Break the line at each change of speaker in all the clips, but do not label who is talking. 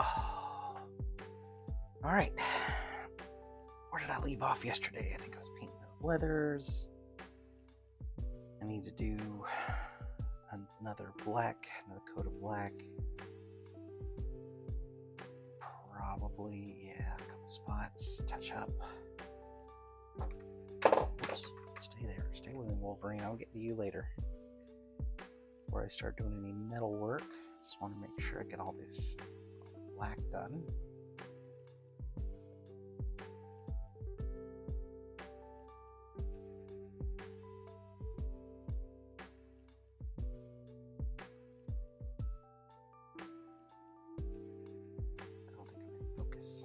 Oh. All right. Where did I leave off yesterday? I think I was painting those leathers. I need to do another coat of black. Probably, yeah, a couple spots, touch up. Oops, stay there. Stay with me, Wolverine. I'll get to you later. Before I start doing any metal work, just want to make sure I get all this black done. I don't think I'm in focus.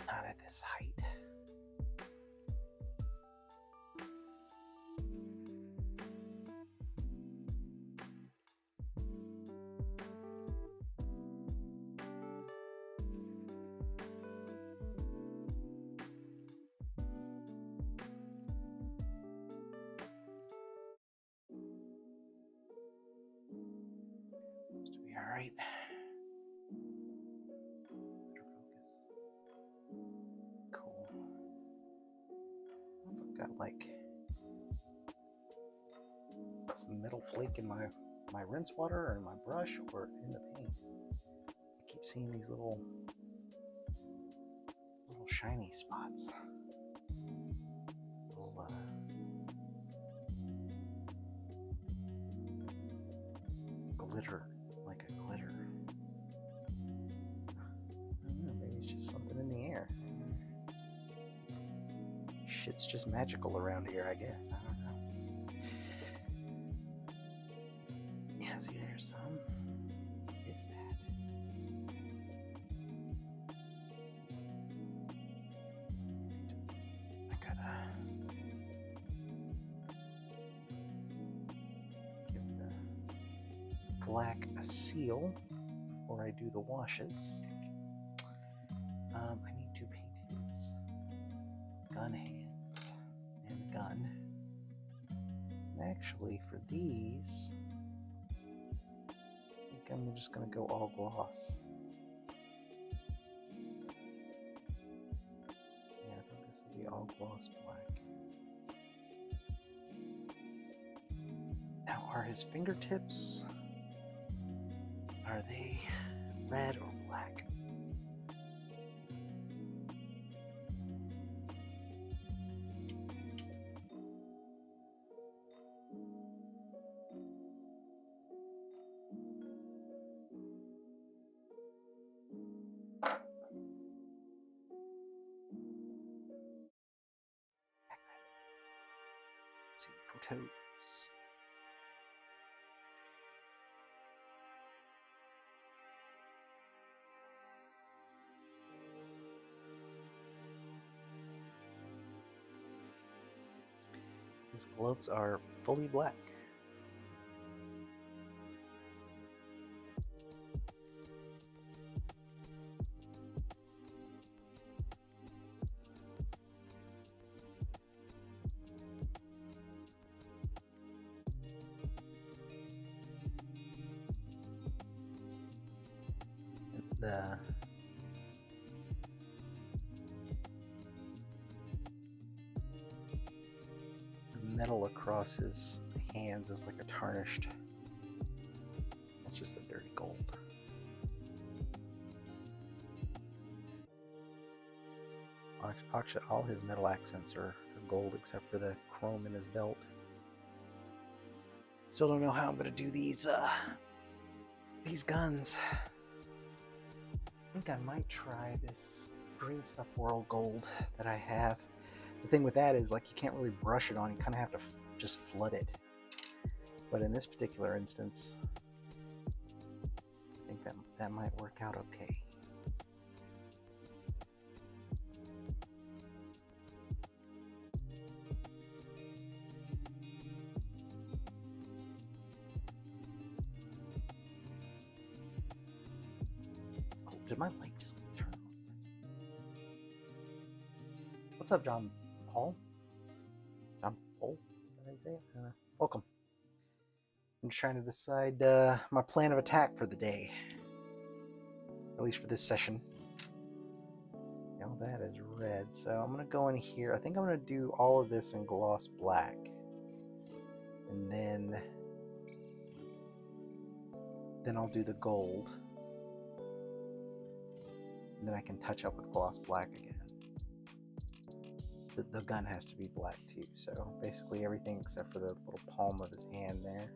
Not at this height. Seems to be all right. Better focus. Cool. I've got like some metal flake in my rinse water or in my brush or in the paint. I keep seeing these little shiny spots. Little glitter, like a glitter. I don't know, maybe it's just something in the air. Shit's just magical around here, I guess. I don't know. Yeah, see, there's some. What is that? I gotta give the black a seal before I do the washes. I need to paint his gun hands and the gun. And actually, for these, I think I'm just going to go all gloss. Yeah, I think this will be all gloss black. Now, are his fingertips, are they red or black? Let's see, photos. His gloves are fully black. The metal across his hands is like a tarnished. It's just a dirty gold. Actually, all his metal accents are gold except for the chrome in his belt. Still don't know how I'm gonna do these guns. I think I might try this Green Stuff World Gold that I have. The thing with that is, like, you can't really brush it on. You kind of have to just flood it. But in this particular instance, I think that might work out okay. Oh, did my light just turn on? What's up, John Paul? John Paul? Welcome. I'm just trying to decide my plan of attack for the day. At least for this session. Now that is red, so I'm going to go in here. I think I'm going to do all of this in gloss black. And then I'll do the gold. And then I can touch up with gloss black again. The gun has to be black too, so basically everything except for the little palm of his hand there.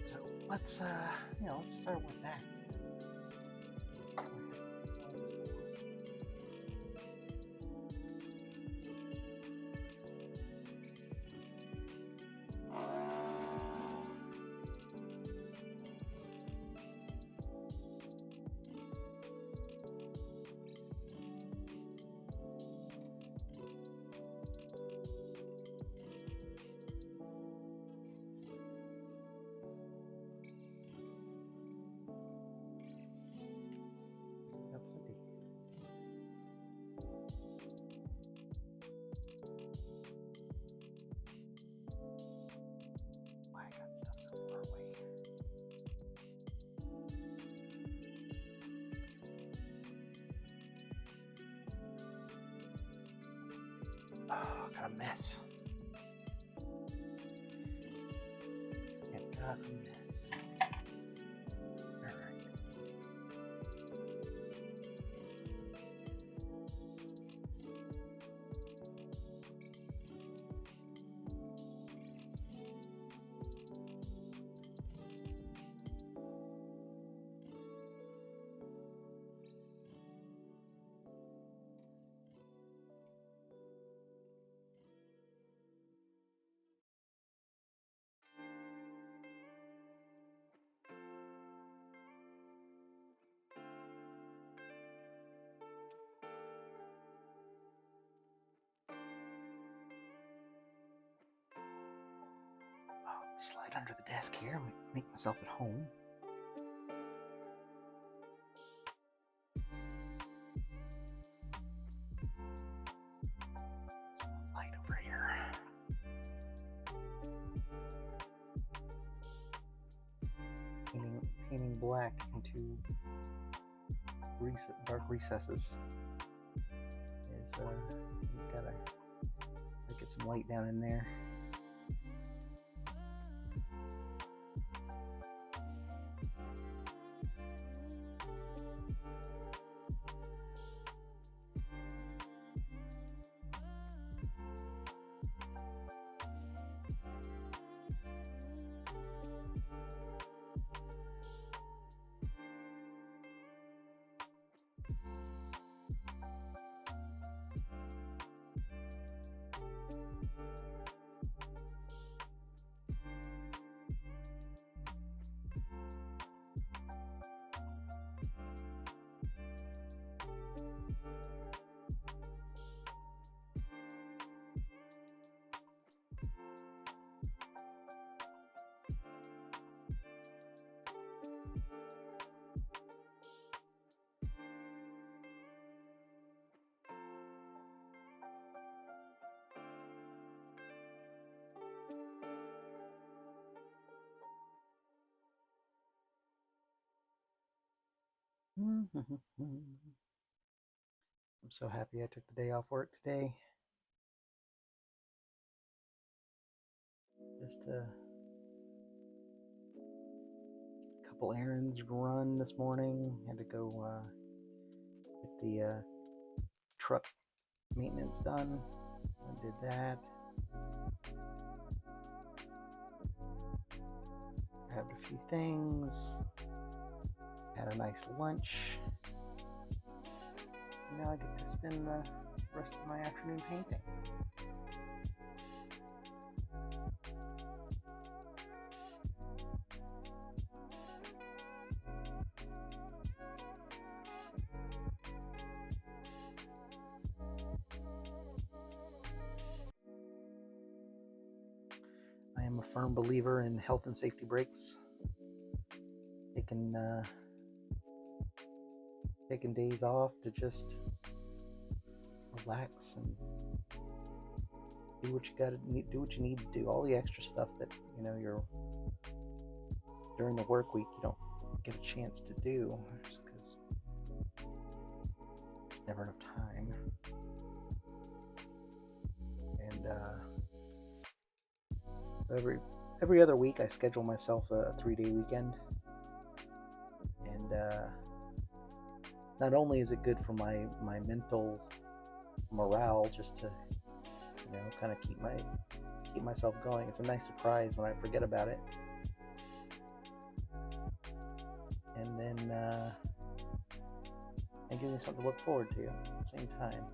So let's start with that. Oh, got a mess. Got a mess. Alright. Slide under the desk here, make myself at home. Light over here. Painting black into dark recesses is you gotta get some light down in there. I'm so happy I took the day off work today. Just a couple errands run this morning. Had to go get the truck maintenance done. I did that. Grabbed a few things. Had a nice lunch. And now I get to spend the rest of my afternoon painting. I am a firm believer in health and safety breaks. Taking days off to just relax and do what you gotta do what you need to do. All the extra stuff that you're during the work week you don't get a chance to do just because there's never enough time. And every other week I schedule myself a 3-day weekend, and not only is it good for my mental morale just to kind of keep myself going, it's a nice surprise when I forget about it, and then it gives me something to look forward to at the same time.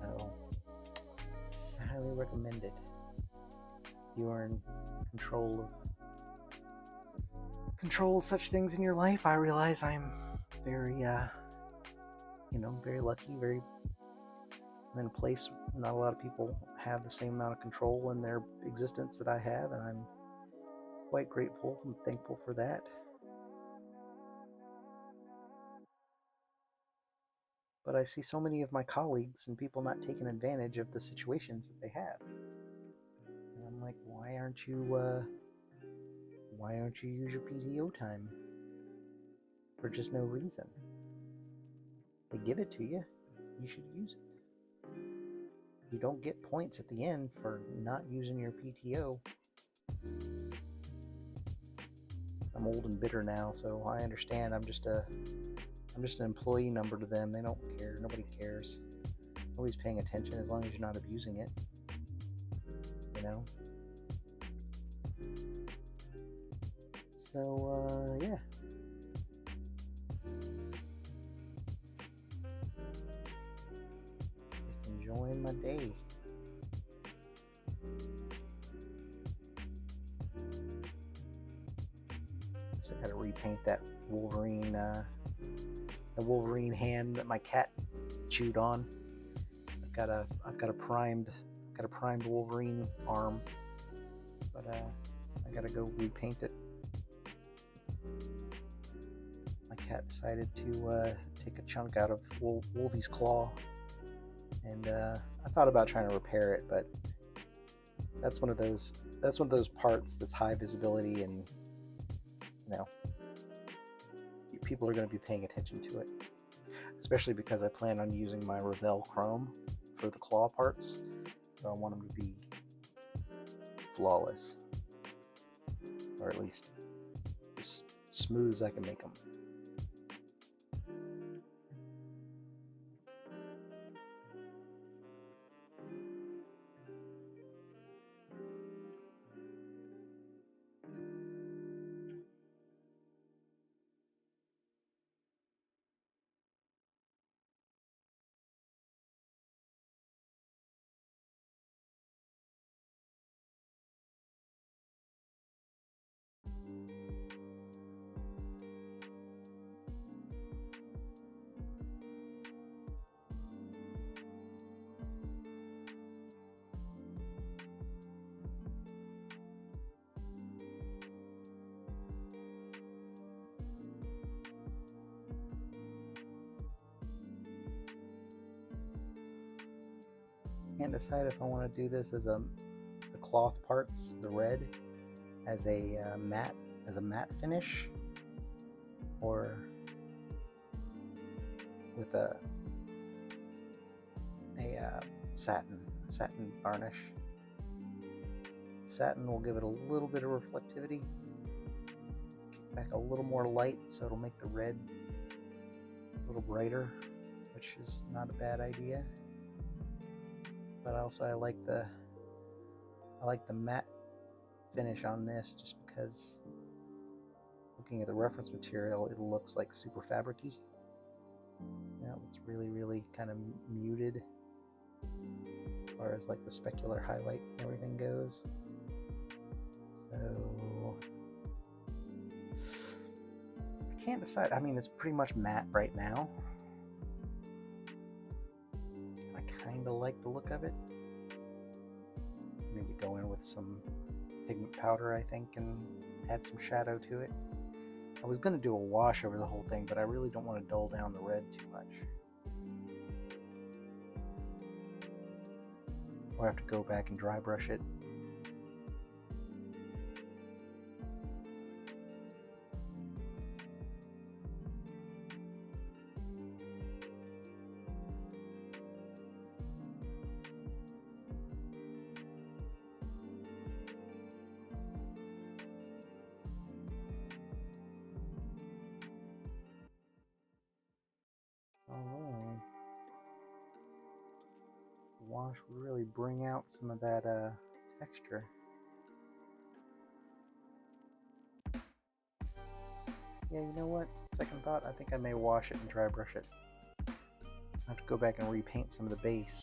So I highly recommend it. You are in control of such things in your life. I realize I'm very very lucky, I'm in a place not a lot of people have the same amount of control in their existence that I have, and I'm quite grateful and thankful for that. But I see so many of my colleagues and people not taking advantage of the situations that they have. And I'm like, why aren't you use your PTO time for just no reason? They give it to you, you should use it. You don't get points at the end for not using your PTO. I'm old and bitter now, so I understand. I'm just an employee number to them. They don't care. Nobody cares. Nobody's paying attention as long as you're not abusing it. So yeah. Just enjoying my day. So I gotta repaint that Wolverine, the Wolverine hand that my cat chewed on. I've got a primed Wolverine arm, but I gotta go repaint it. My cat decided to take a chunk out of Wolvie's claw, and I thought about trying to repair it, but that's one of those parts that's high visibility, and people are going to be paying attention to it, especially because I plan on using my Revell Chrome for the claw parts, so I want them to be flawless, or at least as smooth as I can make them. Can't decide if I want to do this as the cloth parts, the red, as a matte finish, or with a satin varnish. Satin will give it a little bit of reflectivity, kick back a little more light, so it'll make the red a little brighter, which is not a bad idea. But also I like the matte finish on this, just because looking at the reference material, it looks like super fabric-y. It's really kind of muted as far as like the specular highlight and everything goes. So I can't decide. I mean, it's pretty much matte right now. I kind of like the look of it. Maybe go in with some pigment powder, I think, and add some shadow to it. I was going to do a wash over the whole thing, but I really don't want to dull down the red too much. or have to go back and dry brush it. Oh, wash will really bring out some of that texture. Yeah, you know what? Second thought, I think I may wash it and dry brush it. I have to go back and repaint some of the base.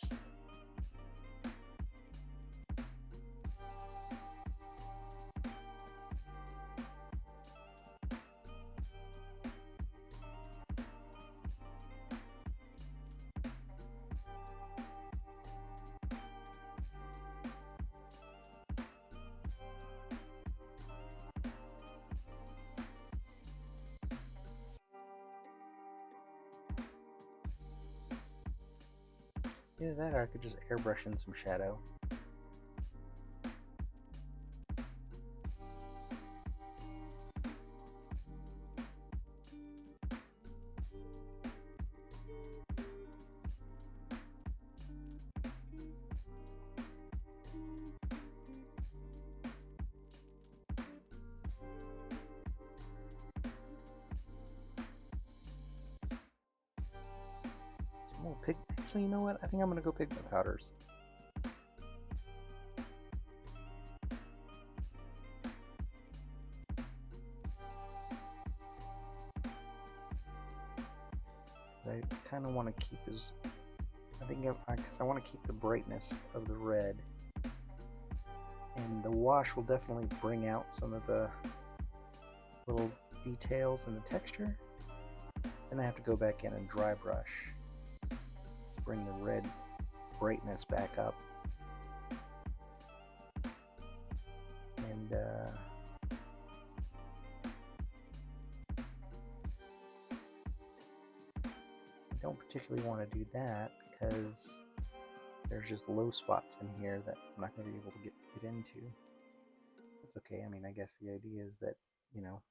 Either that or I could just airbrush in some shadow. Actually, you know what? I think I'm gonna go pigment powders. I kind of want to keep because I want to keep the brightness of the red, and the wash will definitely bring out some of the little details in the texture. Then I have to go back in and dry brush, bring the red brightness back up, and I don't particularly want to do that because there's just low spots in here that I'm not going to be able to get into. That's okay. I mean, I guess the idea is that, you know,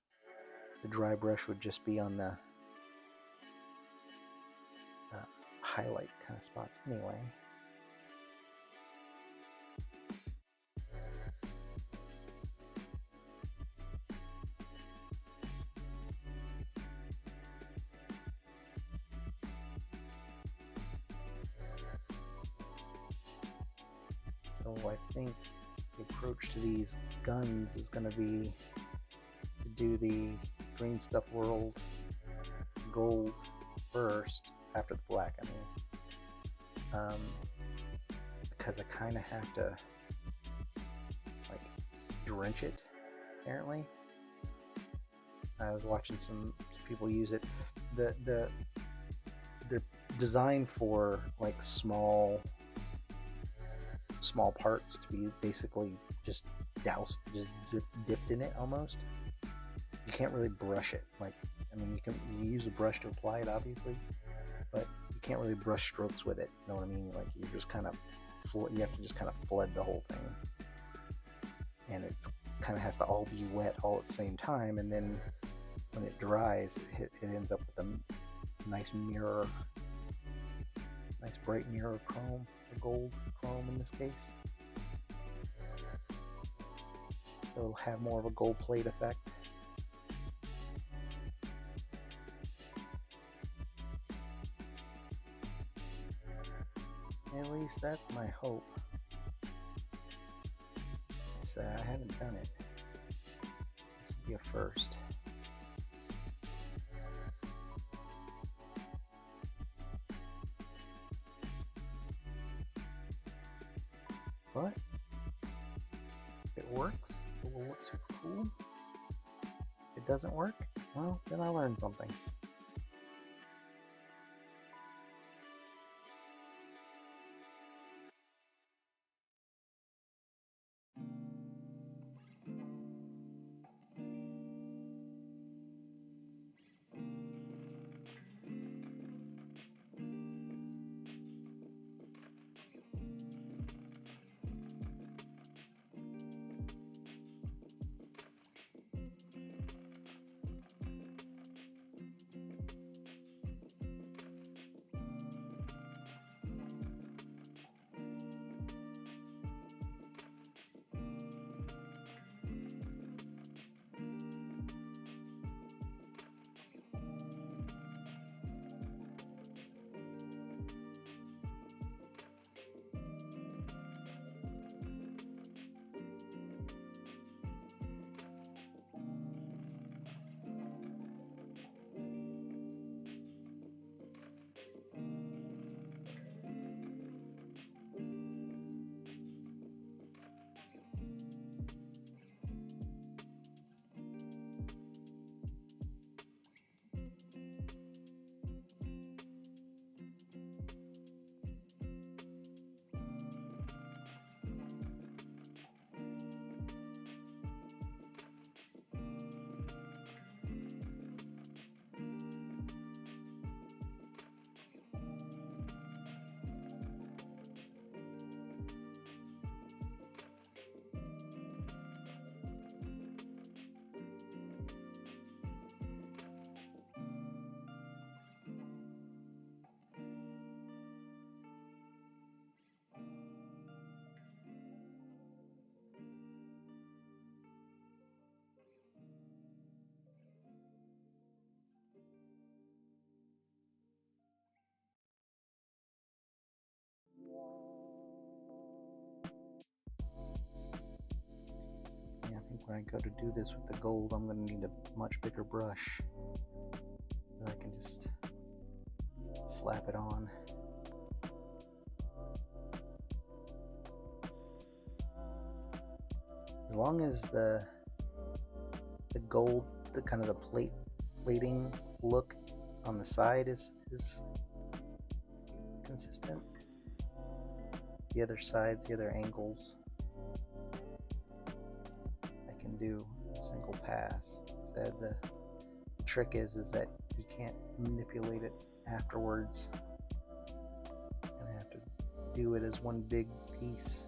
the dry brush would just be on the highlight kind of spots anyway. So I think the approach to these guns is going to be to do the Green Stuff World gold first, after the black, I mean. Because I kind of have to like drench it, apparently. I was watching some people use it. They're designed for like small parts to be basically just doused, just dipped in it almost. You can't really brush it. Like, I mean, you use a brush to apply it, obviously, but you can't really brush strokes with it. You know what I mean? Like, you just kind of you have to just kind of flood the whole thing, and it's kind of has to all be wet all at the same time. And then when it dries, it ends up with a nice mirror, nice bright mirror chrome, or gold chrome in this case. So it'll have more of a gold plate effect. At least that's my hope. So I haven't done it. This will be a first. But if it works, it will look super cool. If it doesn't work, well, then I learned something. I go to do this with the gold, I'm going to need a much bigger brush. And I can just slap it on. As long as the gold, the kind of the plating look on the side is consistent. The other sides, the other angles, I can do a single pass. So the trick is that you can't manipulate it afterwards. And have to do it as one big piece.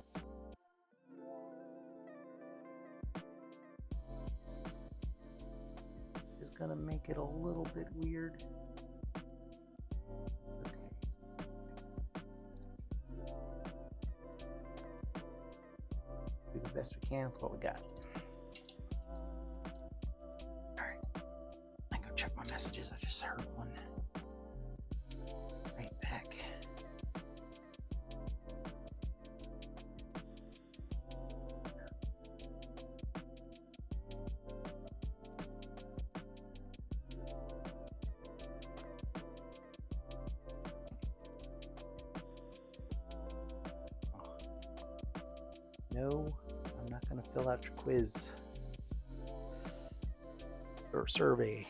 Just gonna make it a little bit weird. Do the best we can with what we got. Alright, I go check my messages. I just heard one. Right back. No, I'm not going to fill out your quiz or survey.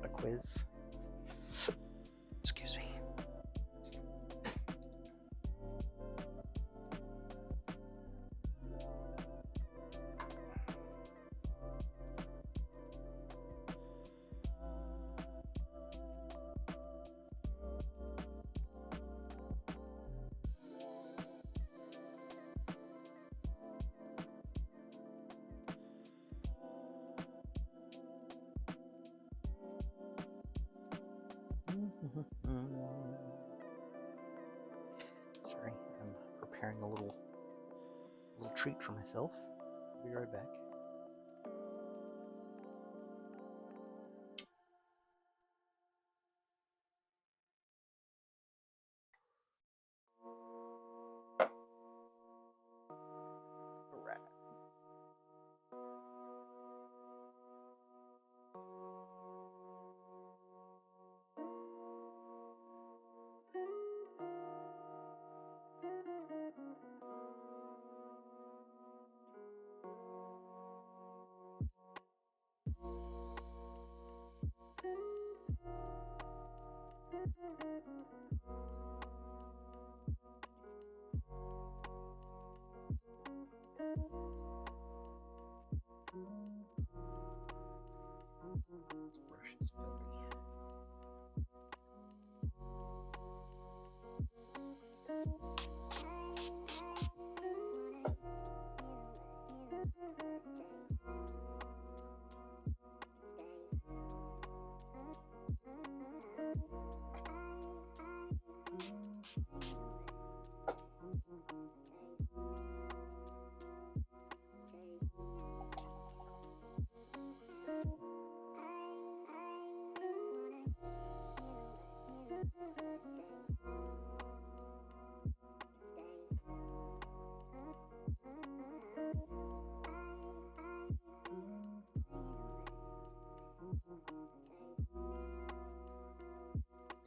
A quiz. Excuse me. Sorry, I'm preparing a little treat for myself. I'll be right back. All right. This brush is filthy.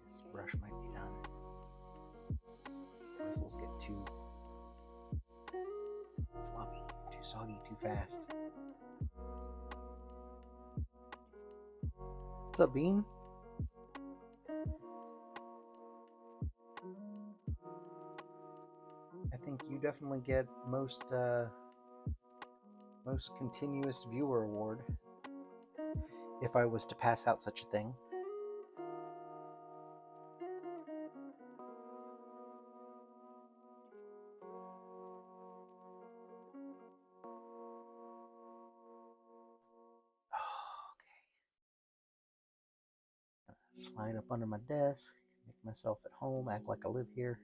This brush might be done. Bristles get too floppy, too soggy, too fast. What's up, Bean? I think you definitely get most continuous viewer award if I was to pass out such a thing. Slide up under my desk, make myself at home, act like I live here.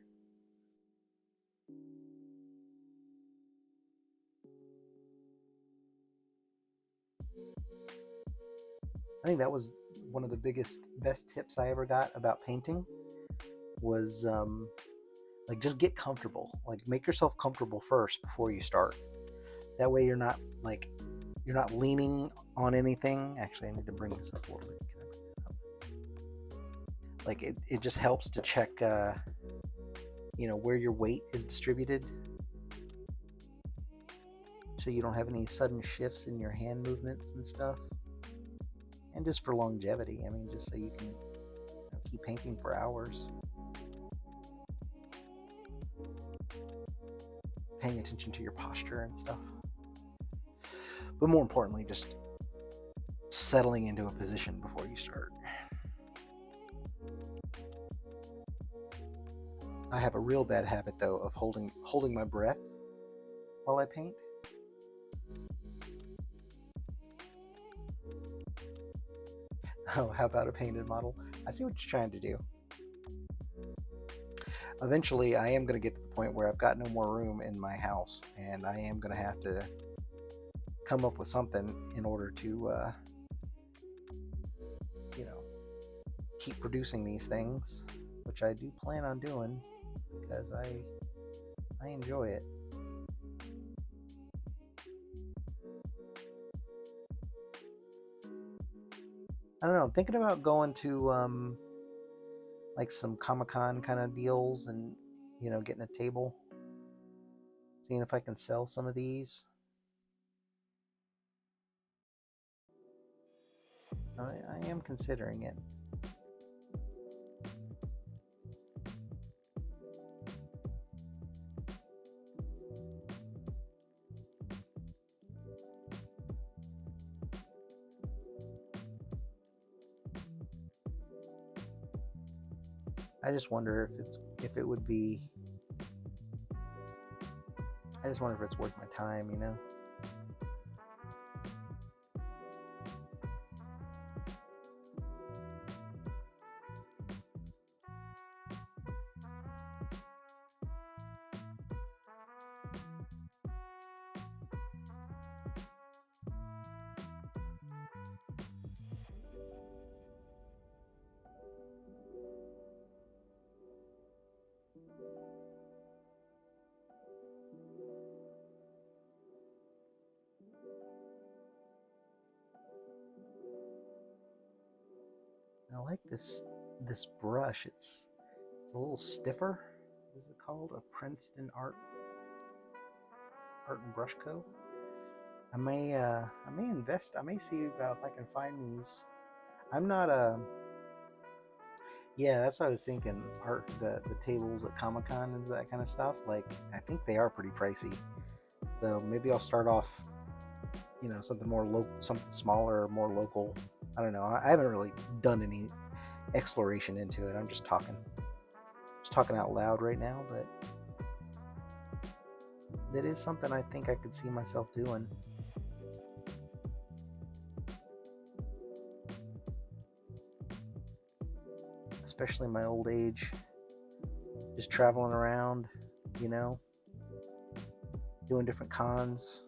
I think that was one of the best tips I ever got about painting was like just get comfortable. Like make yourself comfortable first before you start. That way you're not like you're not leaning on anything. Actually, I need to bring this up a little bit. Like it just helps to check, where your weight is distributed, so you don't have any sudden shifts in your hand movements and stuff. And just for longevity, I mean, just so you can keep painting for hours. Paying attention to your posture and stuff. But more importantly, just settling into a position before you start. I have a real bad habit, though, of holding my breath while I paint. Oh, how about a painted model? I see what you're trying to do. Eventually, I am going to get to the point where I've got no more room in my house, and I am going to have to come up with something in order to, keep producing these things, which I do plan on doing because I enjoy it. I don't know. I'm thinking about going to like some Comic-Con kind of deals and getting a table, seeing if I can sell some of these. I am considering it. I just wonder if it would be. I just wonder if it's worth my time, I like this brush. It's a little stiffer. What is it called? A Princeton Art and Brush Co. I may invest. I may see about if I can find these. I'm not a. Yeah, that's what I was thinking. The tables at Comic Con and that kind of stuff. Like, I think they are pretty pricey. So maybe I'll start off, something more something smaller, more local. I don't know. I haven't really done any exploration into it. I'm just talking out loud right now, but that is something I think I could see myself doing. Especially in my old age, just traveling around, doing different cons,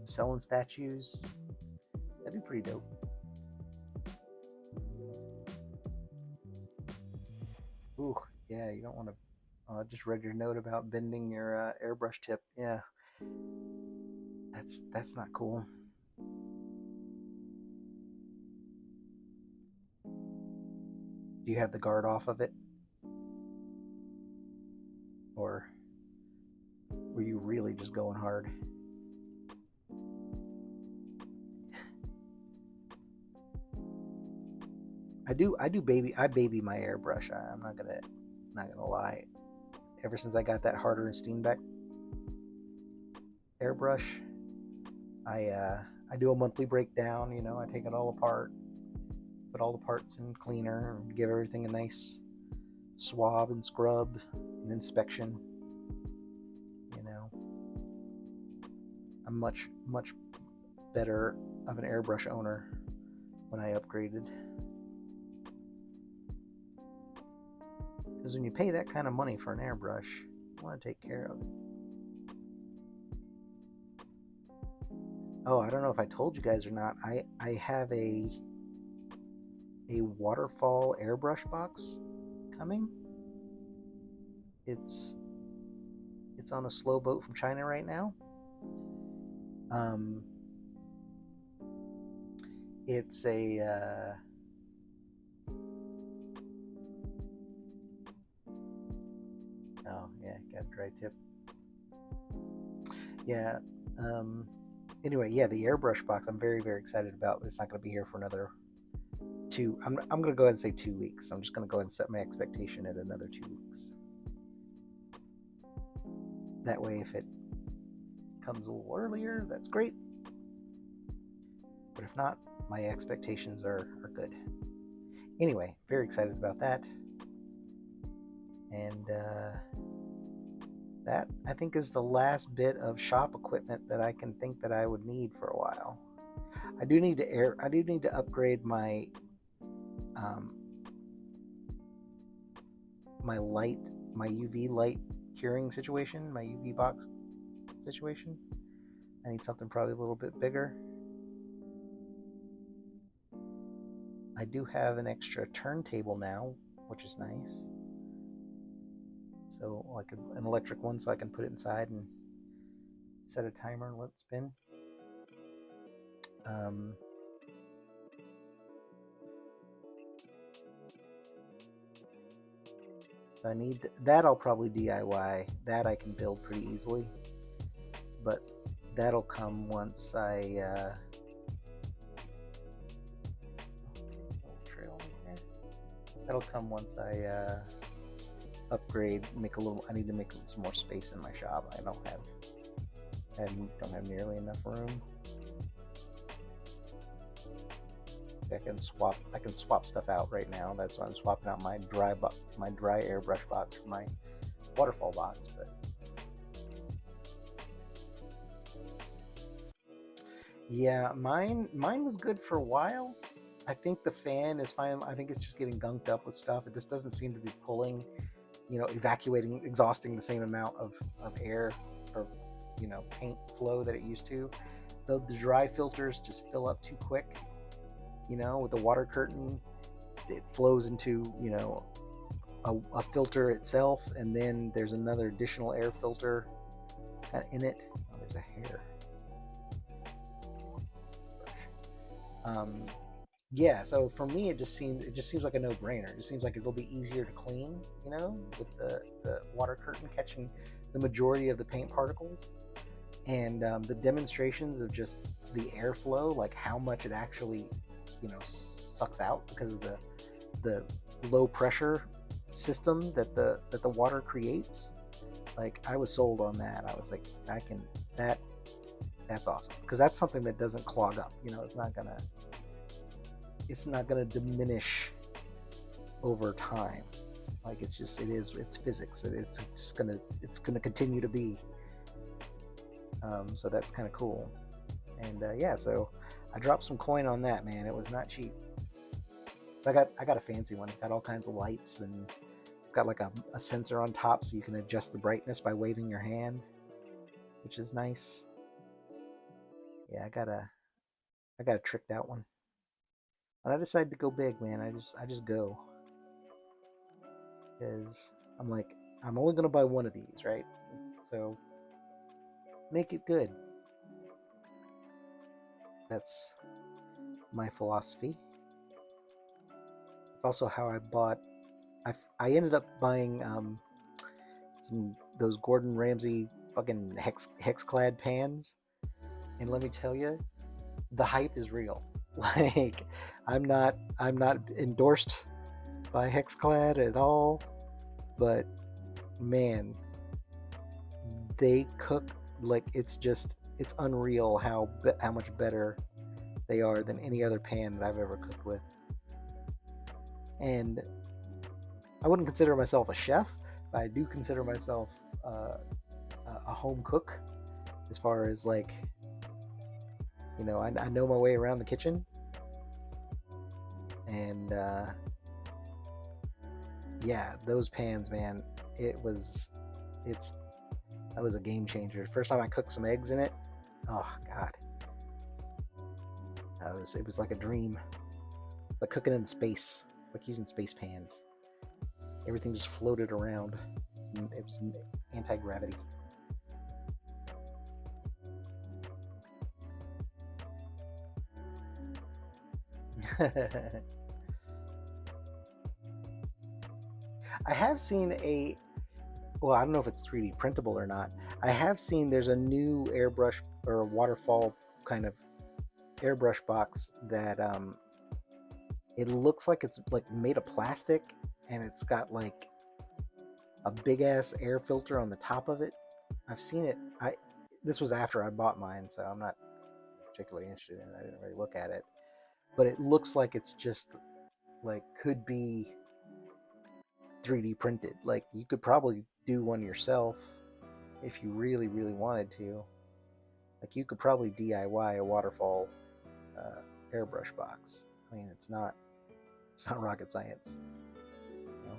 selling statues. That'd be pretty dope. Ooh, yeah, you don't want to. I just read your note about bending your airbrush tip. Yeah, that's not cool. Do you have the guard off of it, or were you really just going hard? I baby my airbrush. I'm not gonna lie. Ever since I got that Harder and Steenbeck airbrush, I do a monthly breakdown. I take it all apart, put all the parts in cleaner, and give everything a nice swab and scrub and inspection. I'm much better of an airbrush owner when I upgraded. Because when you pay that kind of money for an airbrush, you want to take care of it. Oh, I don't know if I told you guys or not. I have a waterfall airbrush box coming. It's on a slow boat from China right now. It's a oh yeah, got a dry tip. Yeah. Um, anyway, yeah, the airbrush box I'm very very excited about, but it's not going to be here for another two. I'm going to go ahead and say 2 weeks. I'm just going to go ahead and set my expectation at another 2 weeks. That way, if it comes a little earlier, that's great. But if not, my expectations are good. Anyway, very excited about that. And that I think is the last bit of shop equipment that I can think that I would need for a while. I do need to upgrade my um, my light, my UV light curing situation, my UV box situation. I need something probably a little bit bigger. I do have an extra turntable now, which is nice. So like an electric one, so I can put it inside and set a timer and let it spin. Um, I need that. I'll probably DIY. That I can build pretty easily, but that'll come once I trail right there. That'll come once I upgrade. Make a little. I need to make some more space in my shop. I don't have nearly enough room. I can swap stuff out right now. That's why I'm swapping out my dry airbrush box for my waterfall box. But yeah, mine was good for a while. I think the fan is fine. I think it's just getting gunked up with stuff. It just doesn't seem to be pulling, evacuating, exhausting the same amount of air or paint flow that it used to. The dry filters just fill up too quick. With the water curtain, it flows into a filter itself, and then there's another additional air filter in it. Oh, there's a hair. Yeah, so for me, it just seems like a no-brainer. It just seems like it'll be easier to clean, with the water curtain catching the majority of the paint particles, and the demonstrations of just the airflow, like how much it actually sucks out because of the low pressure system that the water creates. Like, I was sold on that. I was like, that's awesome, because that's something that doesn't clog up. It's not gonna diminish over time. Like, it's physics. It's gonna continue to be. So that's kind of cool. And yeah, so I dropped some coin on that, man. It was not cheap. I got a fancy one. It's got all kinds of lights, and it's got like a sensor on top, so you can adjust the brightness by waving your hand, which is nice. Yeah, I got a tricked out one. When I decided to go big, man, I just go, because I'm like, I'm only gonna buy one of these, right? So make it good. That's my philosophy. It's also how I bought. I ended up buying those Gordon Ramsay fucking hex-clad pans, and let me tell you, the hype is real. Like, I'm not endorsed by hex-clad at all, but man, they cook like it's unreal how much better they are than any other pan that I've ever cooked with. And I wouldn't consider myself a chef, but I do consider myself a home cook, as far as like, I know my way around the kitchen. And yeah, those pans, man, that was a game changer. First time I cooked some eggs in it, oh god, it was like a dream. Like cooking in space. It's like using space pans. Everything just floated around. It was anti-gravity. I have seen a, well, I don't know if it's 3D printable or not. I have seen there's a new airbrush or a waterfall kind of airbrush box that it looks like it's like made of plastic, and it's got like a big ass air filter on the top of it. I've seen it. I This was after I bought mine, so I'm not particularly interested in it. I didn't really look at it, but it looks like it's just like could be 3D printed. Like you could probably do one yourself if you really, really wanted to. Like you could probably DIY a waterfall airbrush box. I mean, it's not rocket science. You know,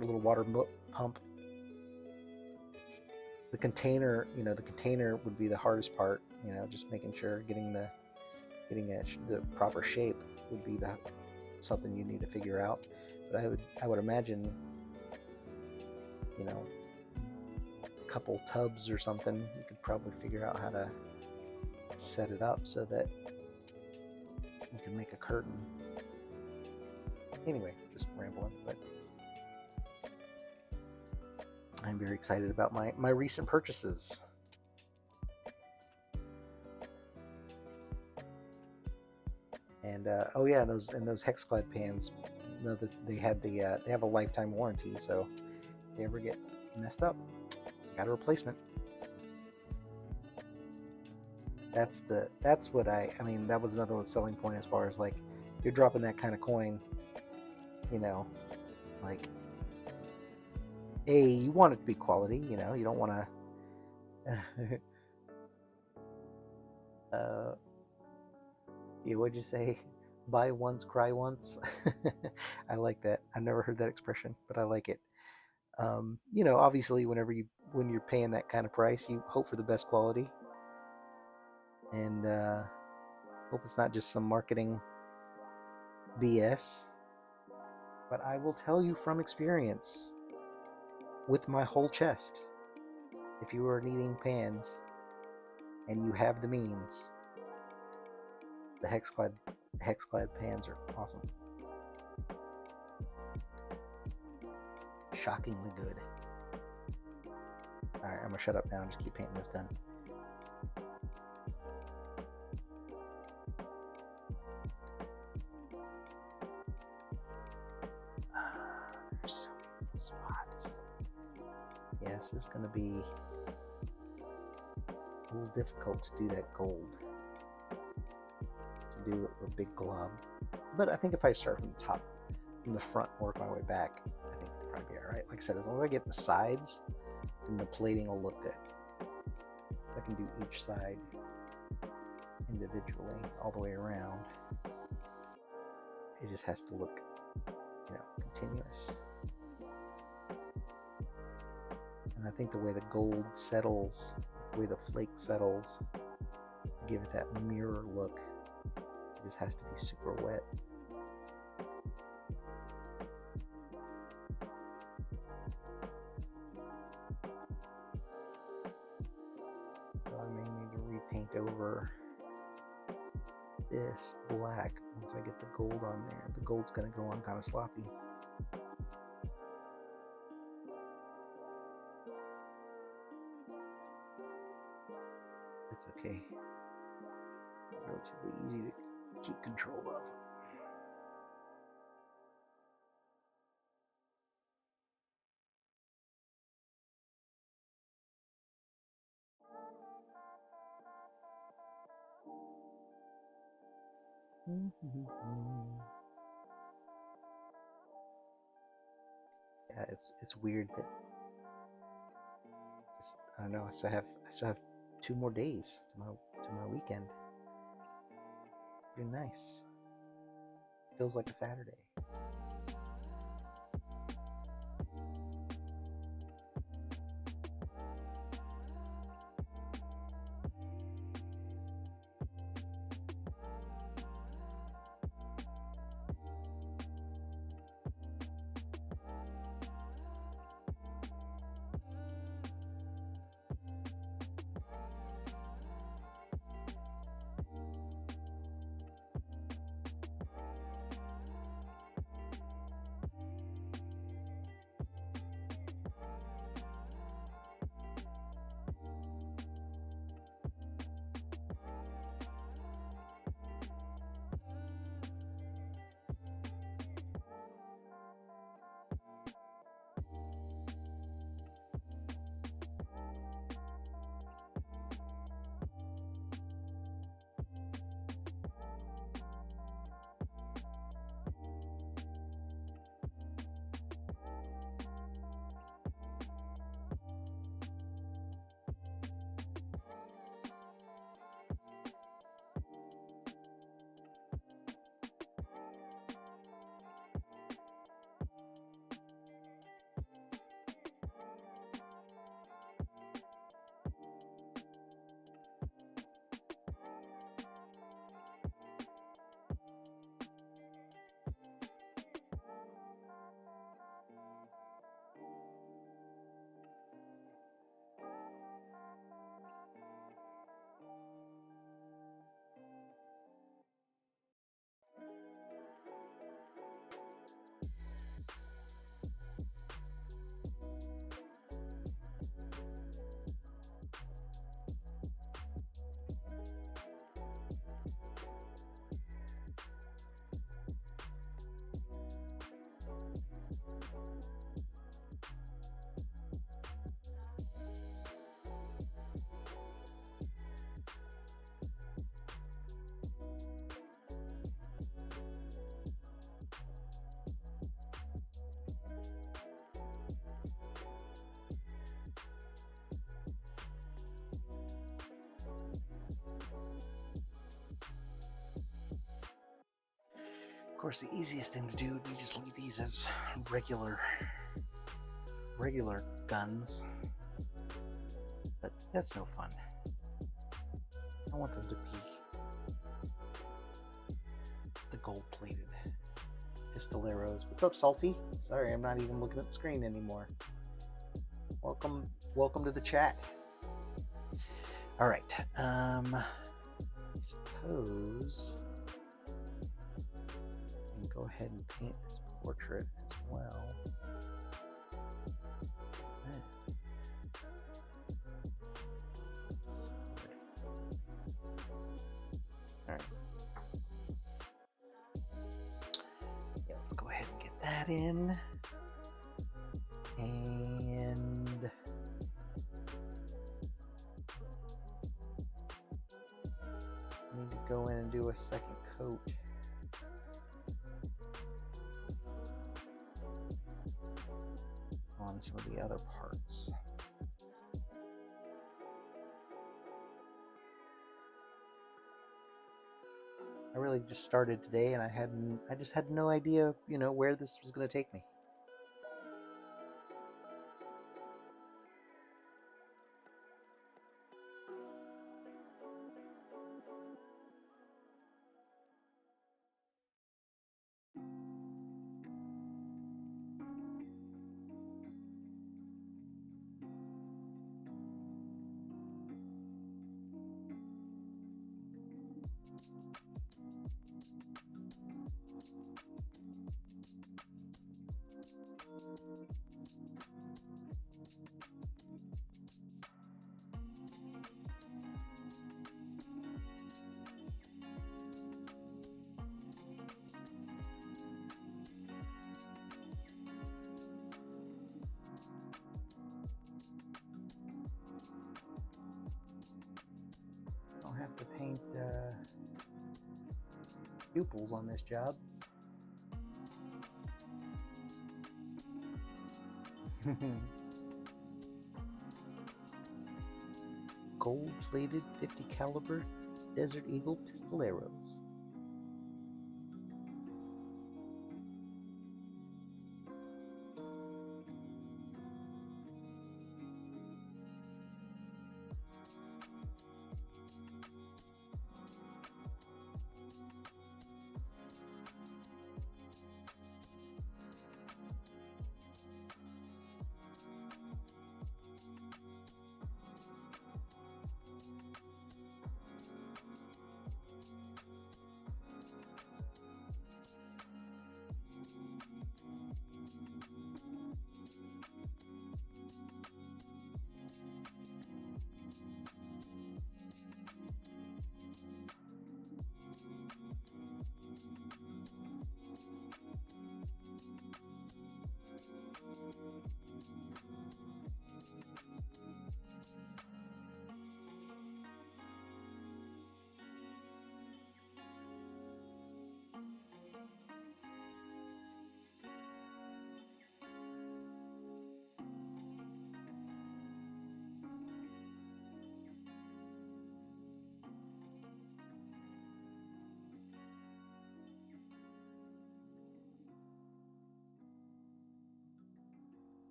little water pump. The container would be the hardest part. You know, just making sure the proper shape would be the something you need to figure out. But I would imagine, you know, a couple tubs or something, you could probably figure out how to set it up so that you can make a curtain. Anyway, just rambling, but I'm very excited about my recent purchases. And oh yeah, those Hexclad pans, you know that they have a lifetime warranty, so if they ever get messed up, got a replacement. That's what I mean, that was another selling point as far as like you're dropping that kind of coin, you know, like you want it to be quality, you know, you don't want to yeah, what'd you say? Buy once, cry once. I like that. I've never heard that expression, but I like it. You know, obviously, when you're paying that kind of price, you hope for the best quality, and hope it's not just some marketing BS. But I will tell you from experience, with my whole chest, if you are needing pans and you have the means, the Hexclad pans are awesome. Shockingly good. Alright, I'm gonna shut up now and just keep painting this gun. There's so many spots. Yeah, this is gonna be a little difficult to do that gold. To do it with a big glob. But I think if I start from the top, from the front, and work my way back, I think it'll probably be alright. Like I said, as long as I get the sides, then the plating will look good. I can do each side individually all the way around. It just has to look, you know, continuous. And I think the way the gold settles, the way the flake settles, give it that mirror look, it just has to be super wet. So I may need to repaint over this black once I get the gold on there. The gold's gonna go on kind of sloppy. It's okay. Relatively easy to keep control of. Yeah, it's weird that I don't know. I still have 2 more days to my weekend. Pretty nice. Feels like a Saturday. course, the easiest thing to do would be just leave these as regular guns, but that's no fun. I want them to be the gold-plated pistoleros. What's up, Salty? Sorry, I'm not even looking at the screen anymore. Welcome to the chat. All right. I suppose I can go ahead and paint this portrait as well. All right. Yeah, let's go ahead and get that in. And need to go in and do a second coat. On some of the other parts. I really just started today, and I just had no idea, where this was going to take me. Have to paint pupils on this job. Gold-plated 50 caliber Desert Eagle pistoleros.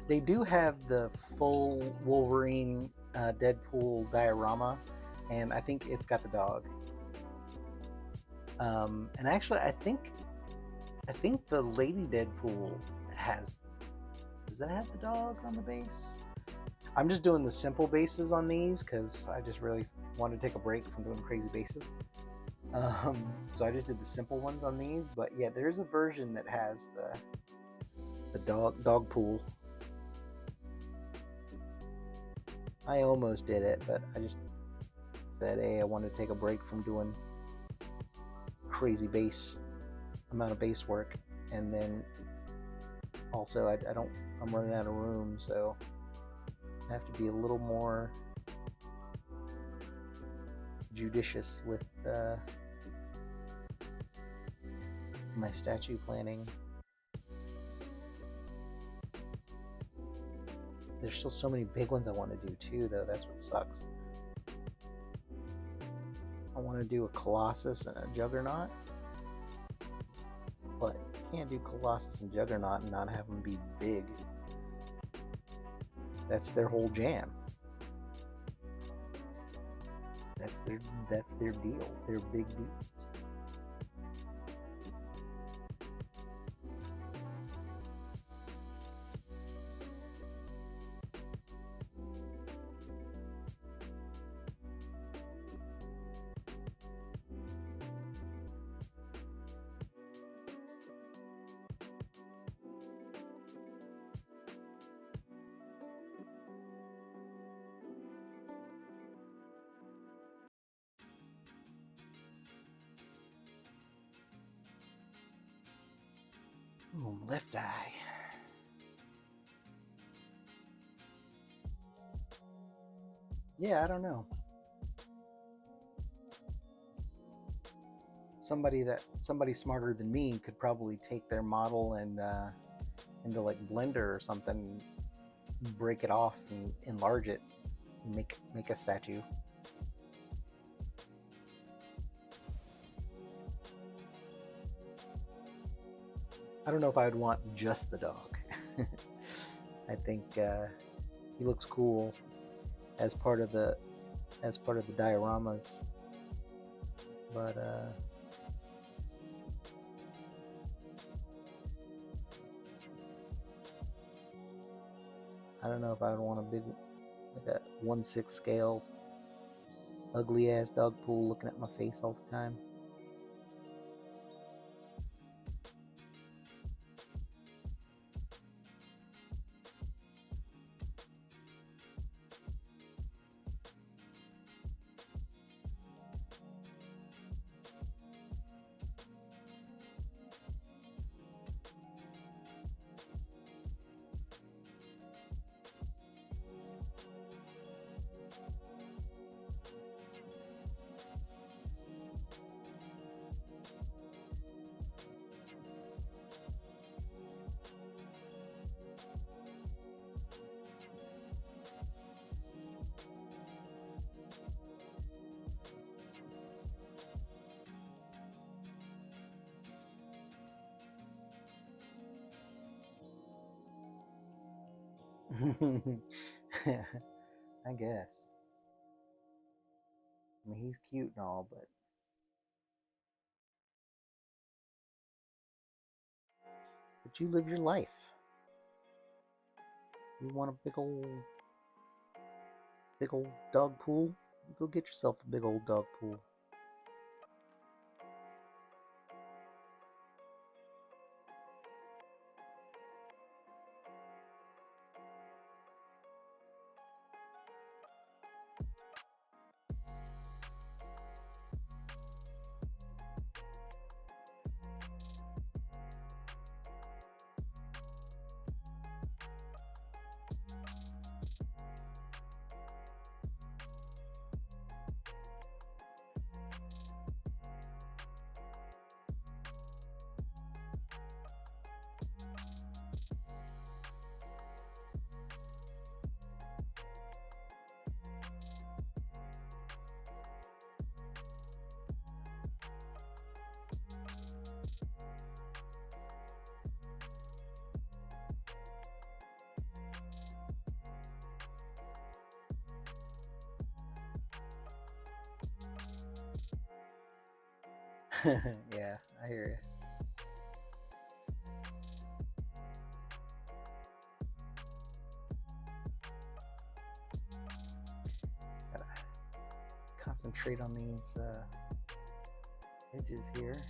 They do have the full Wolverine Deadpool diorama, and I think it's got the dog. And actually, I think the Lady Deadpool has. Does that have the dog on the base? I'm just doing the simple bases on these because I just really want to take a break from doing crazy bases. So I just did the simple ones on these, but yeah, there's a version that has the dog pool. I almost did it, but I just said, hey, I wanted to take a break from doing crazy amount of base work, and then Also, I don't. I'm running out of room, so I have to be a little more judicious with my statue planning. There's still so many big ones I want to do too, though. That's what sucks. I want to do a Colossus and a Juggernaut, but you can't do Colossus and Juggernaut and not have them be big. That's their whole jam. That's their deal. They're big deals. Ooh, left eye. Yeah, I don't know. Somebody smarter than me could probably take their model and into like Blender or something, break it off and enlarge it, and make a statue. I don't know if I would want just the dog. I think he looks cool as part of the dioramas, but I don't know if I would want a big, like a 1/6 scale, ugly ass Deadpool looking at my face all the time. I guess. I mean, he's cute and all, but you live your life. You want a big old dog pool? You go get yourself a big old dog pool. Yeah, I hear you. Gotta concentrate on these edges here.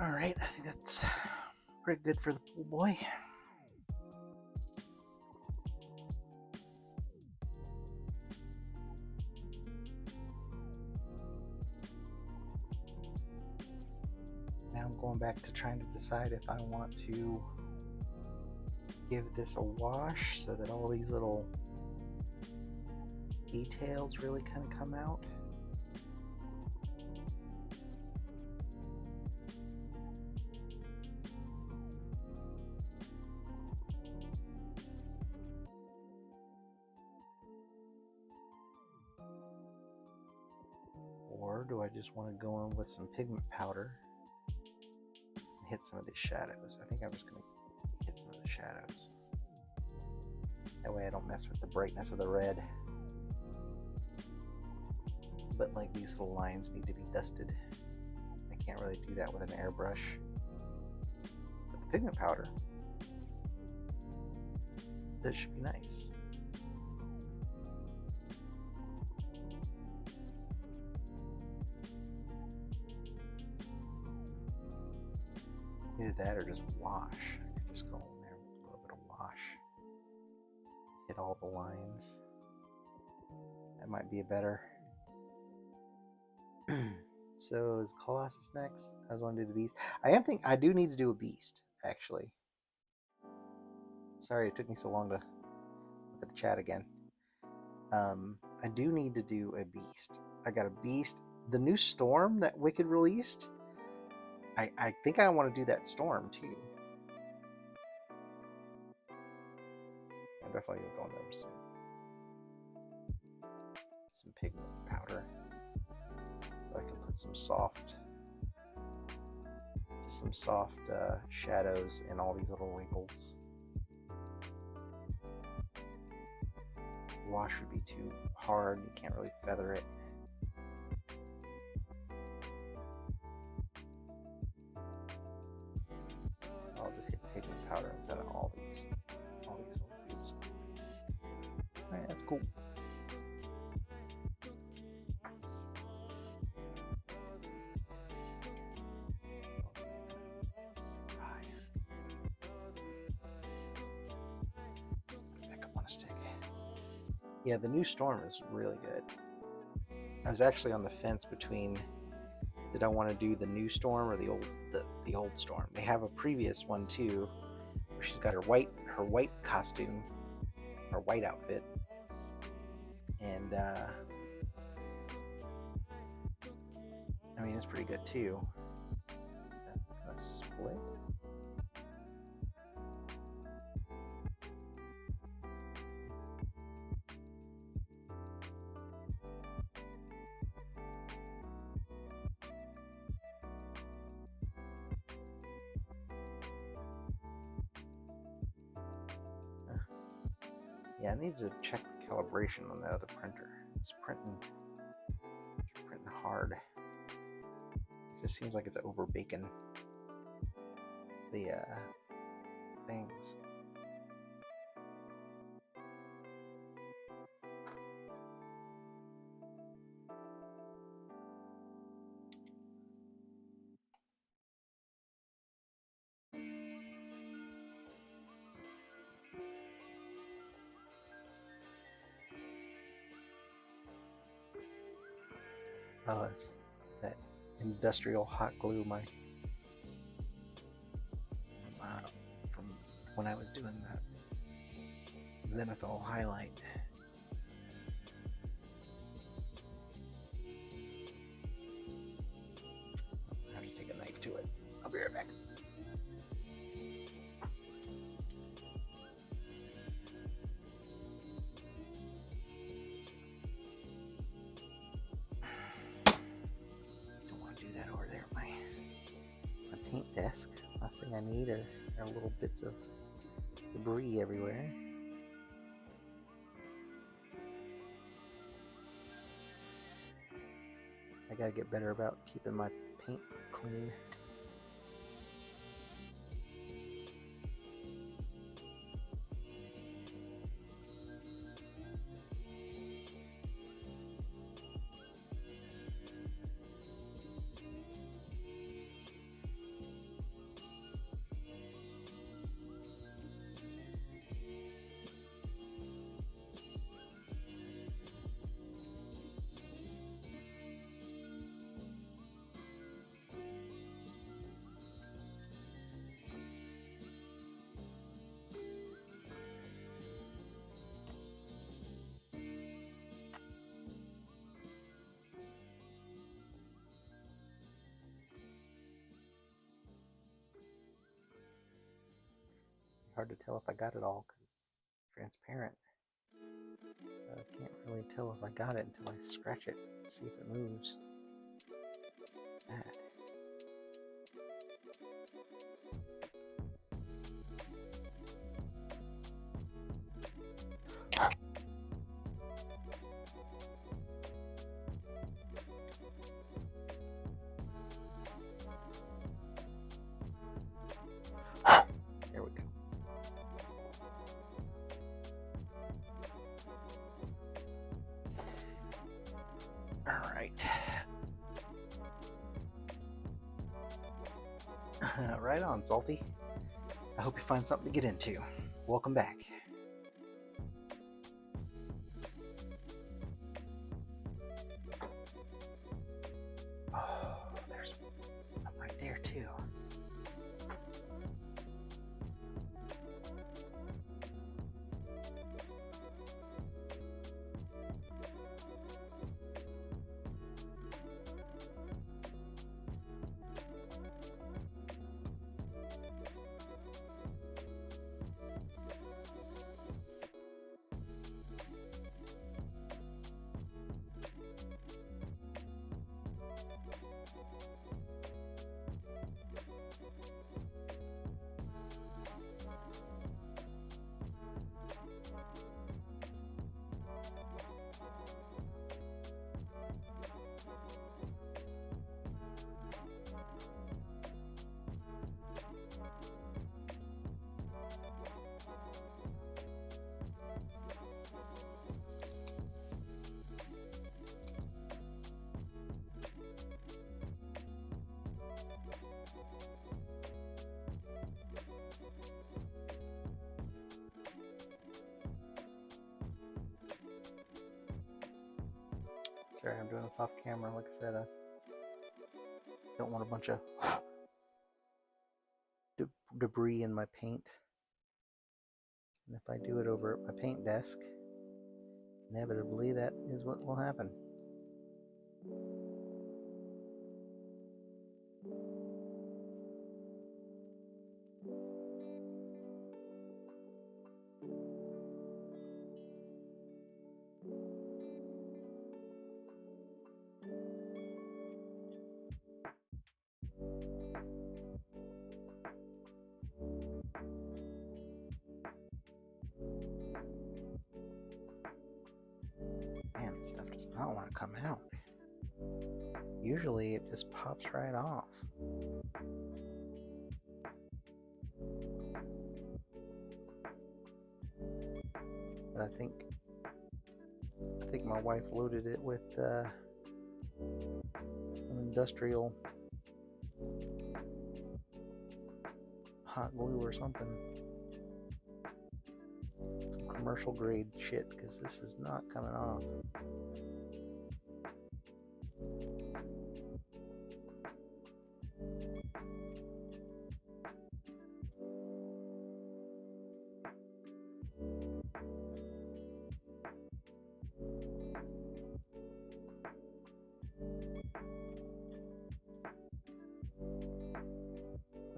Alright, I think that's pretty good for the pool boy. Now I'm going back to trying to decide if I want to give this a wash so that all these little details really kind of come out. Or do I just want to go in with some pigment powder and hit some of these shadows? I think I'm just going to hit some of the shadows. That way I don't mess with the brightness of the red. But like these little lines need to be dusted. I can't really do that with an airbrush. But the pigment powder, that should be nice. Either that or just wash. I could just go in there with a little bit of wash. Hit all the lines. That might be a better. So is Colossus next? I was want to do the Beast. I do need to do a Beast, actually. Sorry it took me so long to look at the chat again. I do need to do a Beast. I got a Beast. The new Storm that Wicked released, I think I want to do that Storm too. I'm definitely going to go in there with some pigment powder. So I can put some soft shadows in all these little wrinkles. Wash would be too hard. You can't really feather it. I'll just hit pigment powder instead of all these little foods. Alright, that's cool. Back up on a stick. Yeah, the new Storm is really good. I was actually on the fence between did I want to do the new Storm or the old Storm. They have a previous one too, where she's got her white costume, her white outfit, and I mean it's pretty good too. A split. Yeah, I need to check the calibration on the other printer. It's printing hard. It just seems like it's over baking the things. Oh, it's that industrial hot glue from when I was doing that Zenithal highlight. I have to take a knife to it. I'll be right back. Paint desk. Last thing I need are little bits of debris everywhere. I gotta get better about keeping my paint clean. hard to tell if I got it all because it's transparent. I can't really tell if I got it until I scratch it and see if it moves. That. There we go. All right. Right on, Salty. I hope you find something to get into. Welcome back. Oh, there's one right there, too. Sorry, I'm doing this off camera. Like I said, I don't want a bunch of debris in my paint. And if I do it over at my paint desk, inevitably that is what will happen. Man, this stuff does not want to come out. Usually it just pops right off. But I think my wife loaded it with an industrial hot glue or something. Some commercial grade shit, because this is not coming off.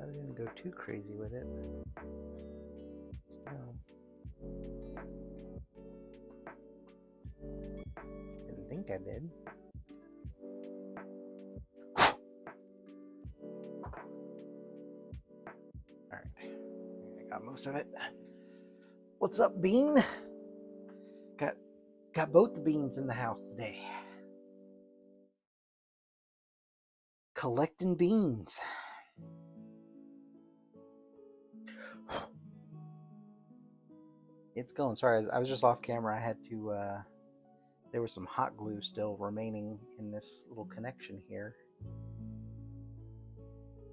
I didn't go too crazy with it, but still. Didn't think I did. Alright, I got most of it. What's up, Bean? Got both the beans in the house today. Collecting beans. It's going. Sorry, I was just off camera. I had to, there was some hot glue still remaining in this little connection here.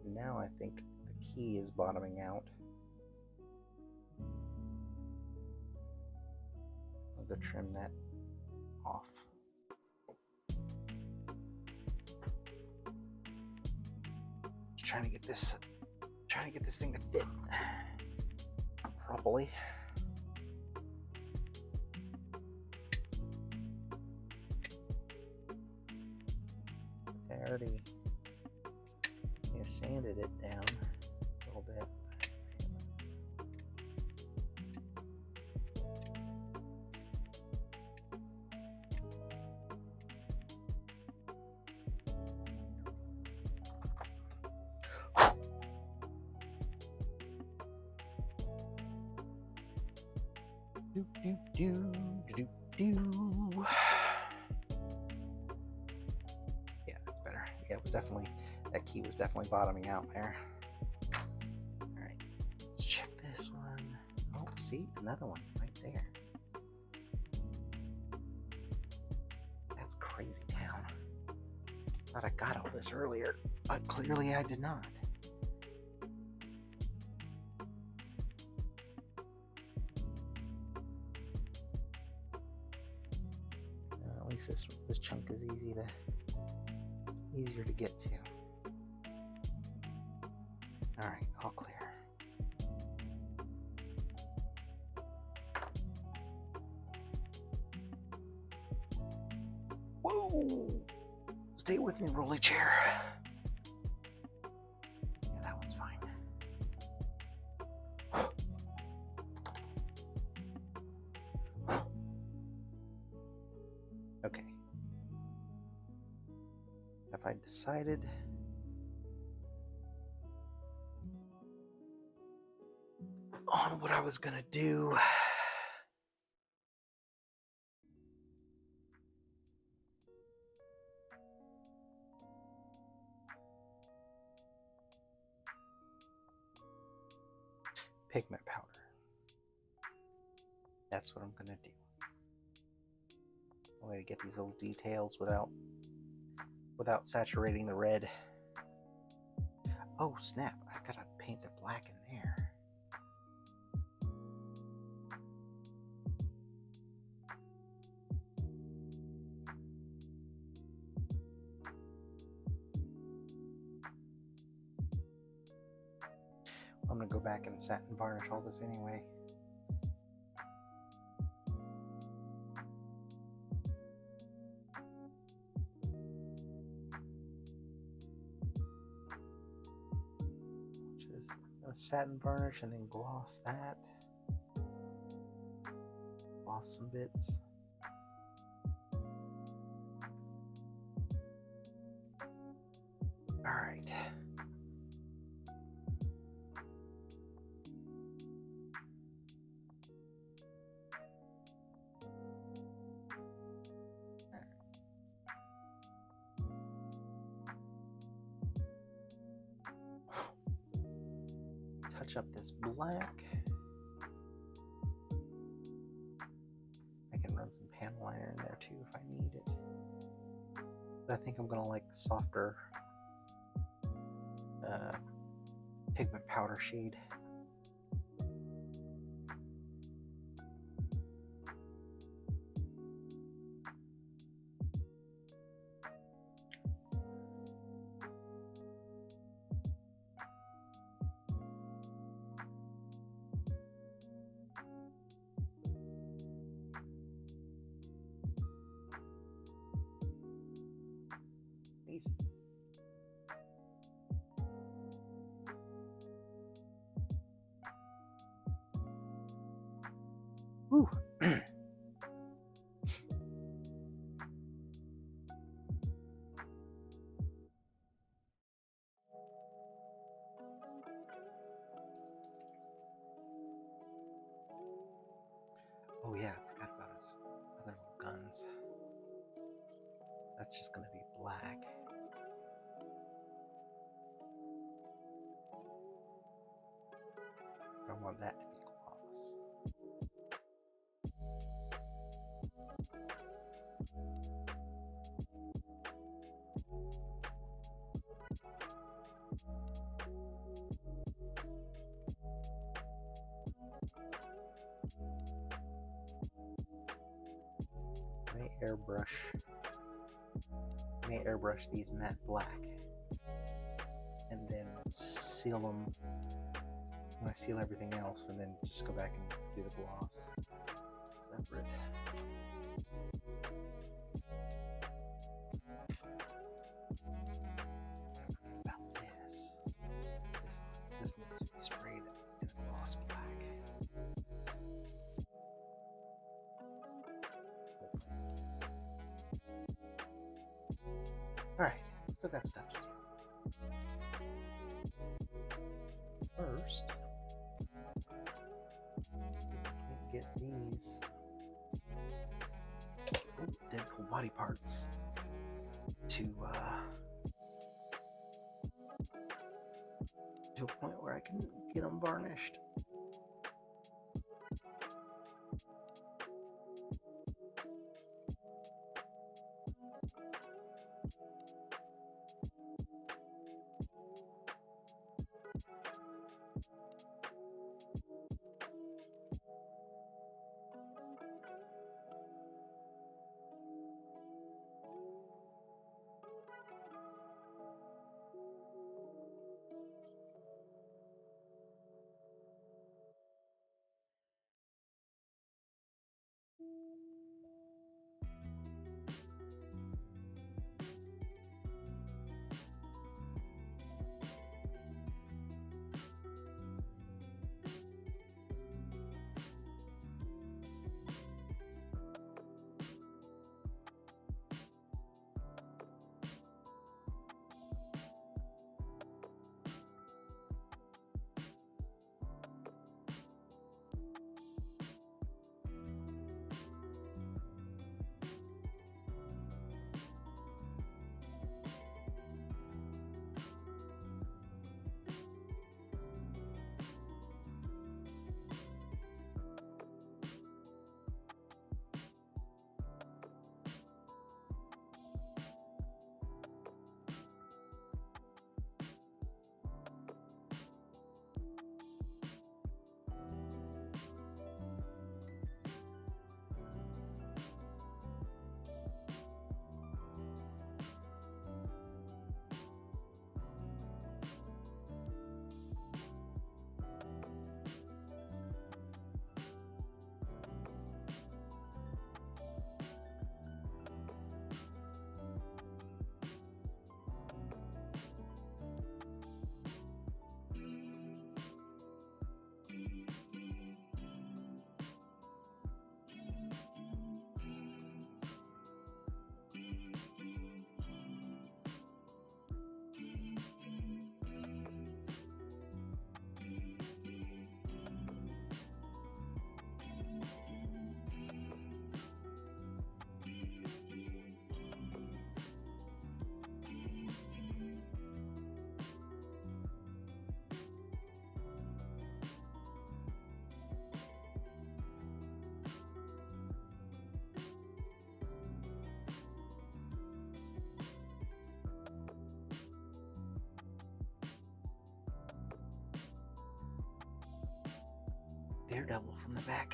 Now I think the key is bottoming out. I'll go trim that off. Just trying to get this thing to fit properly. I already sanded it down a little bit. Do. Yeah, that's better. Yeah, it was definitely, that key was definitely bottoming out there. Alright, let's check this one. Oh, see, another one right there. That's crazy town. Thought I got all this earlier, but clearly I did not. At least this chunk is easier to get to. All right, all clear. Whoa! Stay with me, rolly chair. Yeah, that one's fine. Okay. Have I decided? On what I was gonna do? Pigment powder. That's what I'm gonna do. A way to get these little details without saturating the red. Oh snap, I gotta paint the black in there. I'm gonna go back and satin varnish all this anyway. Just a satin varnish and then gloss that. Gloss some bits. All right. Touch up this black. I can run some panel liner in there too if I need it. But I think I'm gonna like the softer pigment powder shade. Easy. Woo. Oh yeah, I forgot about his other little guns. That's just gonna be black. I want that to be gloss. May airbrush these matte black and then seal them when I seal everything else, and then just go back and do the gloss separate. About this needs to be sprayed in a gloss black. Alright, still got stuff to do. First, get these body parts to a point where I can get them varnished. Daredevil from the back.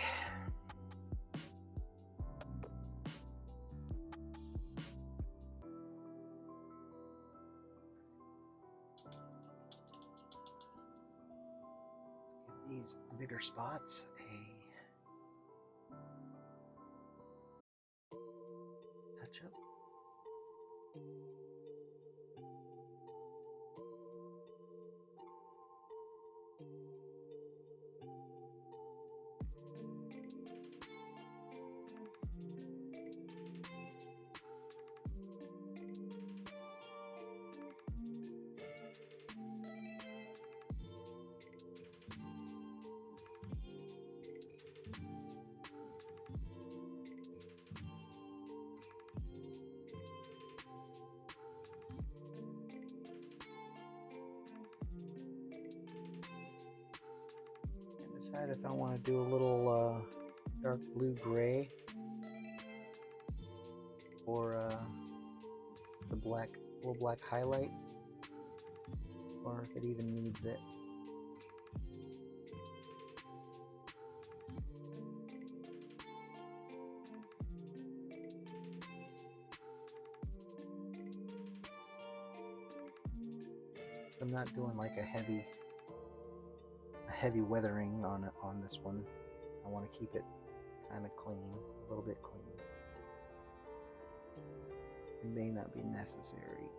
Give these bigger spots a touch up. Decide if I want to do a little dark blue gray or the little black highlight, or if it even needs it. I'm not doing like a heavy weathering on this one. I want to keep it kind of clean, a little bit clean. It may not be necessary.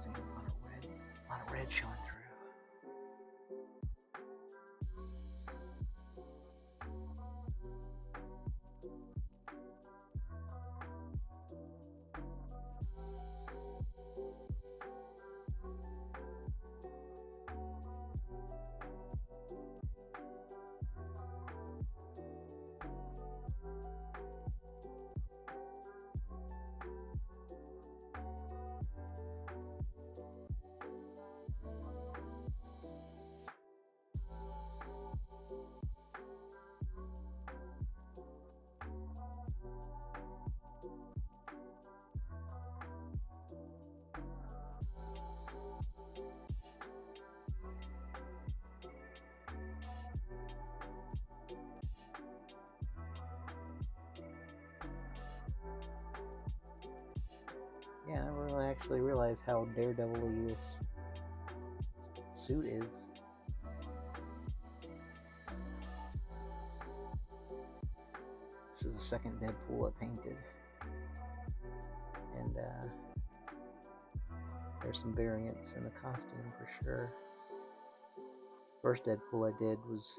seeing a lot of red showing through. Yeah, I never really actually realized how daredevil-y this suit is. This is the second Deadpool I painted. And there's some variants in the costume for sure. First Deadpool I did was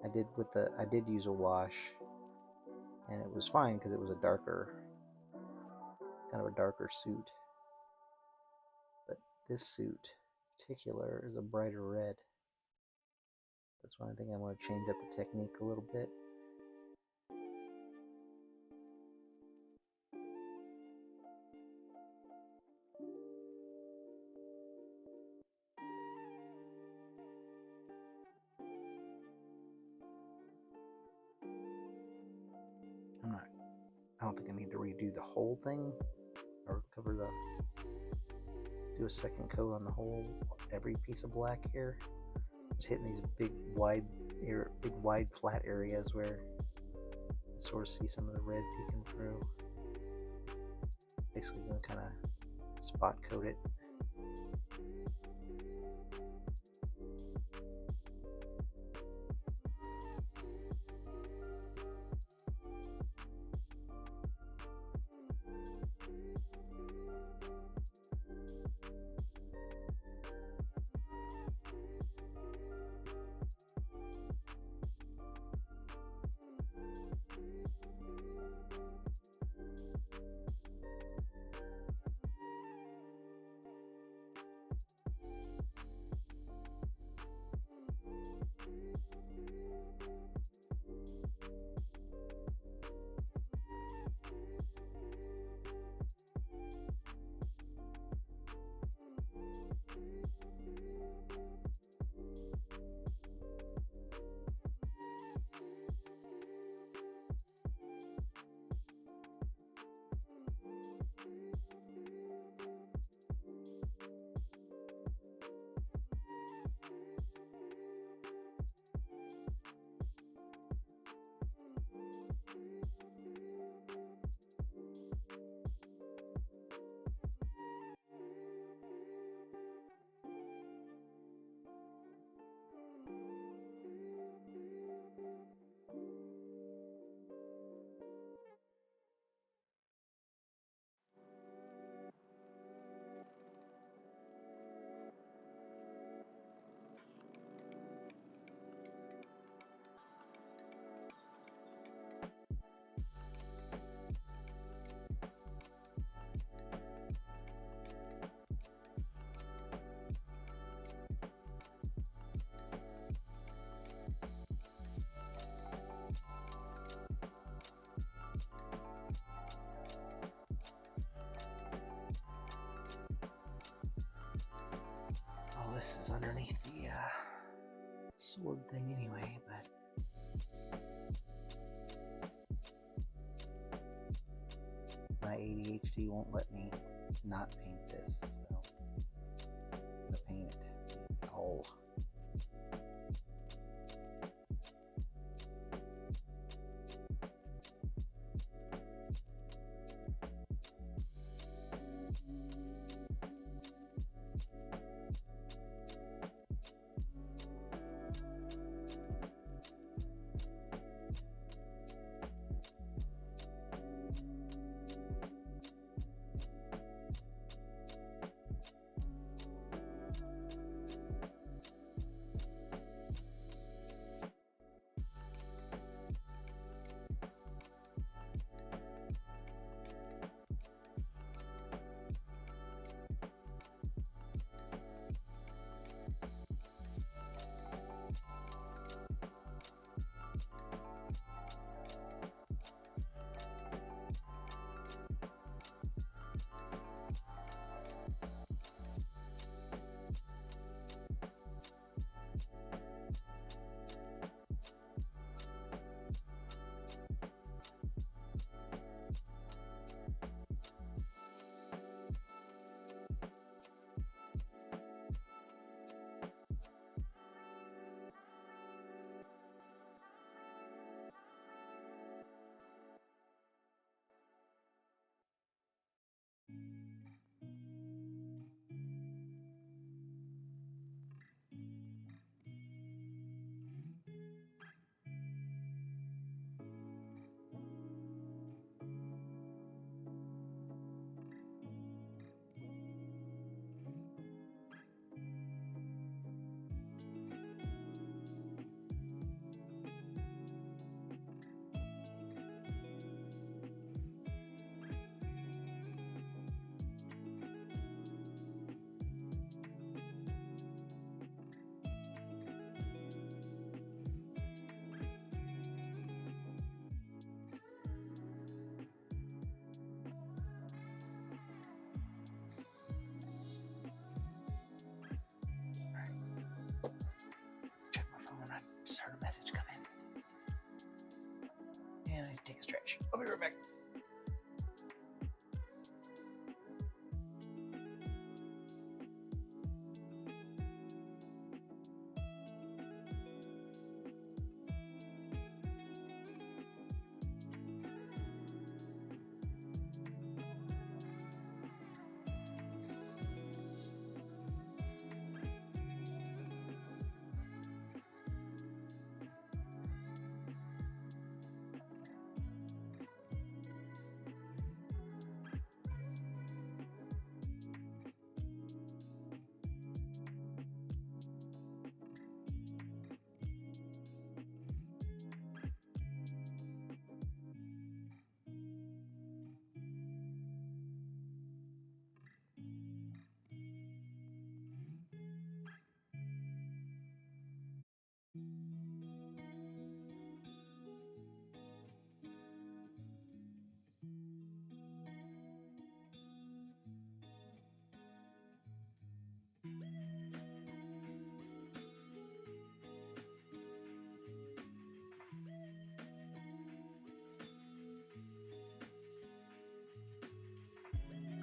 I did use a wash, and it was fine because it was a darker, kind of a darker suit. But this suit in particular is a brighter red. That's why I think I want to change up the technique a little bit. I don't think I need to redo the whole thing or do a second coat on the whole, every piece of black here. Just hitting these big wide flat areas where you sort of see some of the red peeking through. Basically gonna kind of spot coat it. This is underneath the sword thing anyway, but my ADHD won't let me not paint this, so I'm gonna paint it all. this trash. I'll be right back.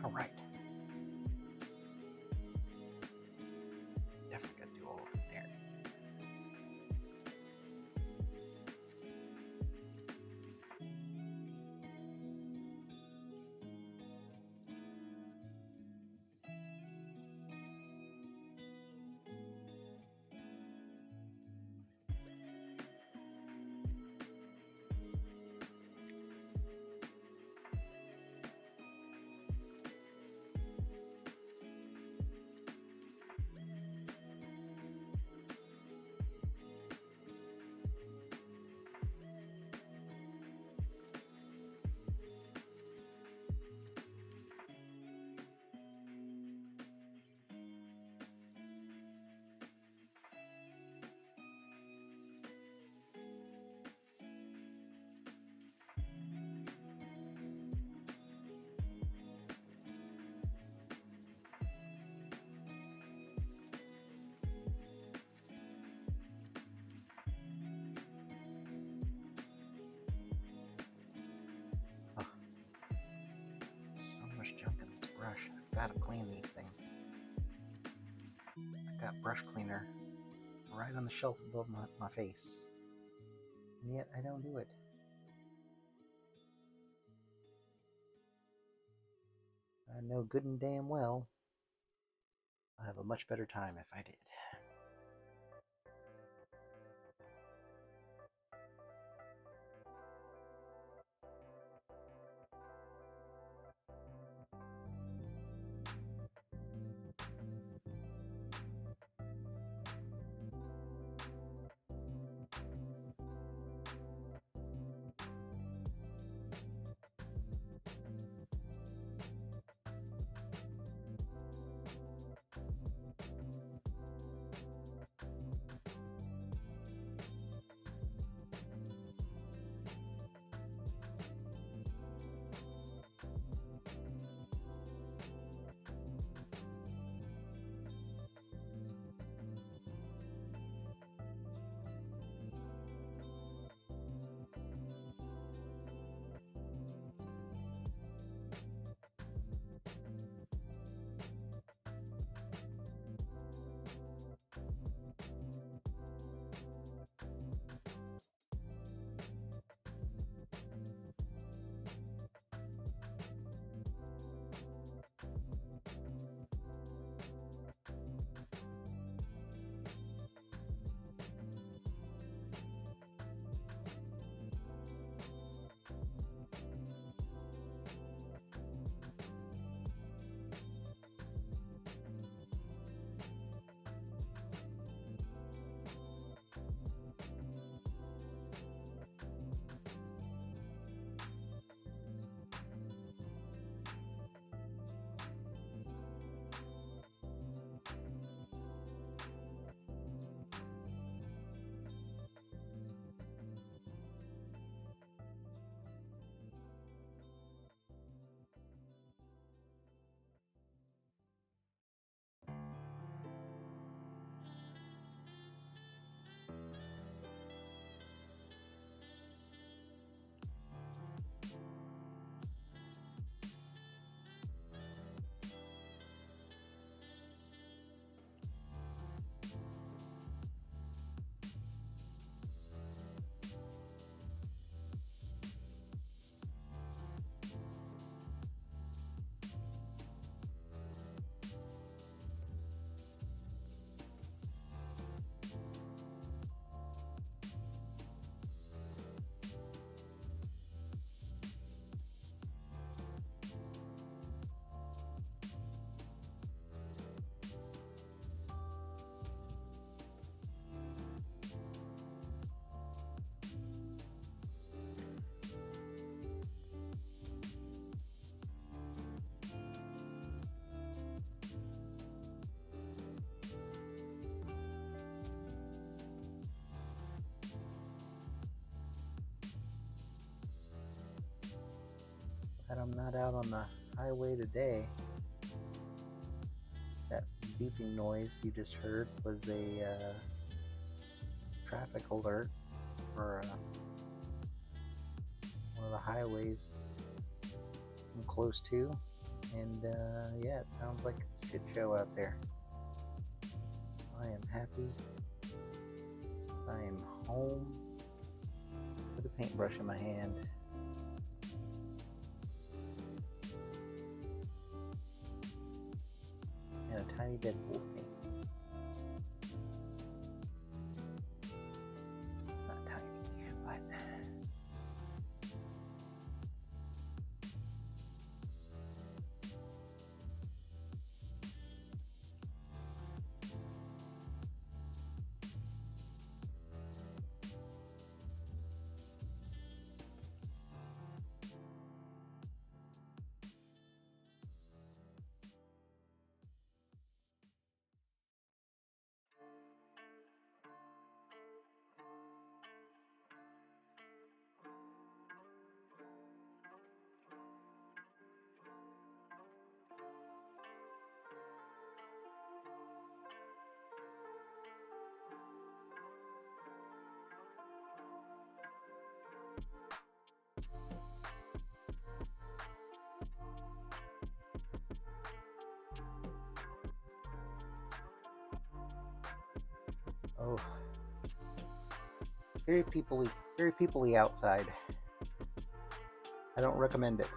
All right. Definitely got to do all of it there. Oh, so much junk in this brush. I've got to clean these things. I've got brush cleaner right on the shelf above my face. And yet I don't do it. I know good and damn well I'll have a much better time if I did. that I'm not out on the highway today. That beeping noise you just heard was a traffic alert for one of the highways I'm close to, and yeah, it sounds like it's a good show out there. I am happy. I am home with a paintbrush in my hand. And a tiny Deadpool paint. Not tiny, but oh, very peoply outside. I don't recommend it.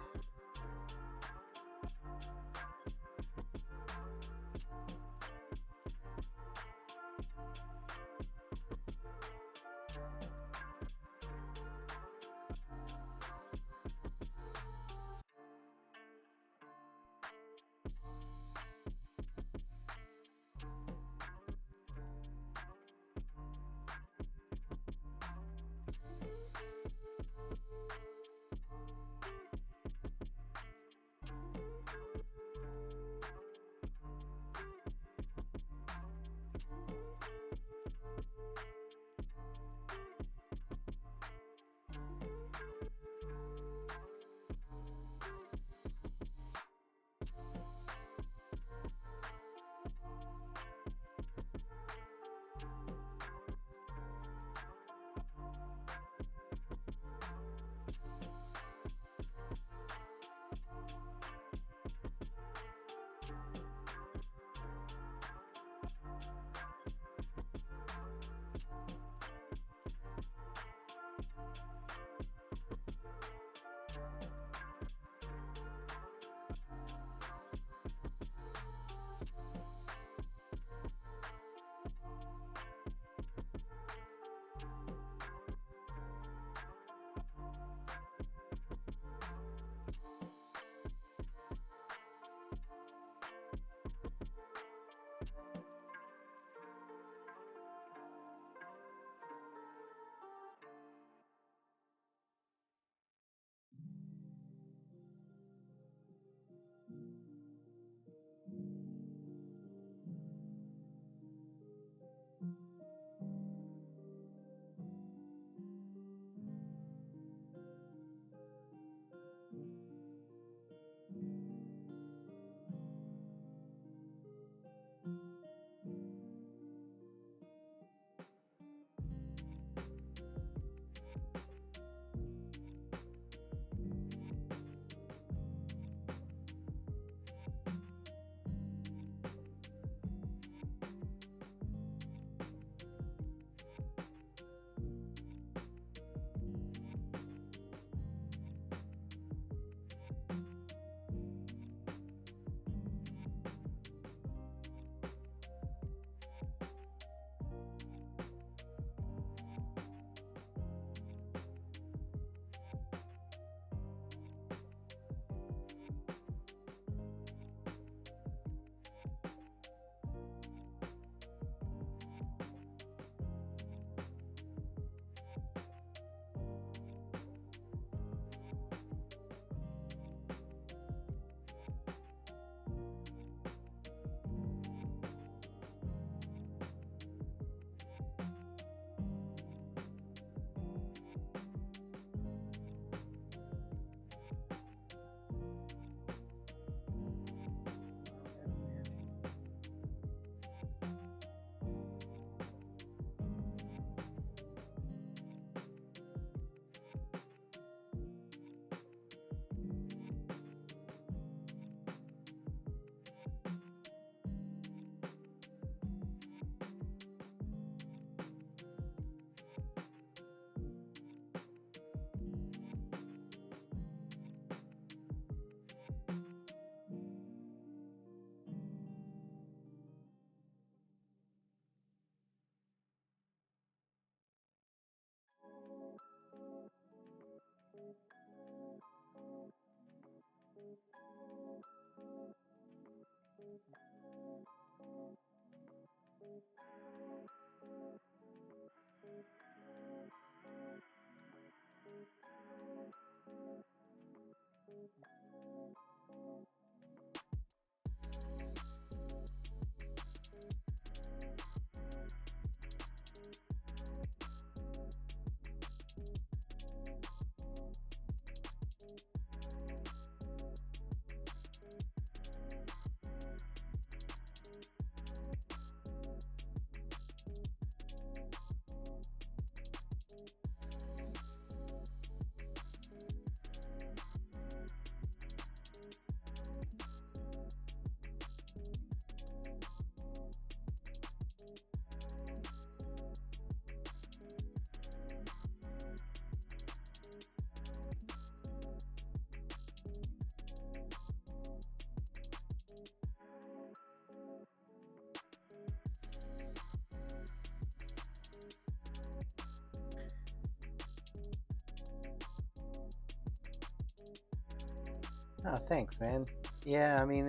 Oh, thanks, man. Yeah, I mean,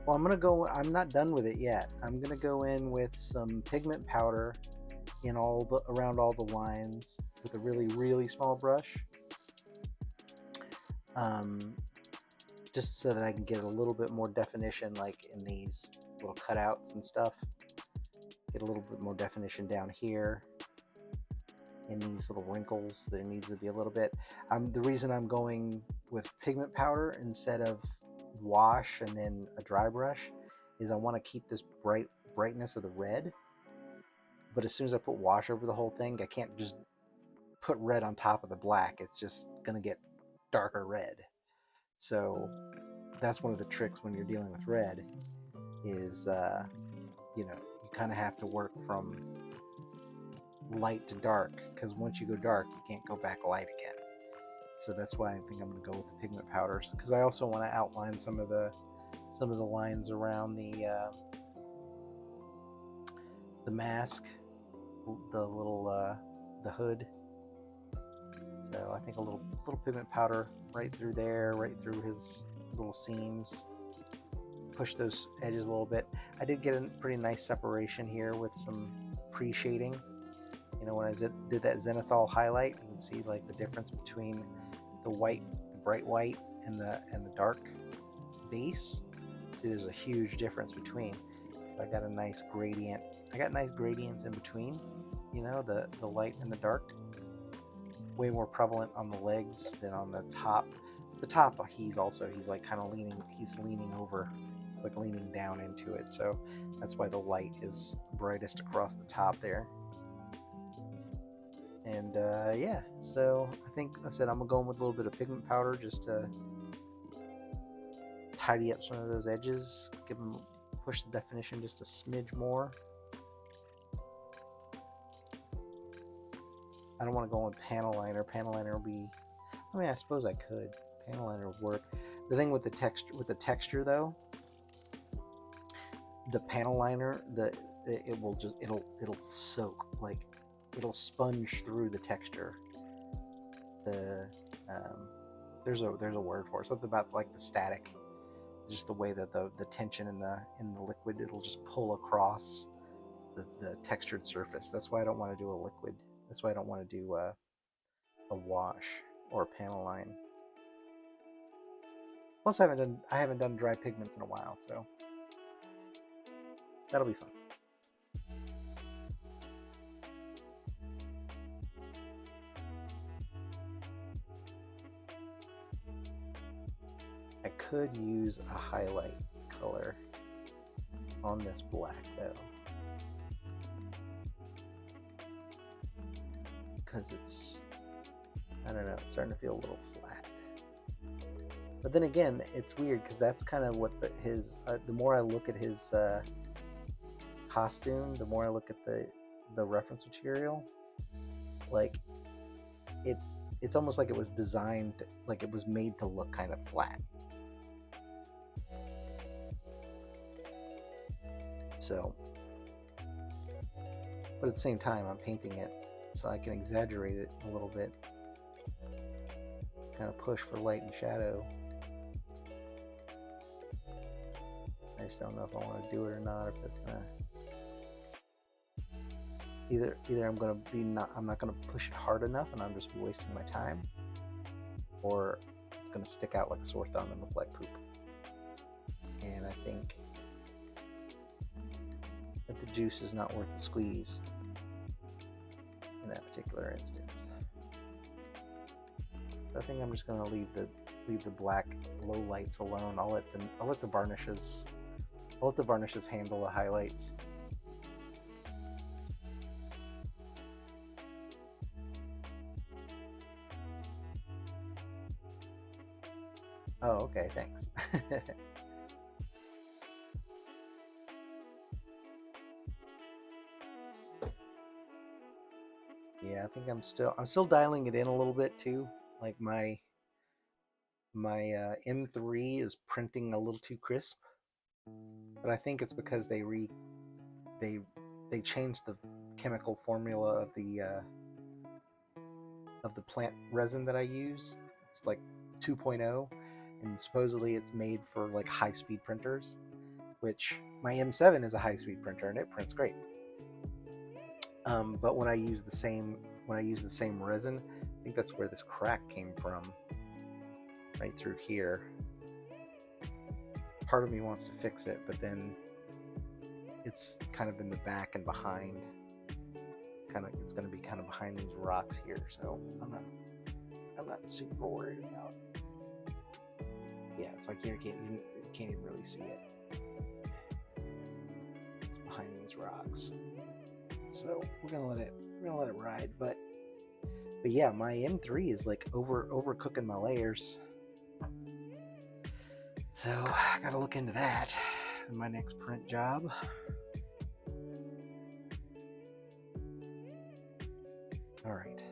well, I'm gonna go. I'm not done with it yet. I'm gonna go in with some pigment powder in around all the lines with a really, really small brush, um, just so that I can get a little bit more definition, like in these little cutouts and stuff. Get a little bit more definition down here in these little wrinkles. There needs to be a little bit. The reason I'm going with pigment powder instead of wash and then a dry brush is I want to keep this brightness of the red. But as soon as I put wash over the whole thing, I can't just put red on top of the black. It's just gonna get darker red. So that's one of the tricks when you're dealing with red is you kind of have to work from light to dark, because once you go dark you can't go back light again. So that's why I think I'm going to go with the pigment powders, because I also want to outline some of the lines around the mask, the little the hood. So I think a little pigment powder right through there, right through his little seams. Push those edges a little bit. I did get a pretty nice separation here with some pre-shading. When I did that zenithal highlight, you can see like the difference between the white, the bright white, and the dark base. See, there's a huge difference between. So I got a nice gradient. I got nice gradients in between. The light and the dark. Way more prevalent on the legs than on the top. The top, he's like kind of leaning. He's leaning over, like leaning down into it. So that's why the light is brightest across the top there. And yeah, so I think I said I'm gonna go in with a little bit of pigment powder just to tidy up some of those edges, push the definition just a smidge more. I don't want to go in panel liner. Panel liner will be, I suppose I could. Panel liner would work. The thing with the texture though, the panel liner, it'll soak, like it'll sponge through the texture. There's a word for it. Something about like the static, just the way that the tension in the liquid, it'll just pull across the textured surface. That's why I don't want to do a liquid. That's why I don't want to do a wash or a panel line. Plus, I haven't done dry pigments in a while, so that'll be fun. I could use a highlight color on this black though, because it's, I don't know, it's starting to feel a little flat. But then again, it's weird because that's kind of what the more I look at his costume, the more I look at the reference material, like it's almost like it was designed, like it was made to look kind of flat. So, but at the same time, I'm painting it so I can exaggerate it a little bit, kind of push for light and shadow. I just don't know if I want to do it or not, or if it's gonna either I'm not gonna push it hard enough and I'm just wasting my time, or it's it's going to stick out like a sore thumb and look like poop. And I think that the juice is not worth the squeeze in that particular instance. So I think I'm just going to leave the black low lights alone. I'll let the varnishes handle the highlights. Oh, okay, thanks. Yeah, I think I'm still dialing it in a little bit too. Like my M3 is printing a little too crisp, but I think it's because they changed the chemical formula of the plant resin that I use. It's like 2.0, and supposedly it's made for like high-speed printers, which my M7 is a high-speed printer and it prints great. But when I use the same resin, I think that's where this crack came from, right through here. Part of me wants to fix it, but then it's kind of in the back and behind. It's going to be kind of behind these rocks here, so I'm not super worried about. Yeah, it's like you can't even really see it. It's behind these rocks, so we're gonna let it ride. But yeah, my M3 is like overcooking my layers, so I gotta look into that in my next print job. All right,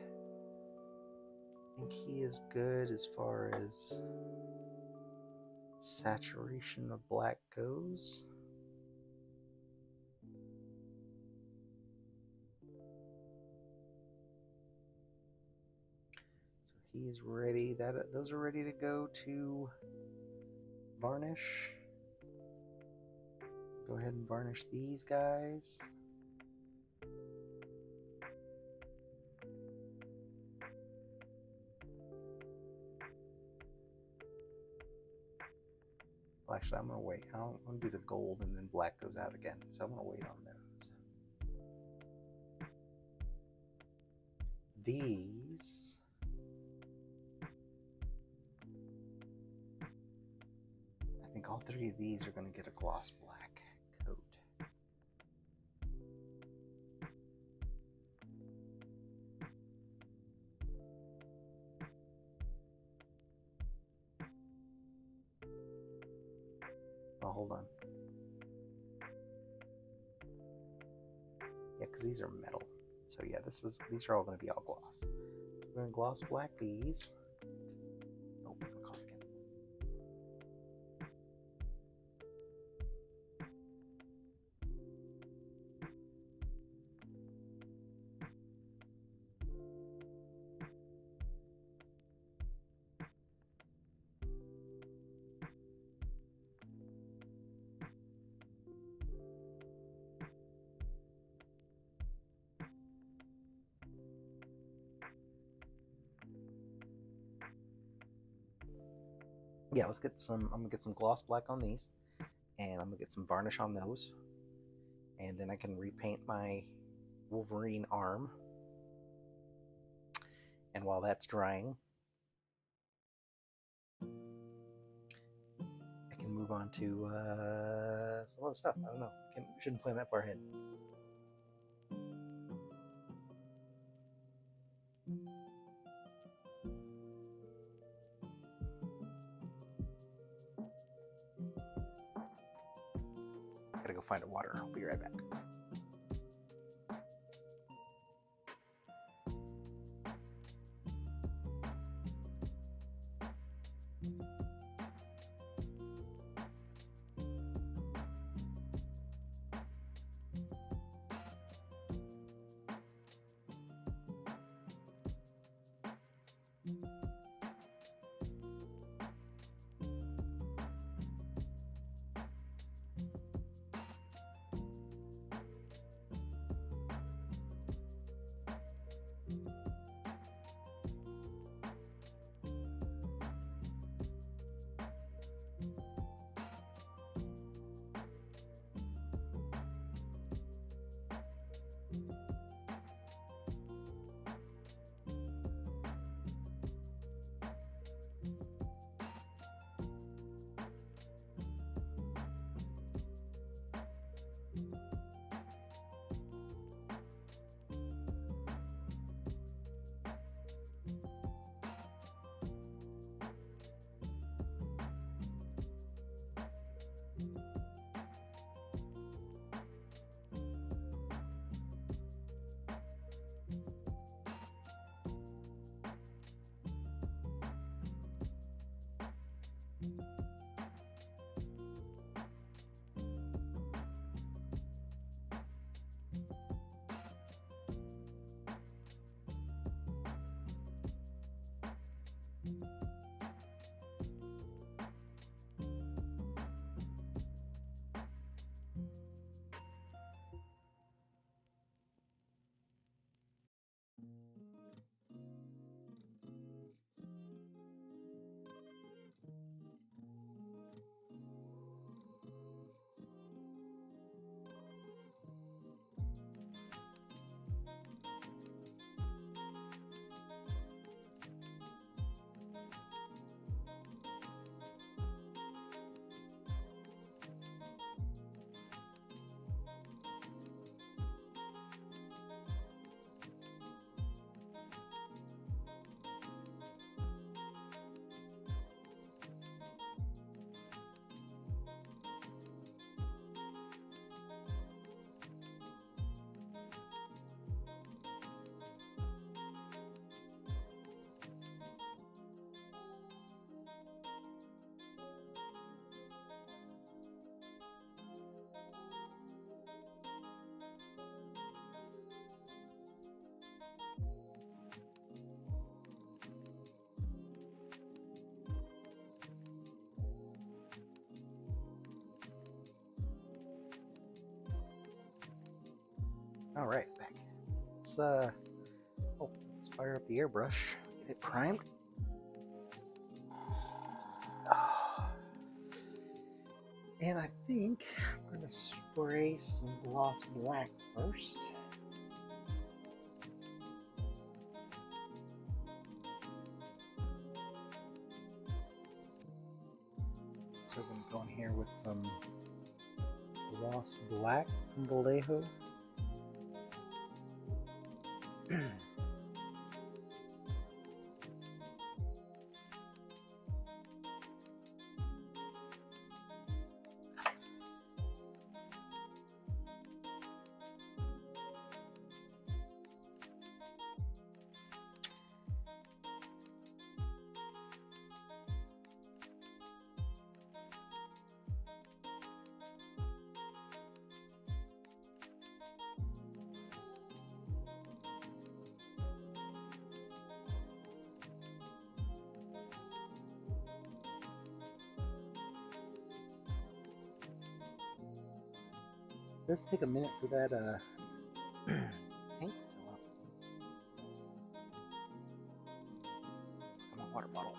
I think he is good as far as saturation of black goes. So he's ready. Those are ready to go to varnish. Go ahead and varnish these guys. Well, actually, I'm going to wait. I'm going to do the gold and then black goes out again. So I'm going to wait on those. These. I think all three of these are going to get a gloss black coat. Oh, hold on. Yeah, because these are metal. So yeah, these are all going to be all gloss. We're going to gloss black these. Oh, I'm going to cough again. Yeah, let's get some. I'm gonna get some gloss black on these, and I'm gonna get some varnish on those, and then I can repaint my Wolverine arm. And while that's drying, I can move on to some other stuff. I don't know. Shouldn't plan that far ahead. Gotta go find a water. I'll be right back. All right, back. Let's let's fire up the airbrush. Get it primed. And I think I'm going to spray some gloss black first. So we're going to go in here with some gloss black from Vallejo. It does take a minute for that tank to fill up. I'm a water bottle.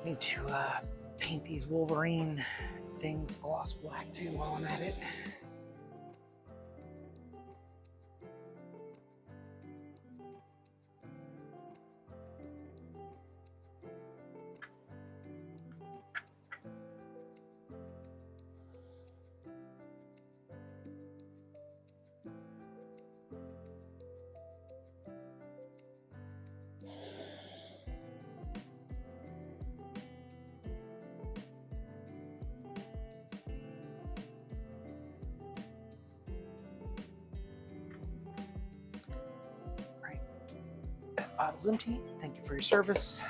Need to paint these Wolverine things gloss black too while I'm at it. Bottle's empty. Thank you for your service.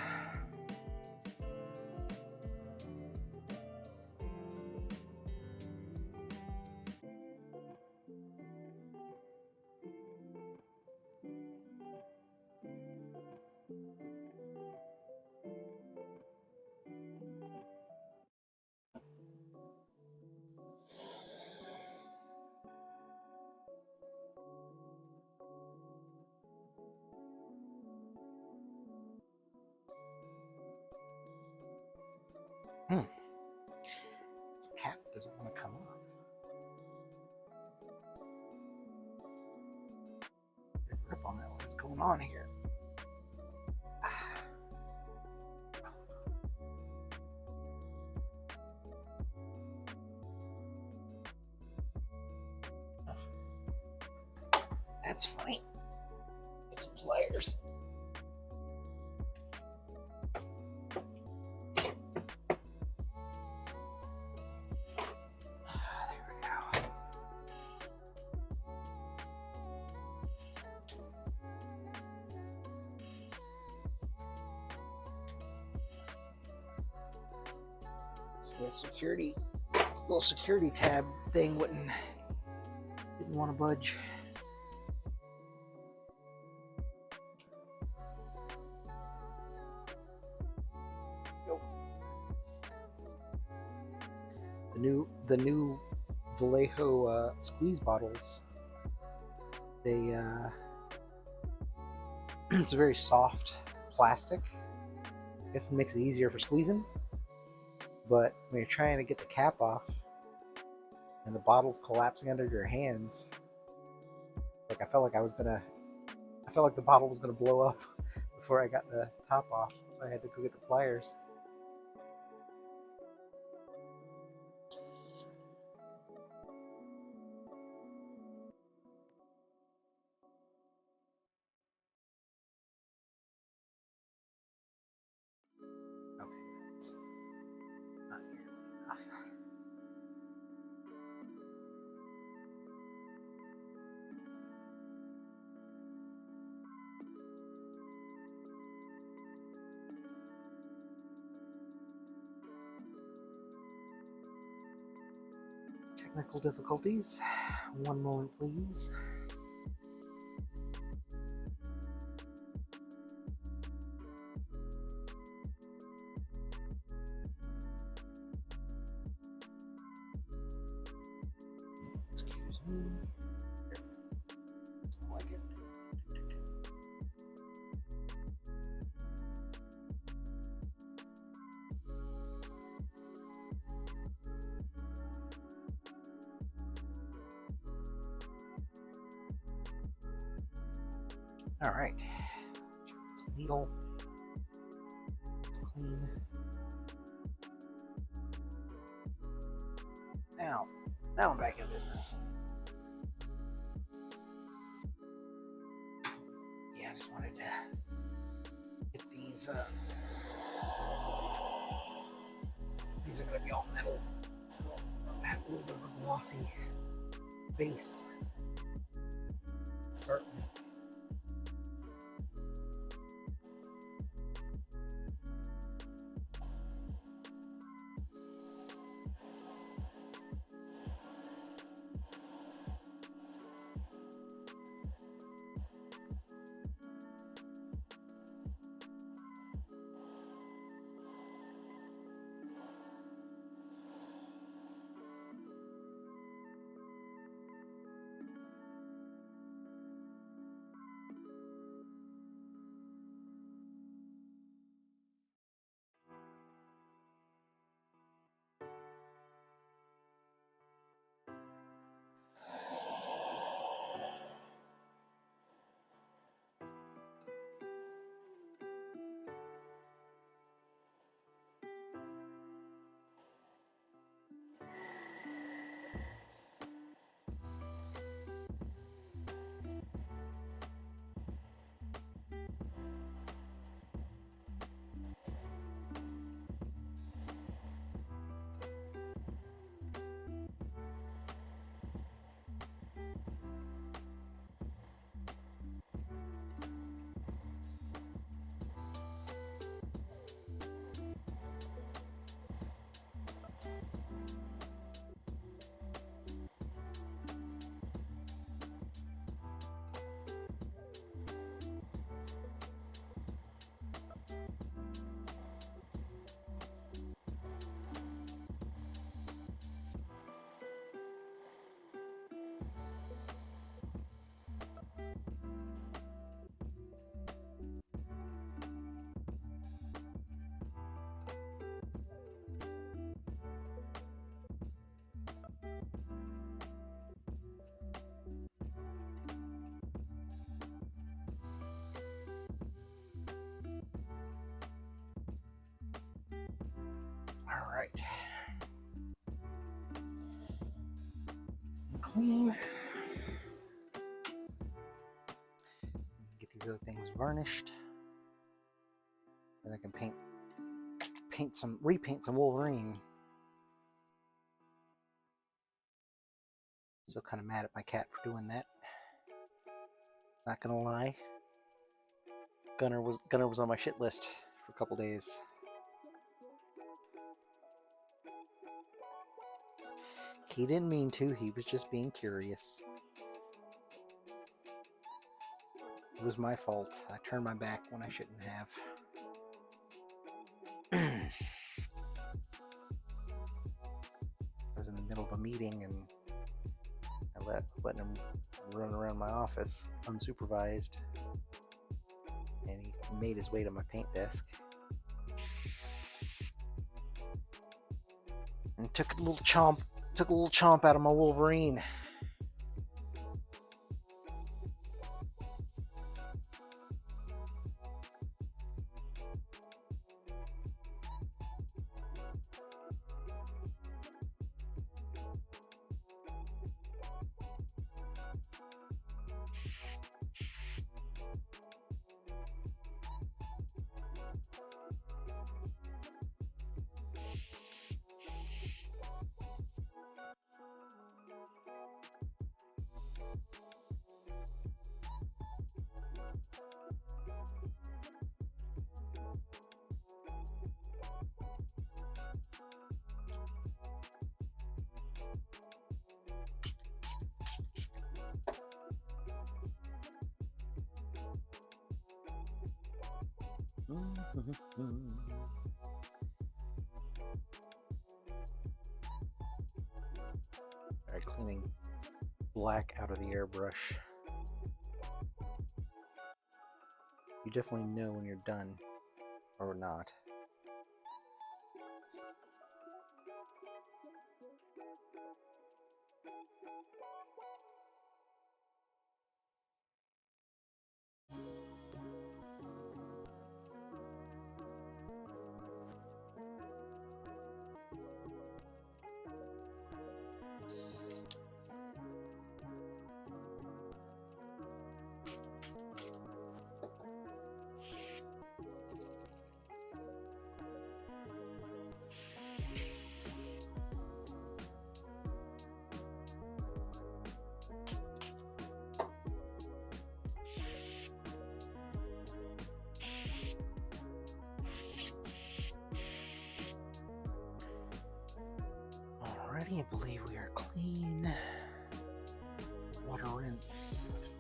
This cap doesn't want to come off. Get a grip on that. What is going on here? That's funny. Get some pliers. Little security tab thing didn't want to budge. Nope. The new Vallejo squeeze bottles. They it's a very soft plastic. I guess it makes it easier for squeezing. But when you're trying to get the cap off and the bottle's collapsing under your hands, like I felt like the bottle was gonna blow up before I got the top off. So I had to go get the pliers. Technical difficulties. One moment, please. Excuse me. That's more like it. All right, needle, it's clean. Now I'm back in business. Yeah, I just wanted to get these. These are going to be all metal, so I'll have a little bit of a glossy base to start with. Alright. Clean. Get these other things varnished. Then I can repaint some Wolverine. Still kind of mad at my cat for doing that. Not gonna lie. Gunner was on my shit list for a couple days. He didn't mean to, he was just being curious. It was my fault. I turned my back when I shouldn't have. I was in the middle of a meeting and I letting him run around my office unsupervised, and he made his way to my paint desk and took a little chomp out of my Wolverine. Alright, cleaning black out of the airbrush. You definitely know when you're done or not. Alrighty, I believe we are clean. Water rinse.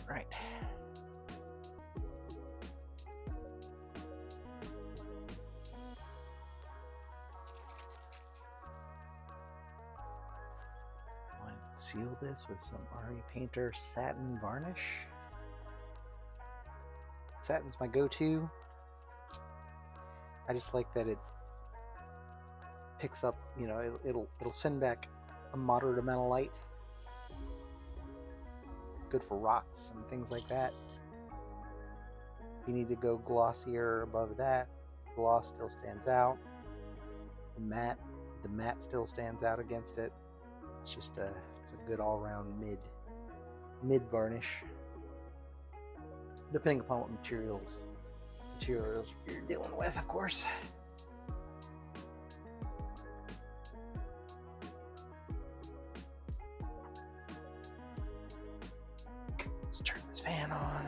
Right. Seal this with some RE Painter satin varnish. Satin's my go-to. I just like that it picks up, you know, it'll send back a moderate amount of light. It's good for rocks and things like that. If you need to go glossier above that, gloss still stands out. The matte still stands out against it. It's just it's a good all-around mid varnish, depending upon what materials you're dealing with, of course. Let's turn this fan on.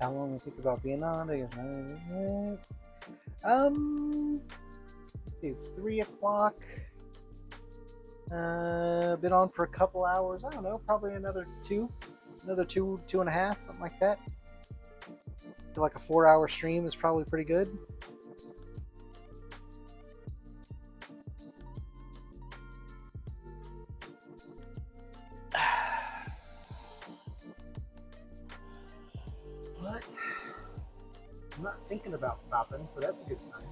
How long do you think about being on? Let's see, it's 3 o'clock. Been on for a couple hours. I don't know, probably another two and a half, something like that. I feel like a 4 hour stream is probably pretty good. But I'm not thinking about stopping, so that's a good sign.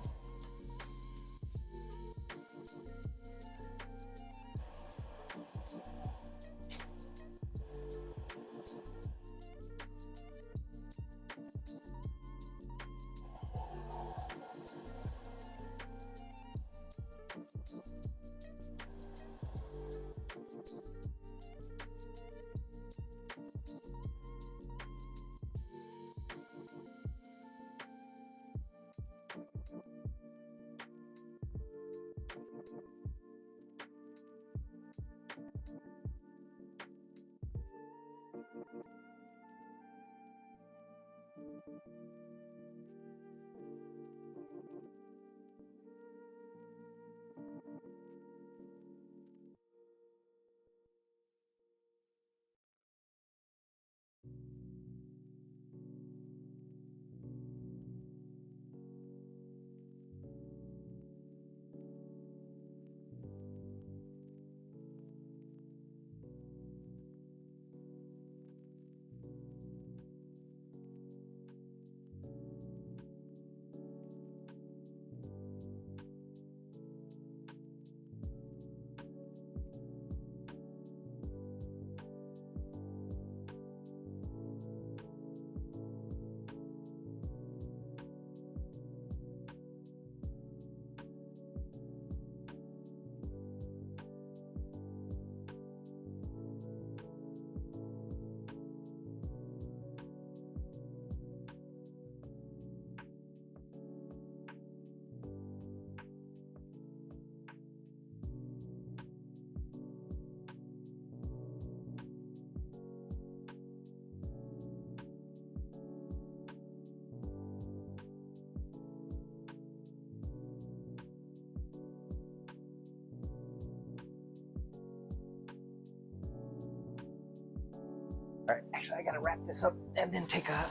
All right, actually, I gotta wrap this up and then take a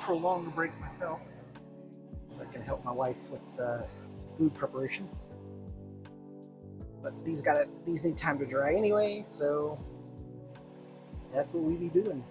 prolonged break myself, so I can help my wife with some food preparation. But these need time to dry anyway, so that's what we be doing.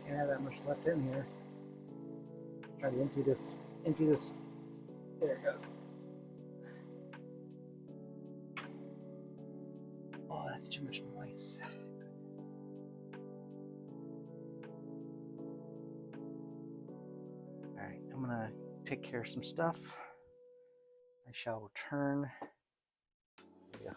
Can't have that much left in here. Try to empty this. There it goes. Oh, that's too much noise. All right, I'm gonna take care of some stuff. I shall return. Yeah,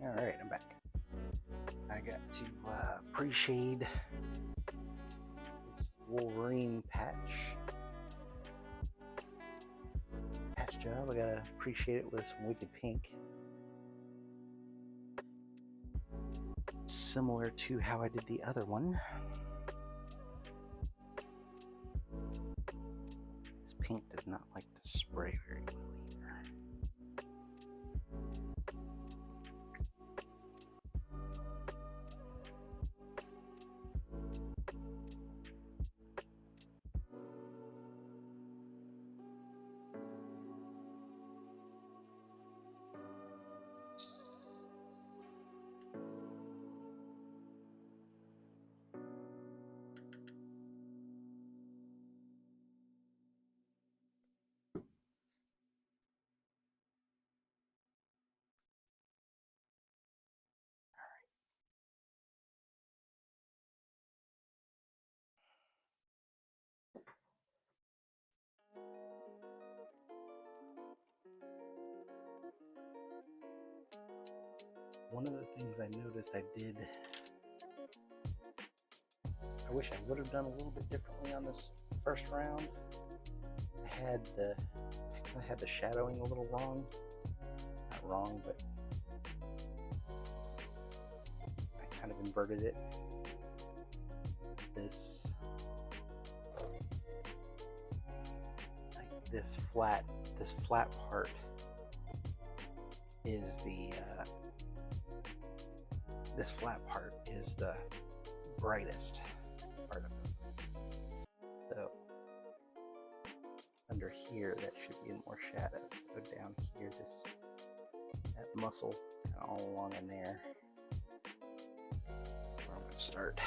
Alright, I'm back. I got to pre-shade this Wolverine patch job. I gotta pre-shade it with some Wicked Pink. Similar to how I did the other one. This paint does not like to spray very well either. One of the things I noticed I wish I would have done a little bit differently on this first round. I kind of had the shadowing a little wrong. Not wrong, but I kind of inverted it. This flat part is the brightest part of it. So under here, that should be in more shadow. So down here, that muscle kind of all along in there. That's where I'm going to start.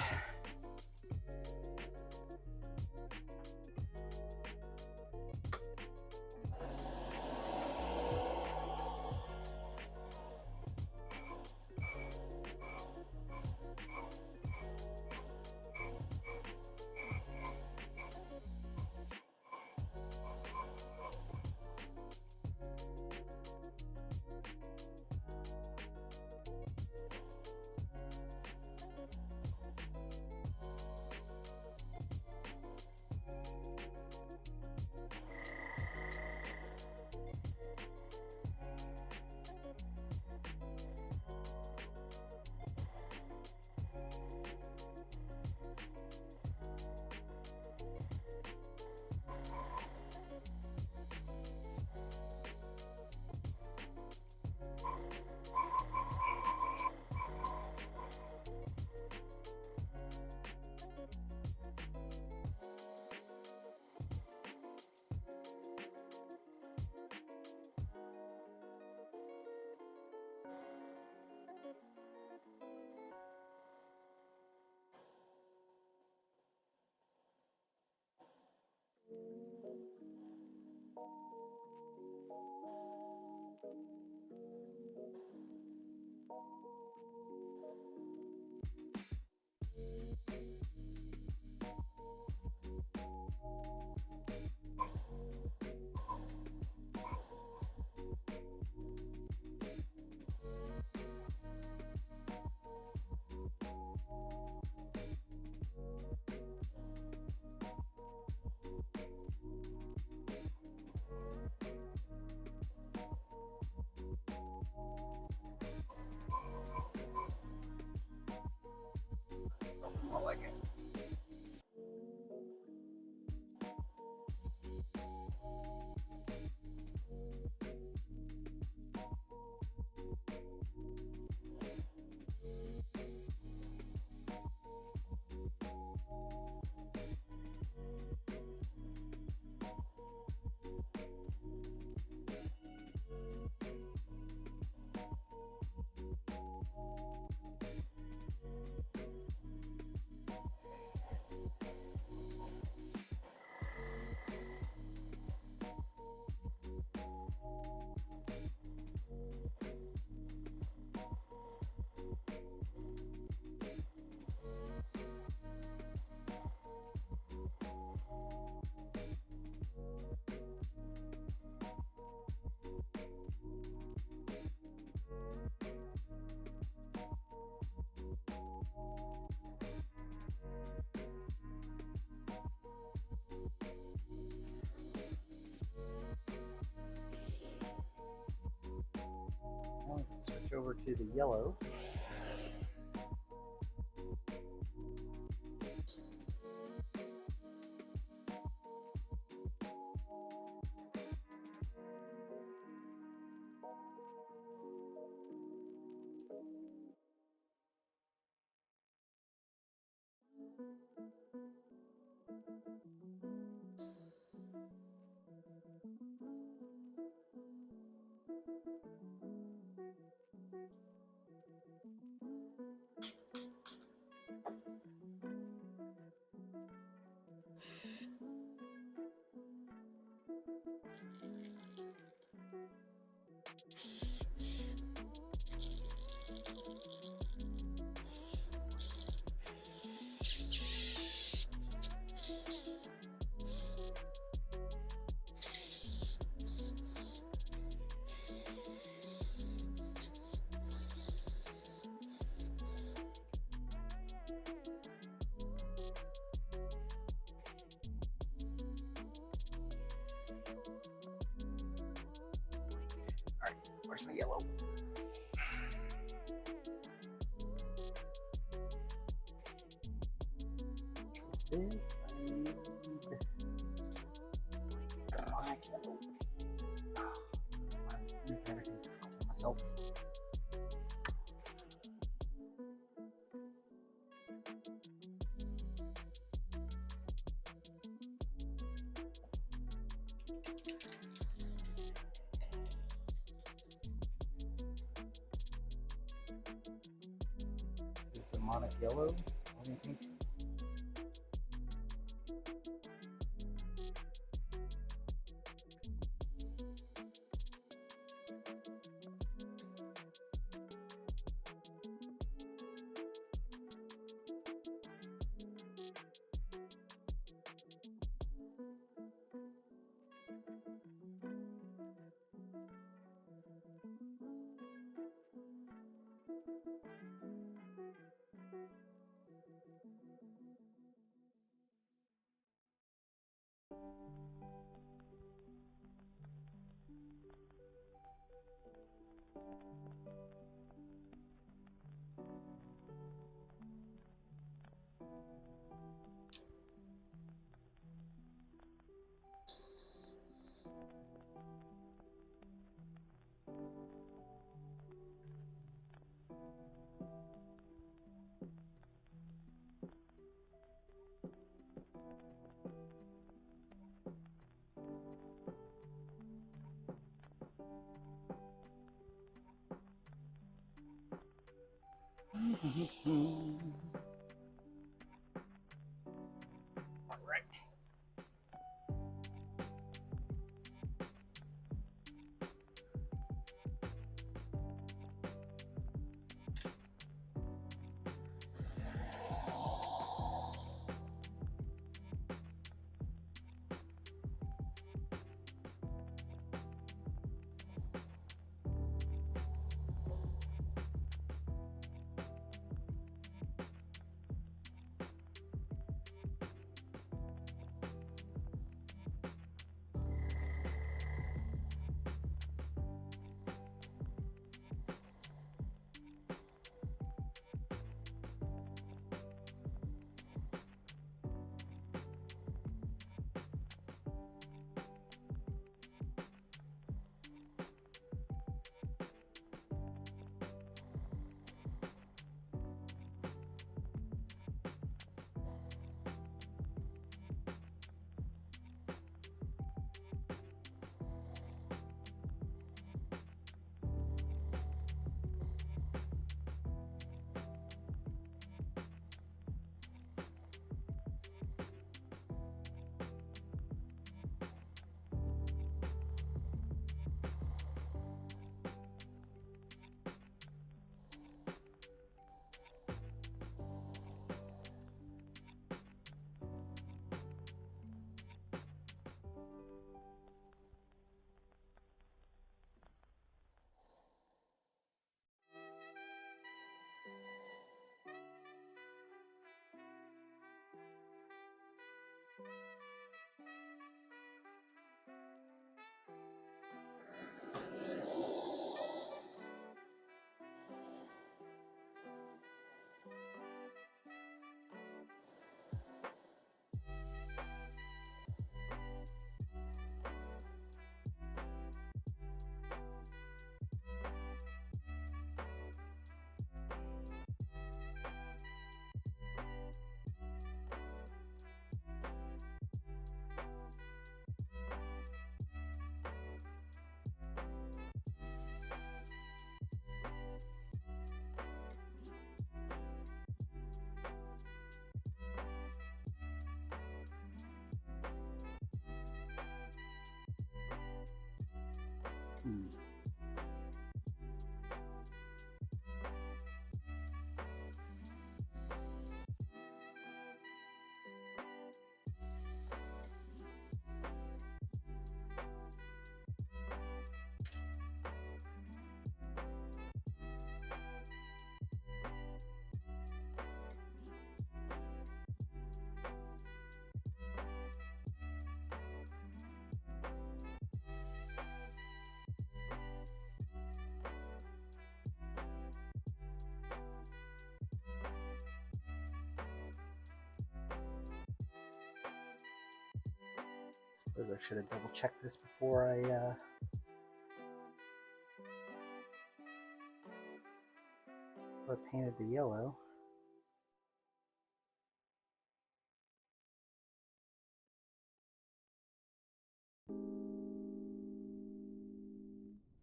I like it. Switch over to the yellow. Where's my yellow? This I need demonic yellow. I'm making everything difficult for myself. This is demonic yellow. What do you think? All right. Hmm. Suppose I should have double checked this before I painted the yellow.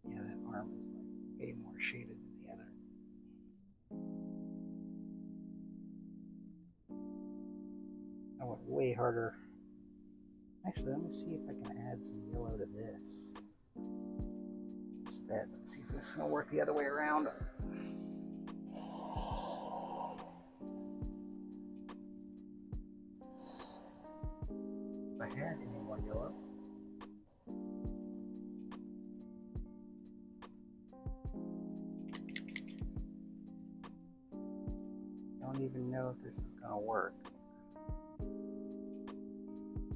Yeah, that arm is like way more shaded than the other. I went way harder. Actually, let me see if I can add some yellow to this instead. Let me see if this is going to work the other way around. If I had any more yellow. I don't even know if this is going to work.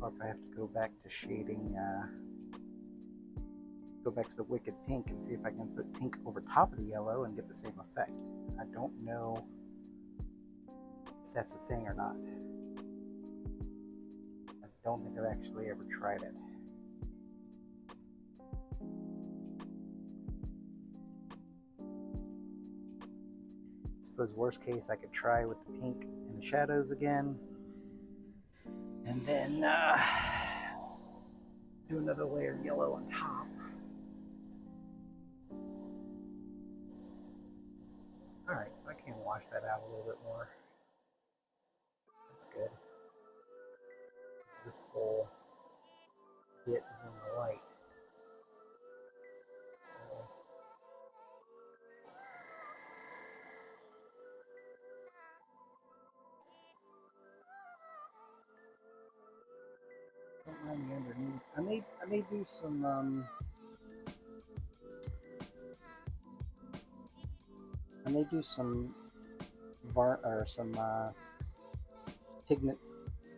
Or if I have to go back to shading, go back to the Wicked Pink and see if I can put pink over top of the yellow and get the same effect. I don't know if that's a thing or not. I don't think I've actually ever tried it. I suppose worst case I could try with the pink in the shadows again. And then do another layer of yellow on top. Alright, so I can wash that out a little bit more. That's good. This whole bit is in the light. So don't mind the underneath. I may do some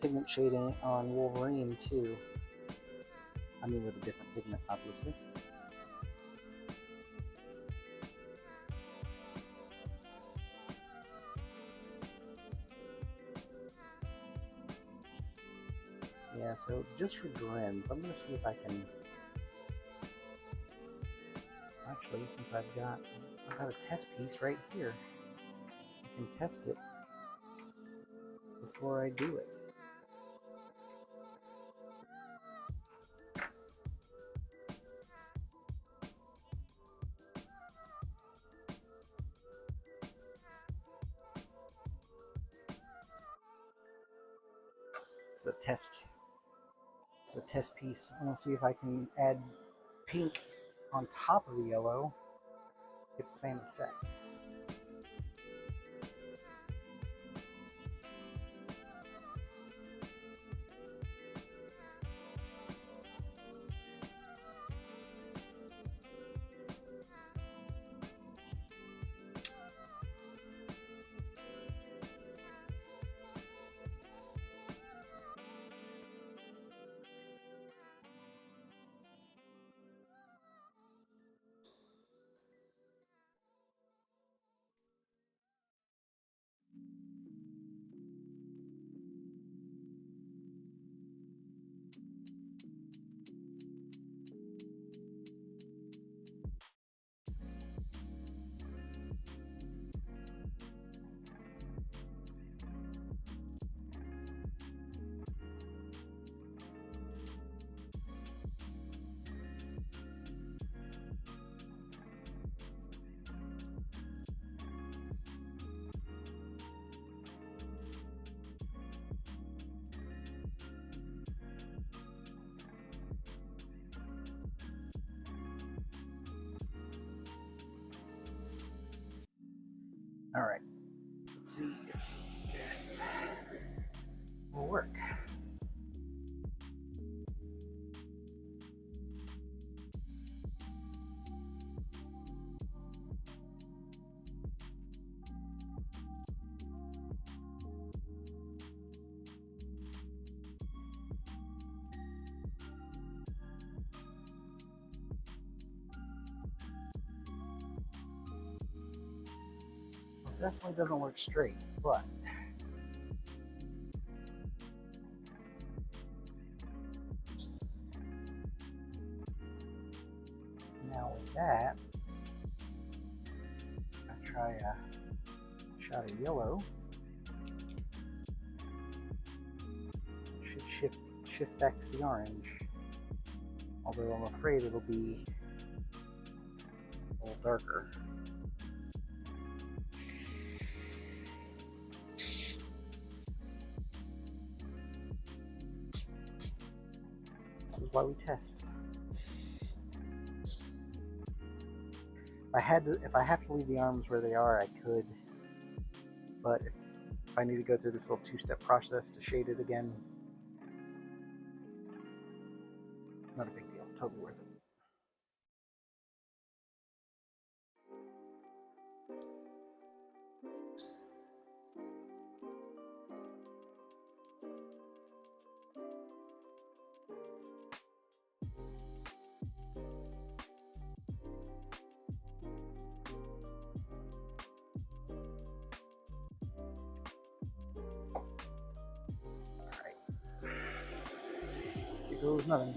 pigment shading on Wolverine too. I mean, with a different pigment, obviously. Yeah, so just for grins, I'm gonna see if I can. Actually, since I've got a test piece right here, I can test it before I do it. It's a test piece. I'm gonna see if I can add pink on top of the yellow, get the same effect. Alright, let's see if this will work. It definitely doesn't work straight, but now with that, I'll try a shot of yellow. Should shift back to the orange, although I'm afraid it'll be a little darker. This is why we test. If I have to leave the arms where they are, I could, but if I need to go through this little two-step process to shade it again, not a big deal, totally worth it. Here goes nothing.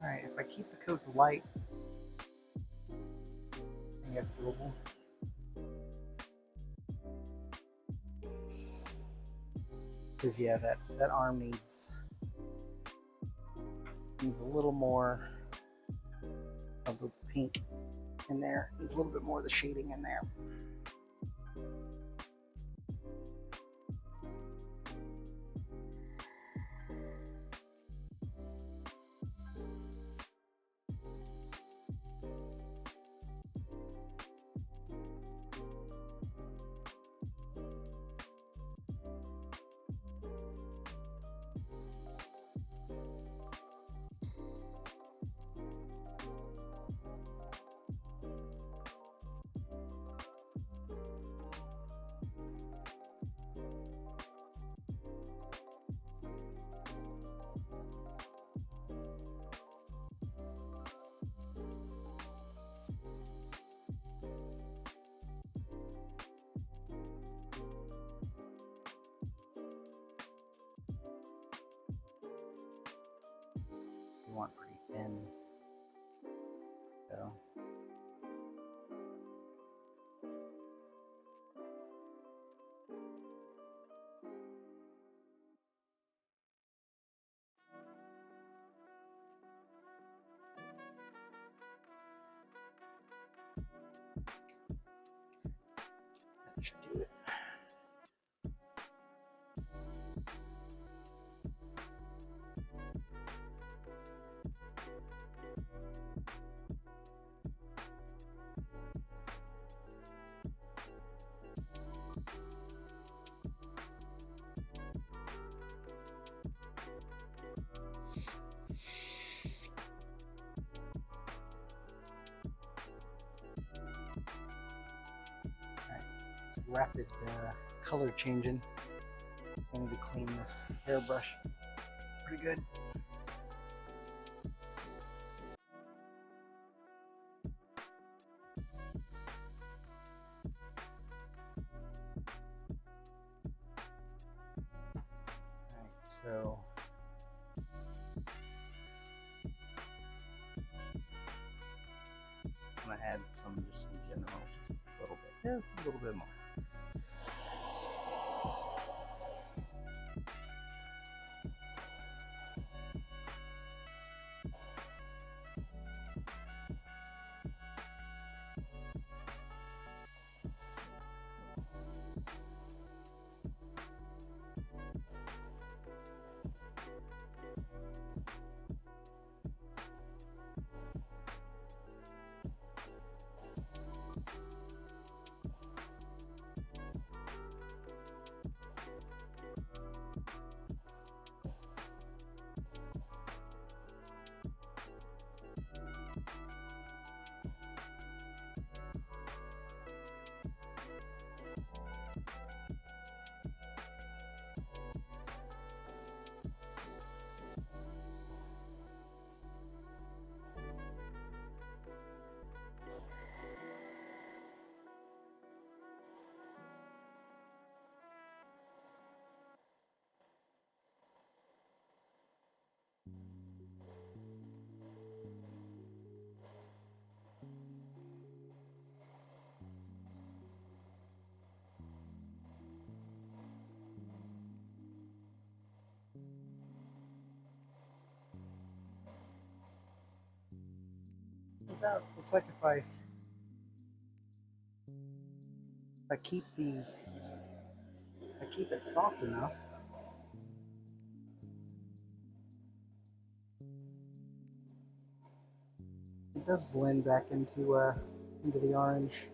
Alright, if I keep the coats light, I think that's doable. Because yeah, that arm needs a little more of the pink in there. Needs a little bit more of the shading in there. Want pretty thin, so that should do it. Rapid color changing. I need to clean this hairbrush pretty good. Alright, so I'm gonna add some just in general, just a little bit more. out. Looks like if I keep it soft enough, it does blend back into the orange.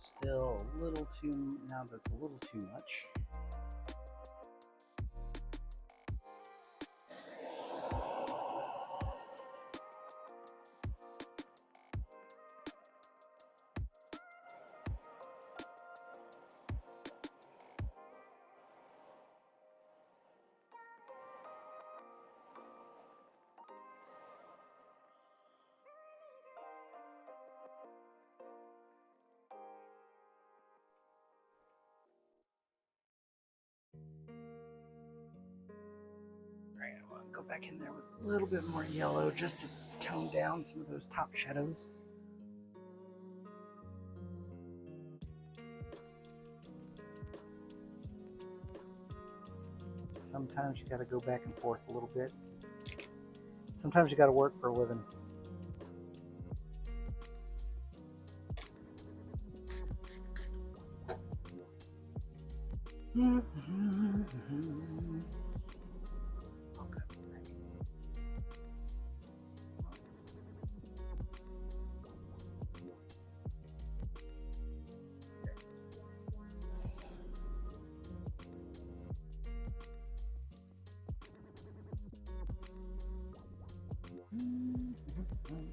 Still a little too, now that's a little too much. Right, I want to go back in there with a little bit more yellow just to tone down some of those top shadows. Sometimes you got to go back and forth a little bit. Sometimes you got to work for a living.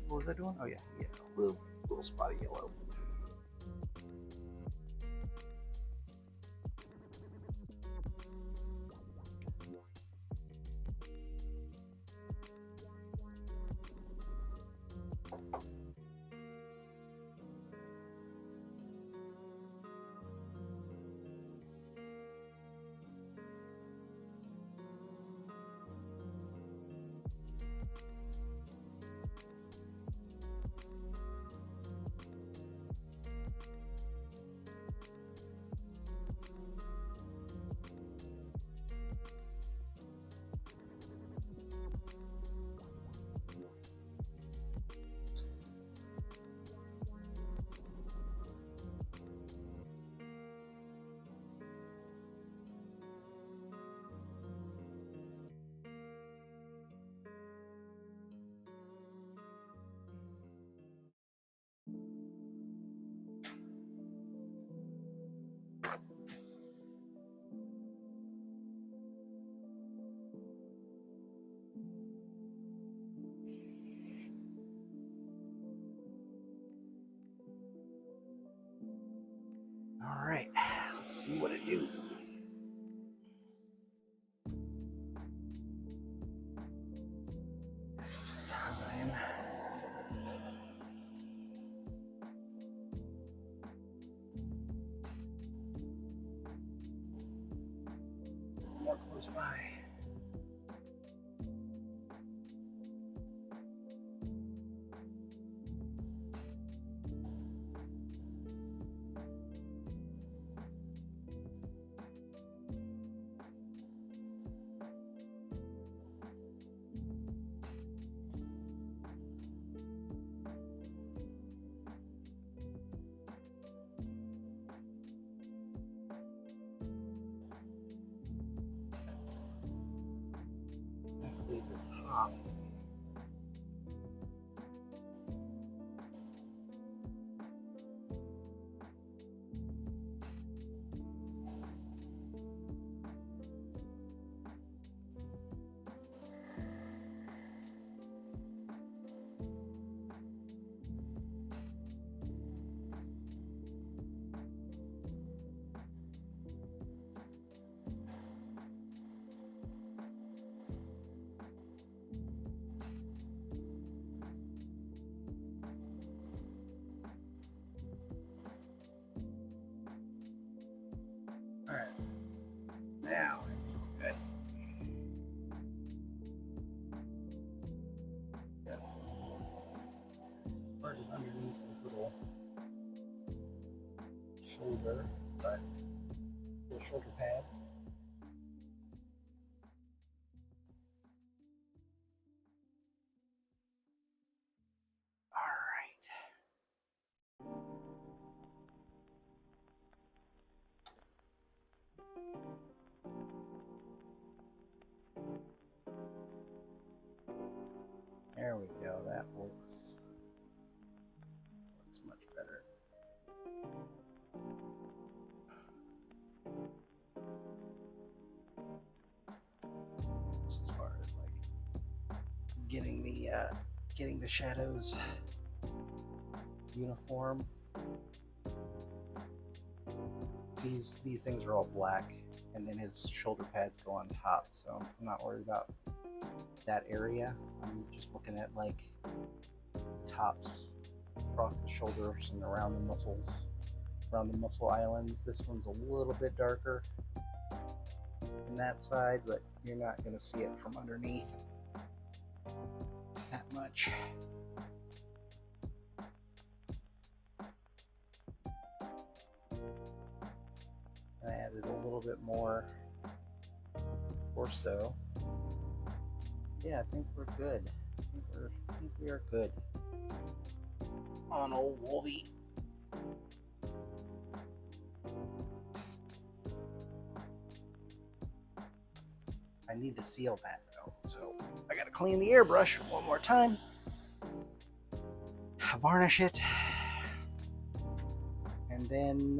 What was I doing? Oh yeah, yeah, little spot of yellow. All right, let's see what it do. This time. More close by. Definitely the top. All right, now good. Yeah. Part is underneath this little shoulder, but the shoulder pad. All right. There we go. That looks much better. Just as far as like getting the shadows uniform. These things are all black, and then his shoulder pads go on top, so I'm not worried about that area. I'm just looking at like the tops across the shoulders and around the muscles, around the muscle islands. This one's a little bit darker than that side, but you're not going to see it from underneath that much. I added a little bit more torso. Yeah, I think we're good. I think we are good on old Wolvie. I need to seal that though, so I gotta clean the airbrush one more time, varnish it, and then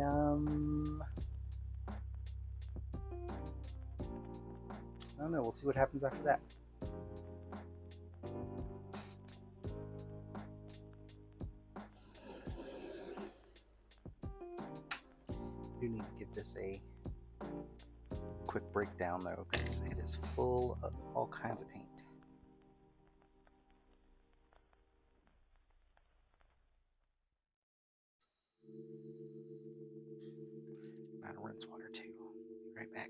I don't know, we'll see what happens after that. this a quick breakdown though, because it is full of all kinds of paint. Out of rinse water too. Be right back.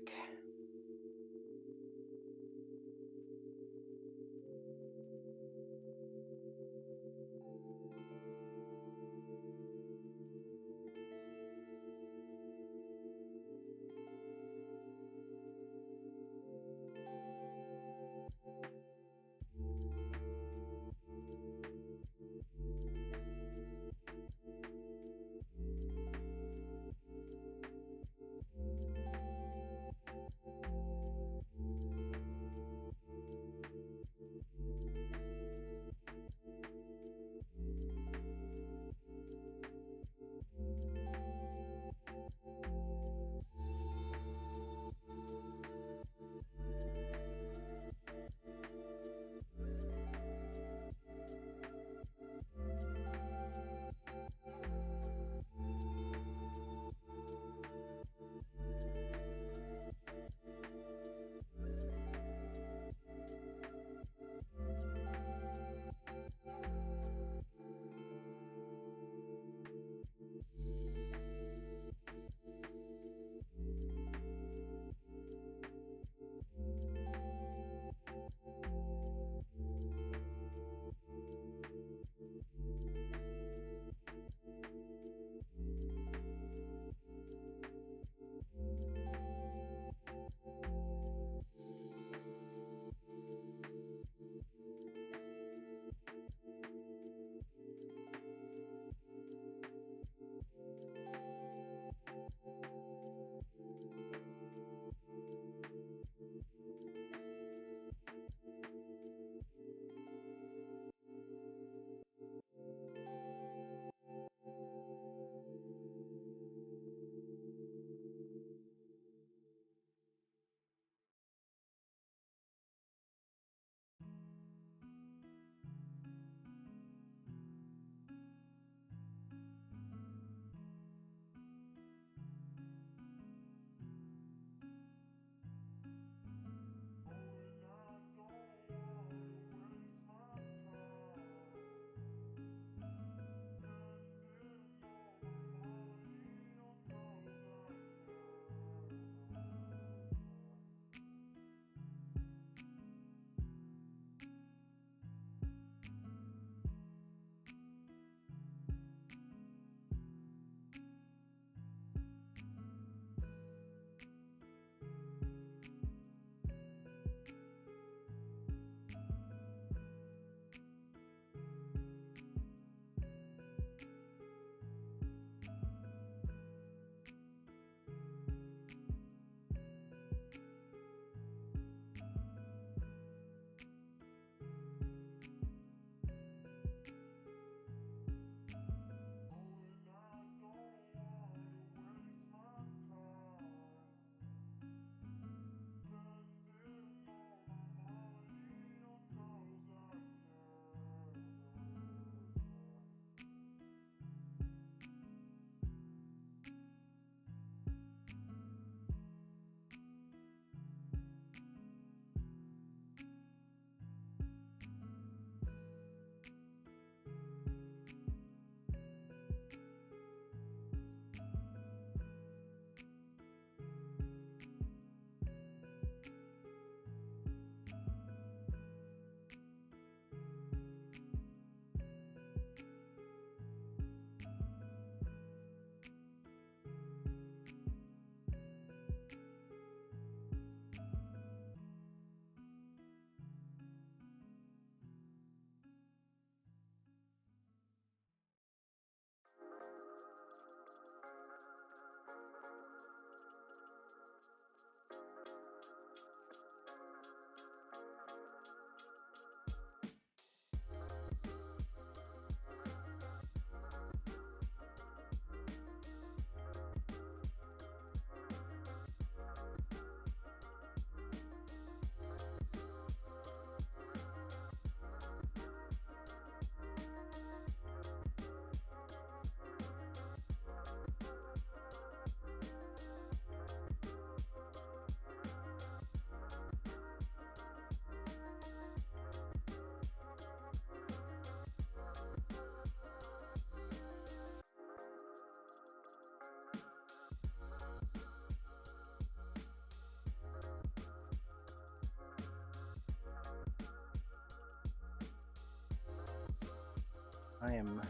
I'm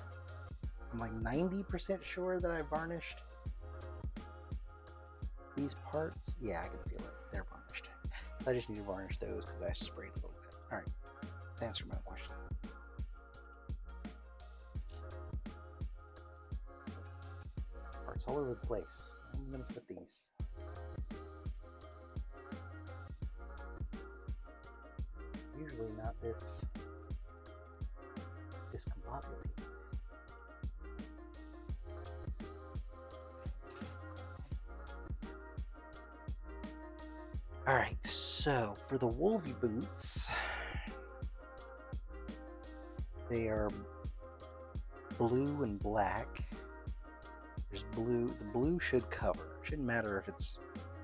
like 90% sure that I varnished these parts. Yeah, I can feel it. They're varnished. I just need to varnish those because I sprayed a little bit. All right, to answer my question. Parts all over the place. I'm gonna put these. Usually not this discombobulated. Alright, so for the Wolvie boots, they are blue and black. There's blue. The blue should cover. Shouldn't matter if it's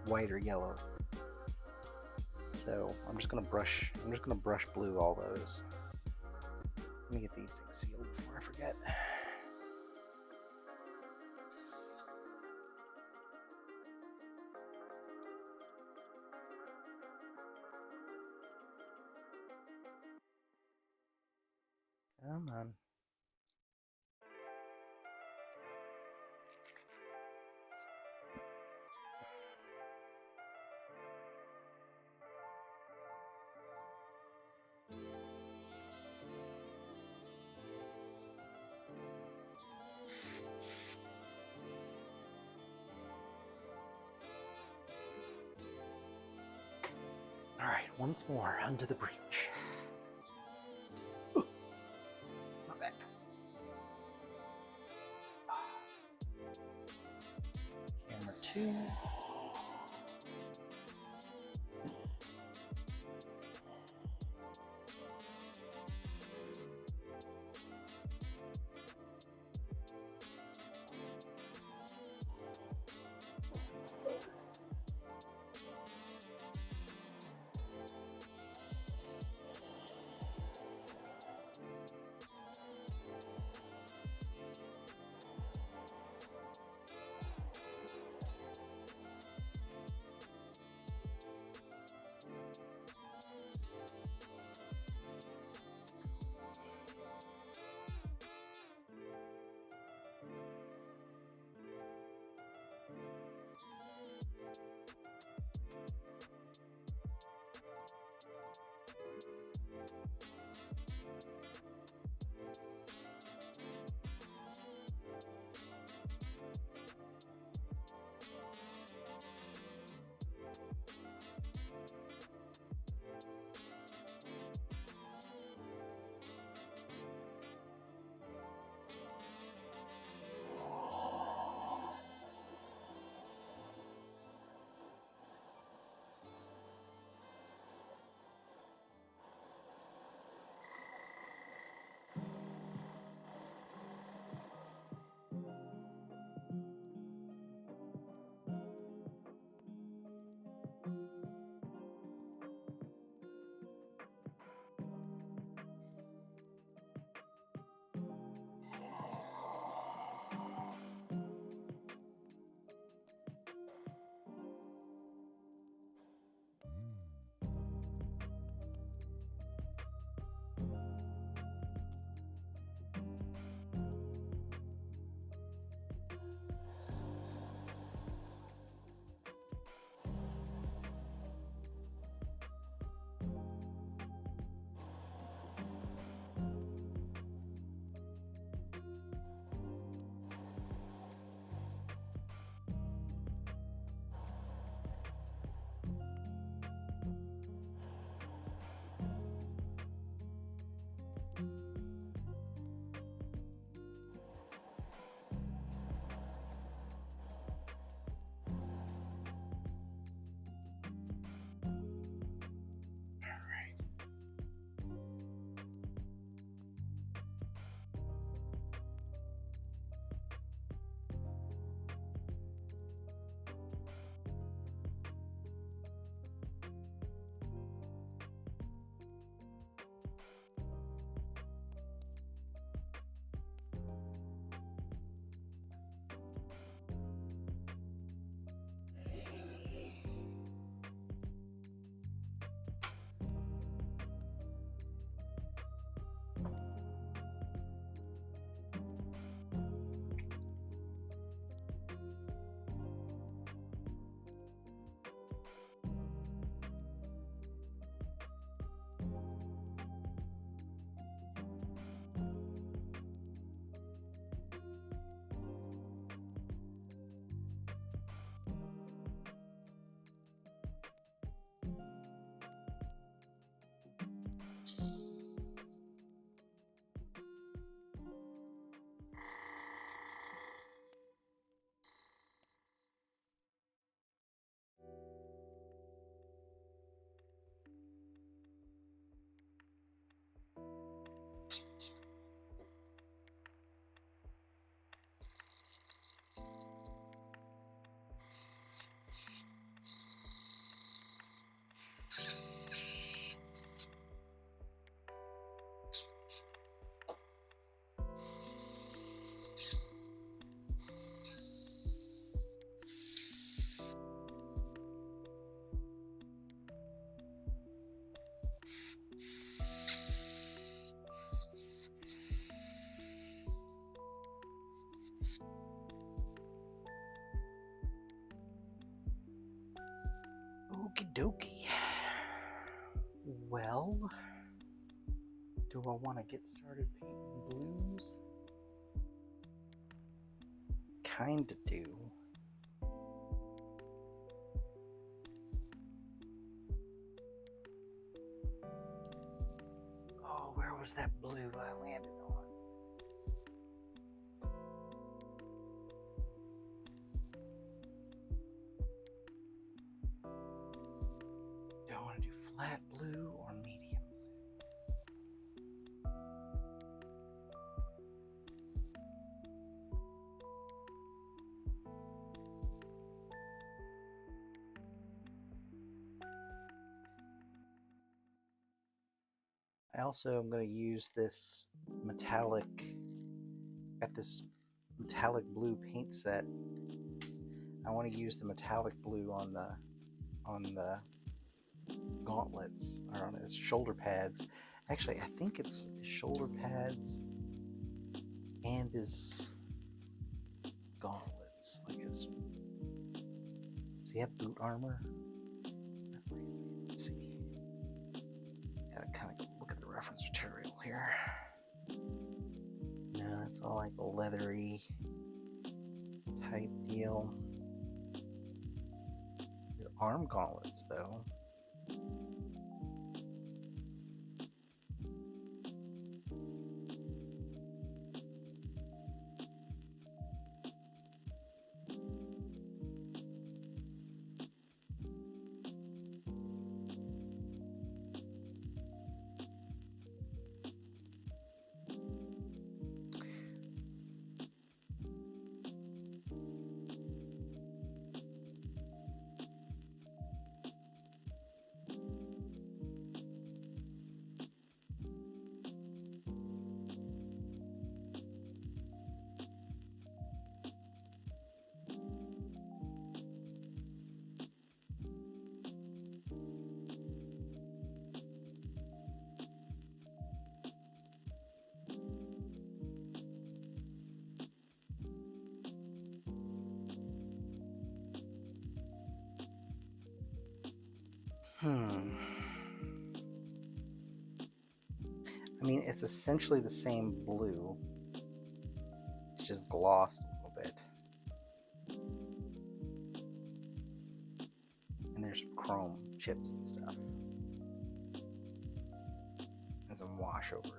white or yellow. So I'm just gonna brush blue all those. Let me get these things sealed before I forget. Come on. All right, once more under the breach. Ooh, my back. Camera 2. Okie dokie. Well, do I want to get started painting blues? Kinda do. Oh, where was that blue I landed on? Do I want to do flat blue or medium? I also am going to use this metallic, got this metallic blue paint set. I want to use the metallic blue on the gauntlets, or on his shoulder pads. Actually, I think it's his shoulder pads and his gauntlets. Like his, does he have boot armor? Not really. Let's see. Gotta kind of look at the reference material here. No, it's all like a leathery type deal. His arm gauntlets, though. I mean, it's essentially the same blue. It's just glossed a little bit. And there's some chrome chips and stuff. And some wash over it.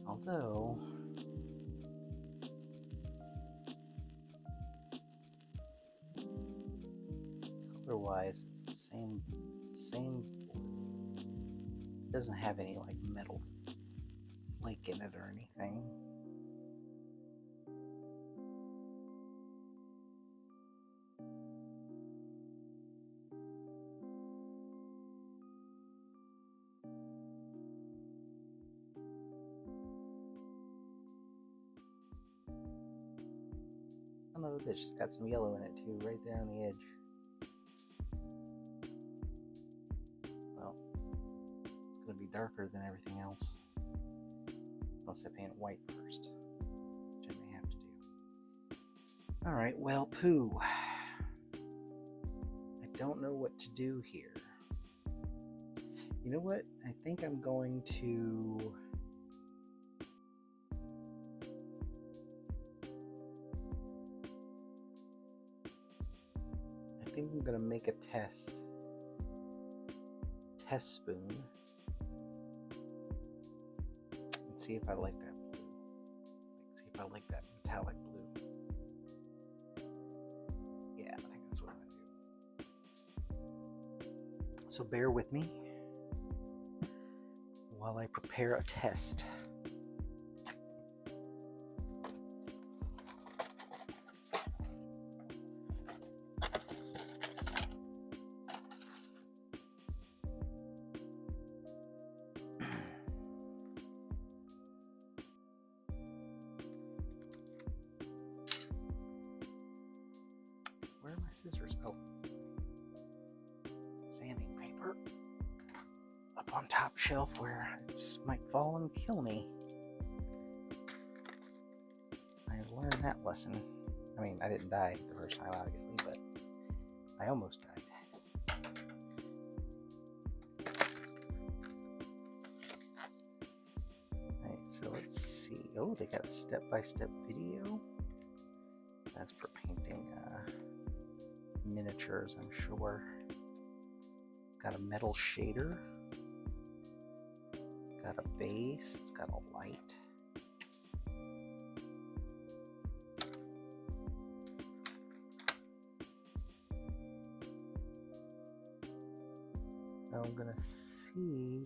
Although, color-wise, it's the same. It doesn't have any like metal flake in it or anything. Son of a bitch, it's got some yellow in it too, right there on the edge. Well, it's gonna be darker than everything else. Unless I paint it white first, which I may have to do. Alright, well, poo. I don't know what to do here. You know what? I think I'm going to... think I'm gonna make a test spoon and see if I like that blue. See if I like that metallic blue. Yeah, I think that's what I'm gonna do. So bear with me while I prepare a test. Where are my scissors? Oh, sanding paper up on top shelf where it might fall and kill me. I learned that lesson. I mean, I didn't die the first time, obviously, but I almost died. Alright, so let's see. Oh, they got a step-by-step video. That's for painting miniatures, I'm sure. Got a metal shader. Got a base. It's got a light. Now I'm gonna see.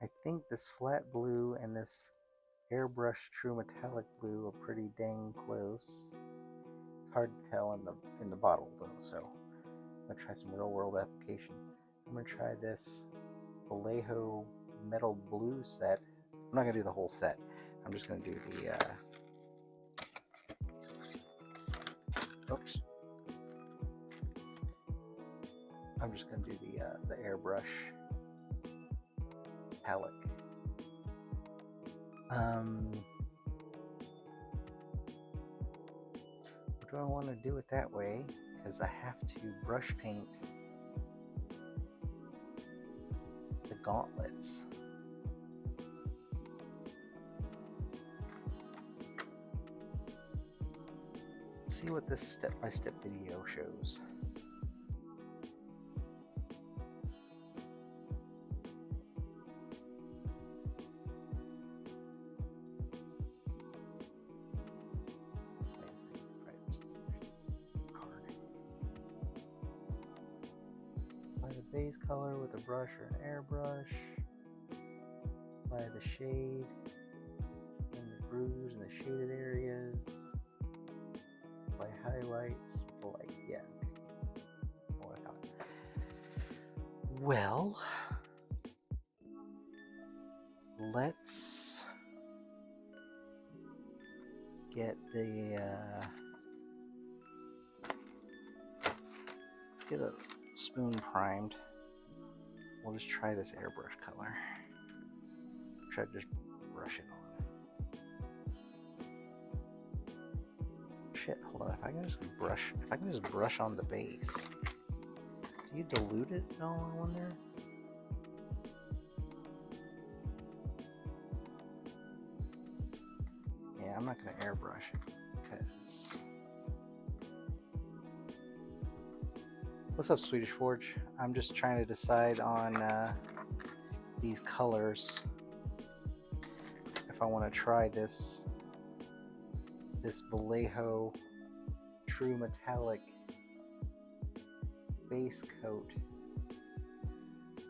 I think this flat blue and this airbrush true metallic blue are pretty dang close. It's hard to tell in the bottle though, so I'm gonna try some real world application. I'm gonna try this Vallejo metal blue set. I'm not gonna do the whole set. I'm just gonna do the oops. I'm just gonna do the airbrush metallic. Do I want to do it that way? Because I have to brush paint the gauntlets. Let's see what this step-by-step video shows. Base color with a brush or an airbrush. Apply the shade in the grooves and the shaded areas. Apply highlights with the light. Yeah, okay. What I thought. Well, let's get the let's get a spoon primed. We'll just try this airbrush color. Try to just brush it on. Shit, hold on. If I can just brush on the base. Do you dilute it at all, I wonder? Yeah, I'm not gonna airbrush it because. What's up, Swedish Forge? I'm just trying to decide on these colors. If I want to try this Vallejo true metallic base coat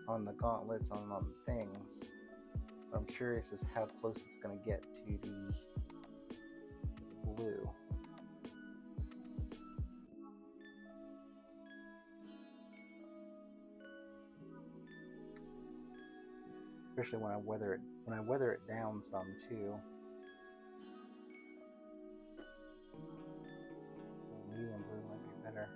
on the gauntlets on the things. But I'm curious as how close it's going to get to the blue. Especially when I weather it down some too. Medium blue might be better.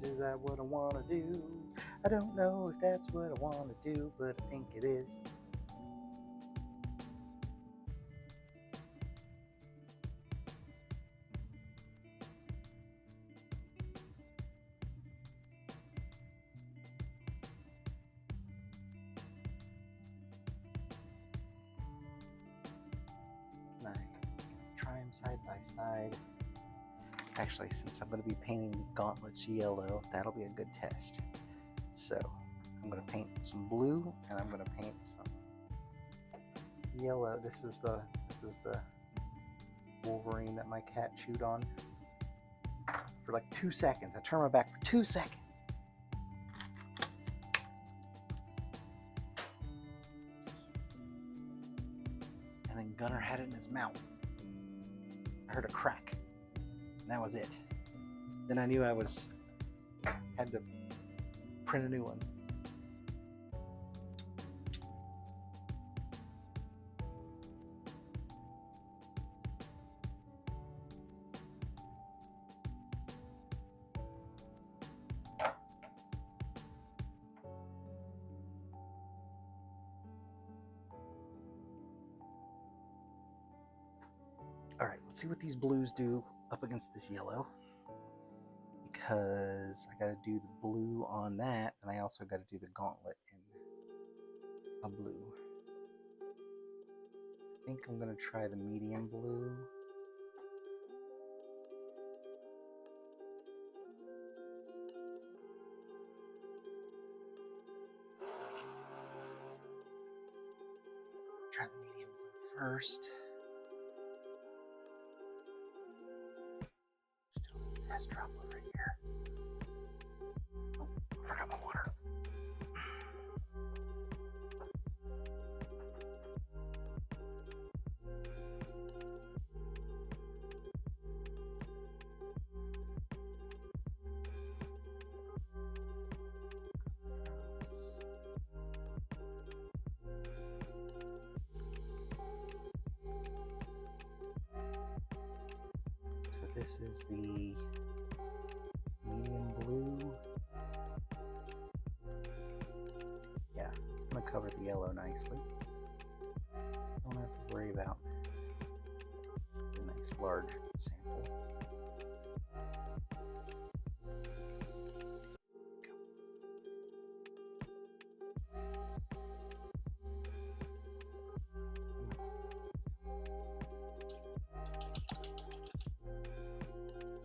Is that what I want to do? I don't know if that's what I want to do, but I think it is. them side by side. Actually, since I'm going to be painting the gauntlets yellow, that'll be a good test. So I'm going to paint some blue, and I'm going to paint some yellow. This is the Wolverine that my cat chewed on for like 2 seconds. I turned my back for 2 seconds. And then Gunnar had it in his mouth. I heard a crack. And that was it. Then I knew I had to print a new one. All right, let's see what these blues do up against this yellow, because I got to do the blue on that, and I also got to do the gauntlet in a blue. I think I'm going to try the medium blue. Try the medium blue first. Test drop over here. Oh, I forgot my water. So this is the medium blue. Yeah, it's going to cover the yellow nicely. Don't have to worry about a nice large sample.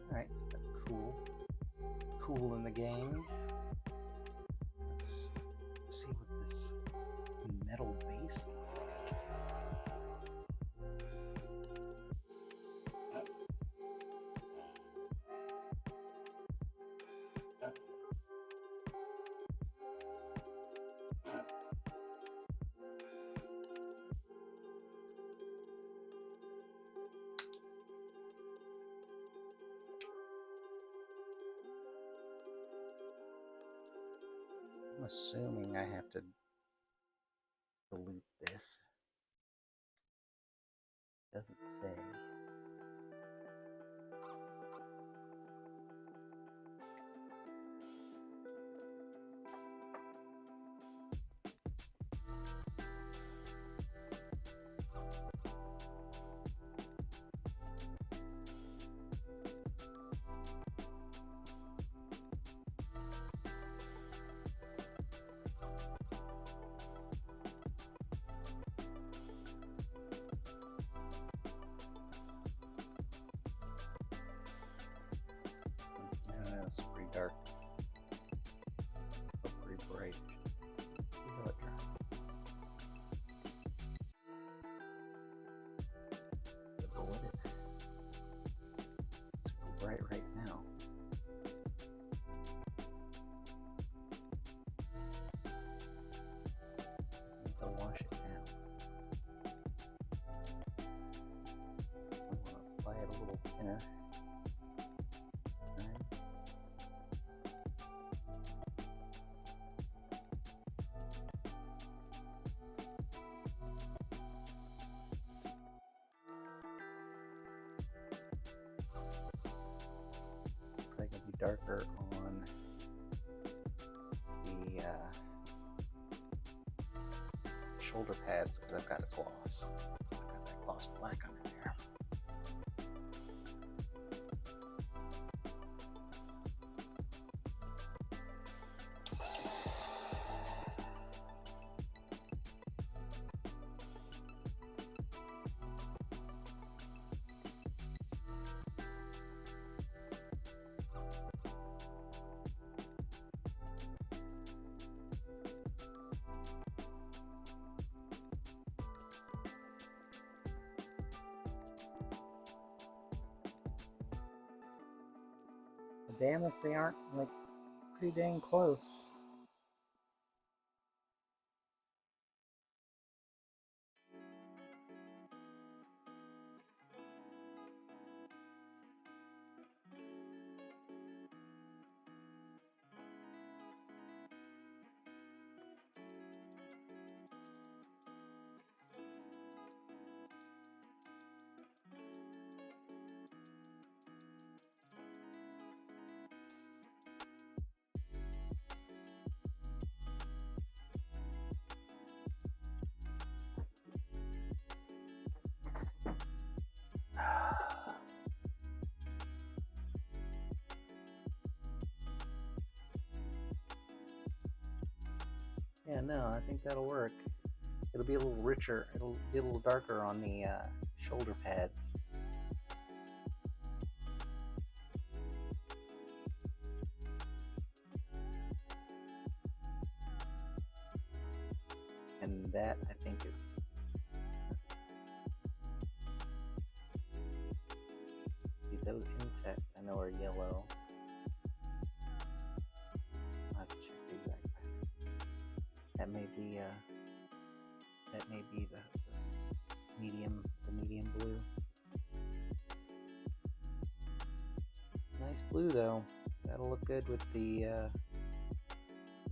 Alright, so that's cool. Cool in the game. Let's see what this metal base looks like. I'm assuming I have to delete this. Doesn't say. It's pretty dark. Oh, pretty bright. Let's see how it dries. Go with it. It's super bright right now. I'll wash it down. I want to apply it a little thinner. Probably gonna be darker on the shoulder pads because I've got a gloss. I've got that gloss black under there. Damn if they aren't like pretty dang close. Yeah, no, I think that'll work. It'll be a little richer. It'll be a little darker on the shoulder pads. And that, I think, is... See, those insets I know are yellow. I'll have to check the exact pattern. That may be the medium blue. Nice blue though. That'll look good with the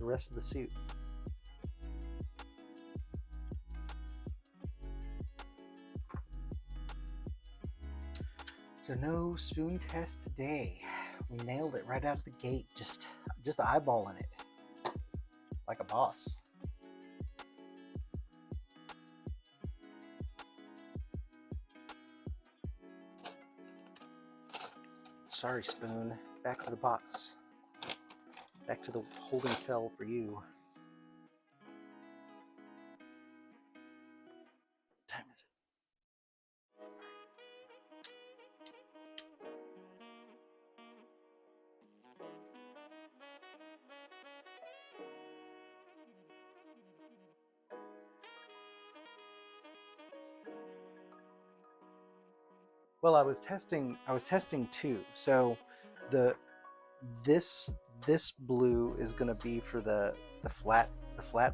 rest of the suit. So no spoon test today. We nailed it right out of the gate. Just eyeballing it like a boss. Sorry, spoon. Back to the box. Back to the holding cell for you. What time is it? Well, I was testing two. So this blue is going to be for the flat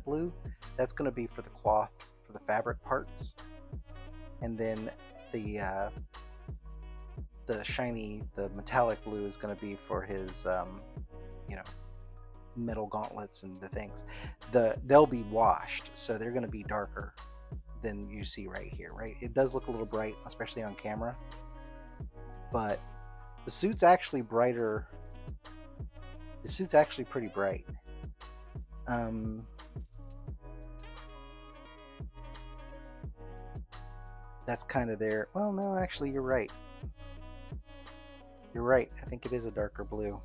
blue. That's going to be for the cloth, for the fabric parts. And then the shiny, the metallic blue is going to be for his metal gauntlets and the things. They'll be washed, so they're going to be darker than you see right here, right? It does look a little bright, especially on camera, but the suit's actually brighter. The suit's actually pretty bright. That's kind of there. Well, no, actually, you're right. You're right. I think it is a darker blue.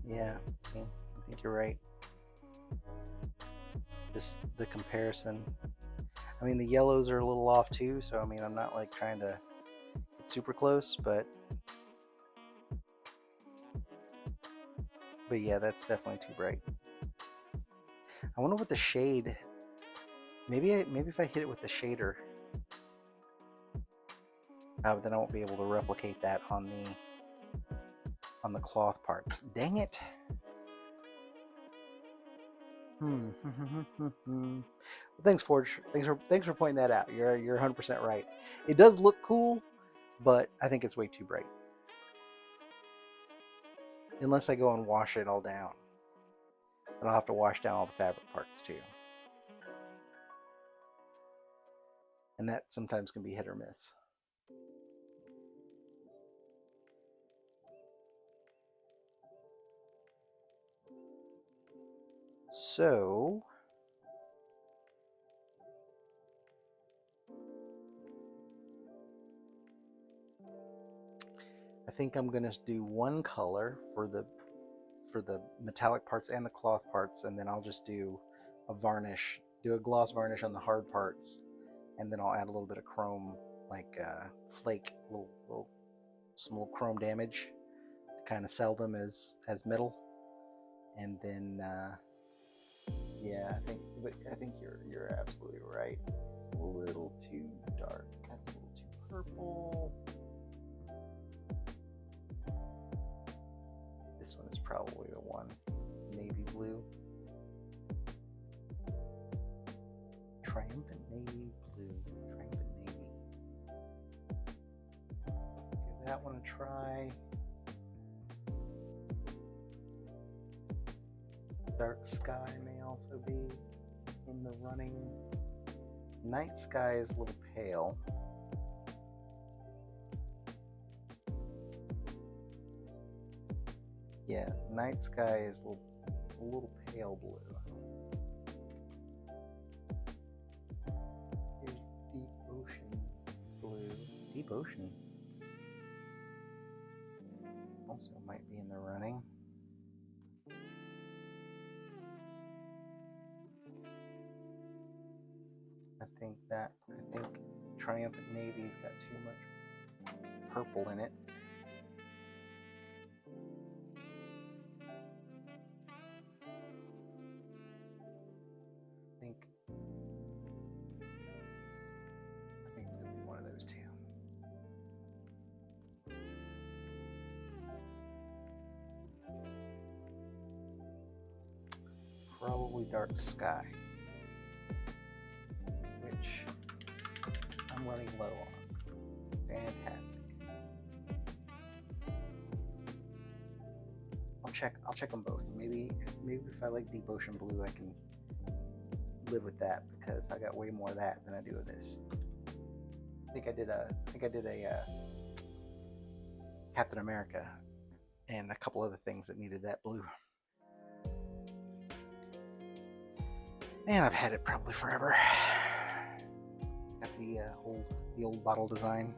Yeah, see, I think you're right. Just the comparison. I mean, the yellows are a little off too, so I mean, I'm not like trying to get super close, but yeah, that's definitely too bright. I wonder what the shade. Maybe if I hit it with the shader, then I won't be able to replicate that on the cloth parts. Dang it. Well, thanks, Forge. Thanks for pointing that out. You're 100% right. It does look cool, but I think it's way too bright. Unless I go and wash it all down. But I'll have to wash down all the fabric parts too. And that sometimes can be hit or miss. So I think I'm gonna do one color for the metallic parts and the cloth parts, and then I'll just do a gloss varnish on the hard parts, and then I'll add a little bit of chrome, like flake, some little chrome damage to kind of sell them as metal. And then yeah, I think you're absolutely right. It's a little too dark. That's a little too purple. This one is probably the one. Navy blue. Triumphant navy blue. Triumphant navy. Give that one a try. Dark sky may also be in the running. Night sky is a little pale. Yeah, night sky is a little pale blue. Here's deep ocean blue. Deep ocean also might be in the running. I think Triumphant Navy's got too much purple in it. I think it's gonna be one of those two. Probably dark sky, which I'm running low on. Fantastic. I'll check them both. Maybe if I like deep ocean blue, I can live with that because I got way more of that than I do of this. I think I did a Captain America and a couple other things that needed that blue. And I've had it probably forever. Got the old bottle design.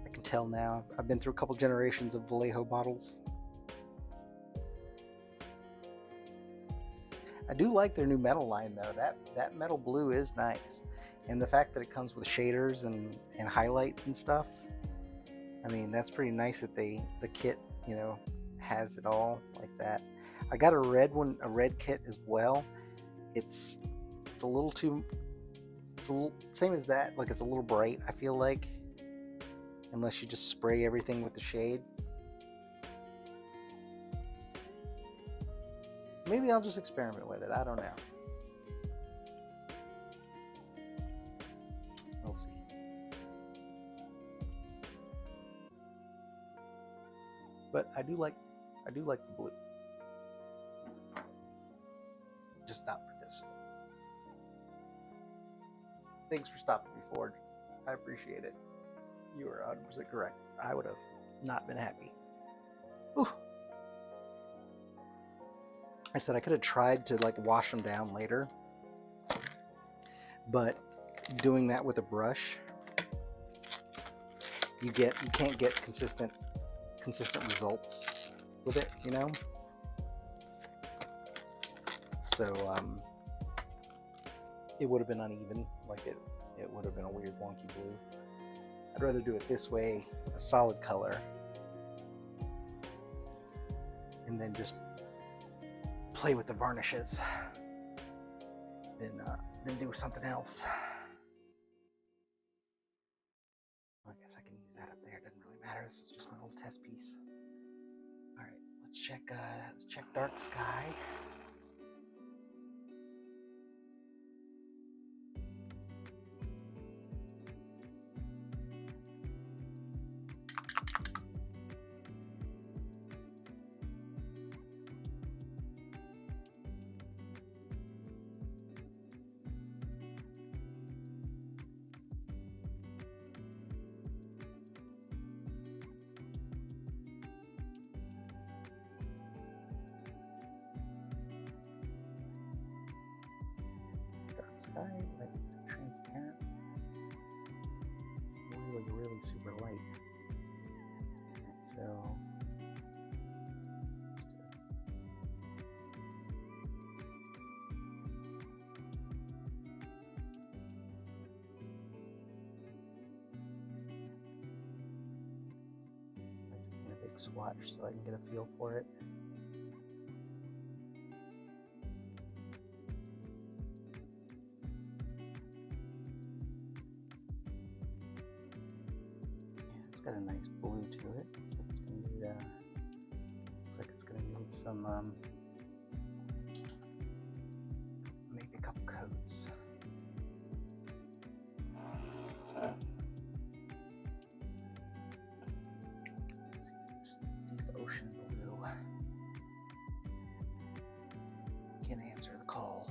I can tell now. I've been through a couple generations of Vallejo bottles. I do like their new metal line though. That metal blue is nice, and the fact that it comes with shaders and highlights and stuff. I mean, that's pretty nice that the kit, you know, has it all like that. I got a red kit as well. It's a little too. It's a little same as that. Like it's a little bright. I feel like, unless you just spray everything with the shade. Maybe I'll just experiment with it. I don't know. We'll see. But I do like the blue. Just not for this. Thanks for stopping me, Ford. I appreciate it. You are 100% correct. I would have not been happy. Ooh. I said I could have tried to like wash them down later, but doing that with a brush, you can't get consistent results with it, you know. So it would have been uneven, like it would have been a weird wonky blue. I'd rather do it this way with a solid color, and then just play with the varnishes than do something else. I guess I can use that up there. It doesn't really matter. This is just my little test piece. All right, let's check dark sky. Sky, like transparent. It's really super light. And so in a big swatch so I can get a feel for it. It's got a nice blue to it. Looks like it's gonna need some maybe a couple coats. Let's see this deep ocean blue can answer the call.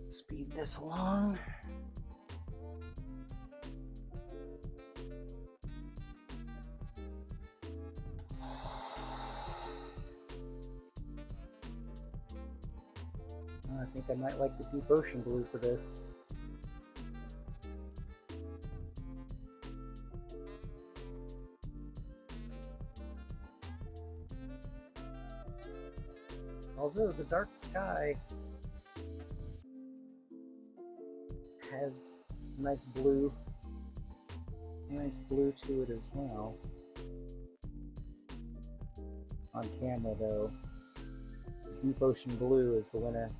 Speed this along. I think I might like the deep ocean blue for this. Although the dark sky has nice blue to it as well. On camera though, deep ocean blue is the winner.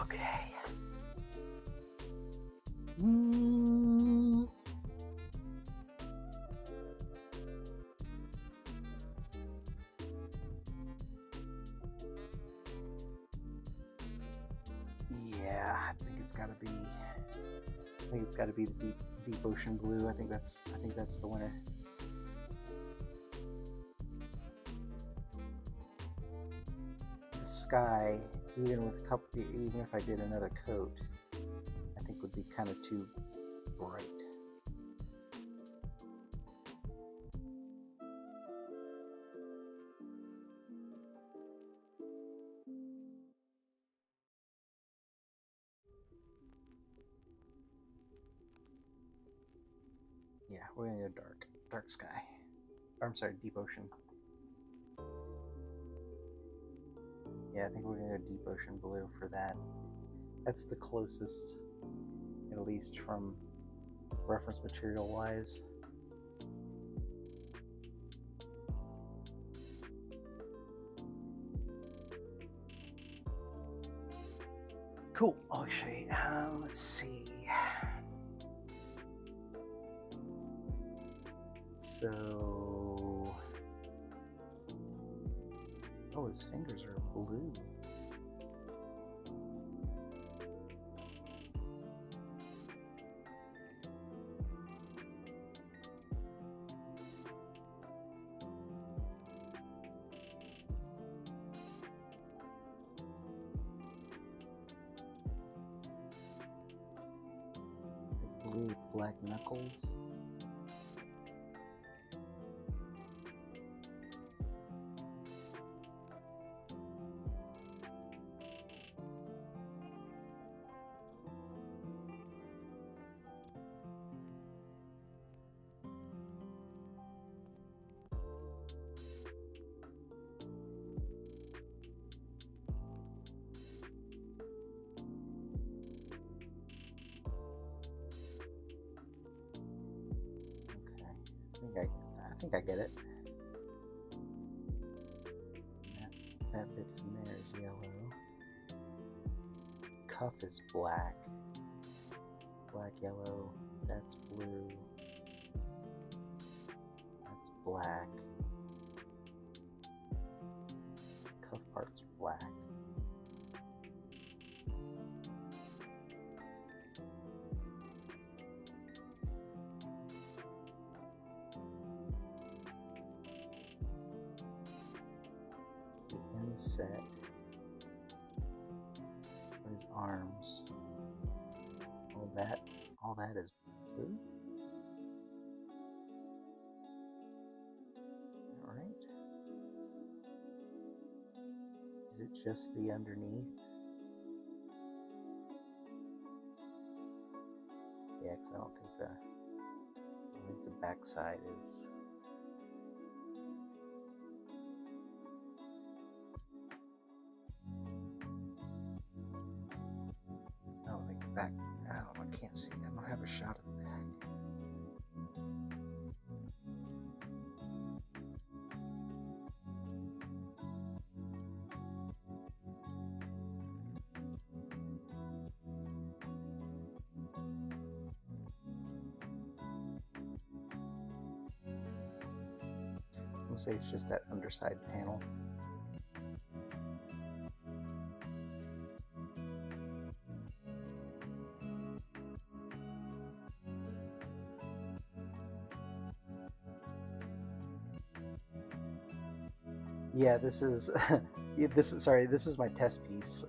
Okay. Yeah, I think it's got to be the deep ocean blue. I think that's the winner. The sky, even if I did another coat, I think would be kind of too bright. Yeah, we're gonna go dark sky. Or, I'm sorry, deep ocean. Yeah, I think we're gonna go deep ocean blue for that. That's the closest, at least from reference material wise. Cool. I'll show you. Let's see. So, oh, his fingers are blue. Blue with black knuckles. think I get it. That bit's in there is yellow. Cuff is black. Black, yellow. That's blue. That's black. Cuff part's black. The inset. His arms. All that is blue. All right. Is it just the underneath? Yeah, because I don't think the backside is. I don't think the back. I don't know. I can't see. I don't have a shot of the back. I'm gonna say it's just that underside panel. Yeah, this is this is my test piece.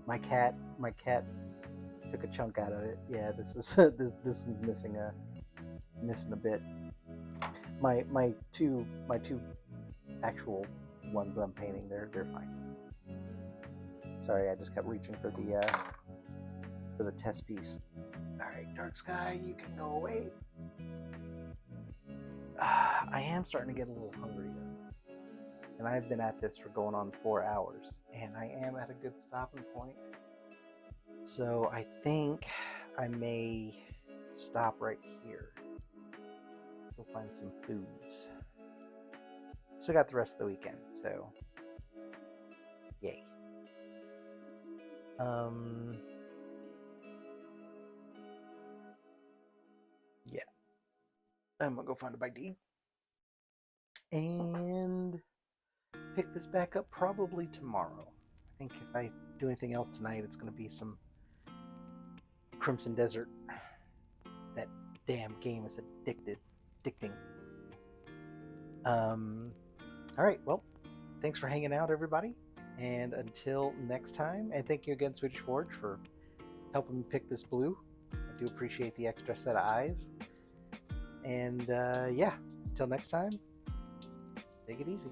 My cat took a chunk out of it. Yeah, this is this one's missing a bit. My two actual ones I'm painting, they're fine. Sorry, I just kept reaching for the test piece. All right, dark sky, you can go away. I am starting to get a little hungry though, and I've been at this for going on 4 hours, and I am at a good stopping point. So I think I may stop right here. Go find some foods. Still got the rest of the weekend, so yay. Yeah. I'm gonna go find a bite to eat and pick this back up probably tomorrow. I think if I do anything else tonight, it's gonna be some Crimson Desert. That damn game is addicting. All right, well, thanks for hanging out, everybody, and until next time. And thank you again, Swedish Forge, for helping me pick this blue. I do appreciate the extra set of eyes. And yeah, until next time, take it easy.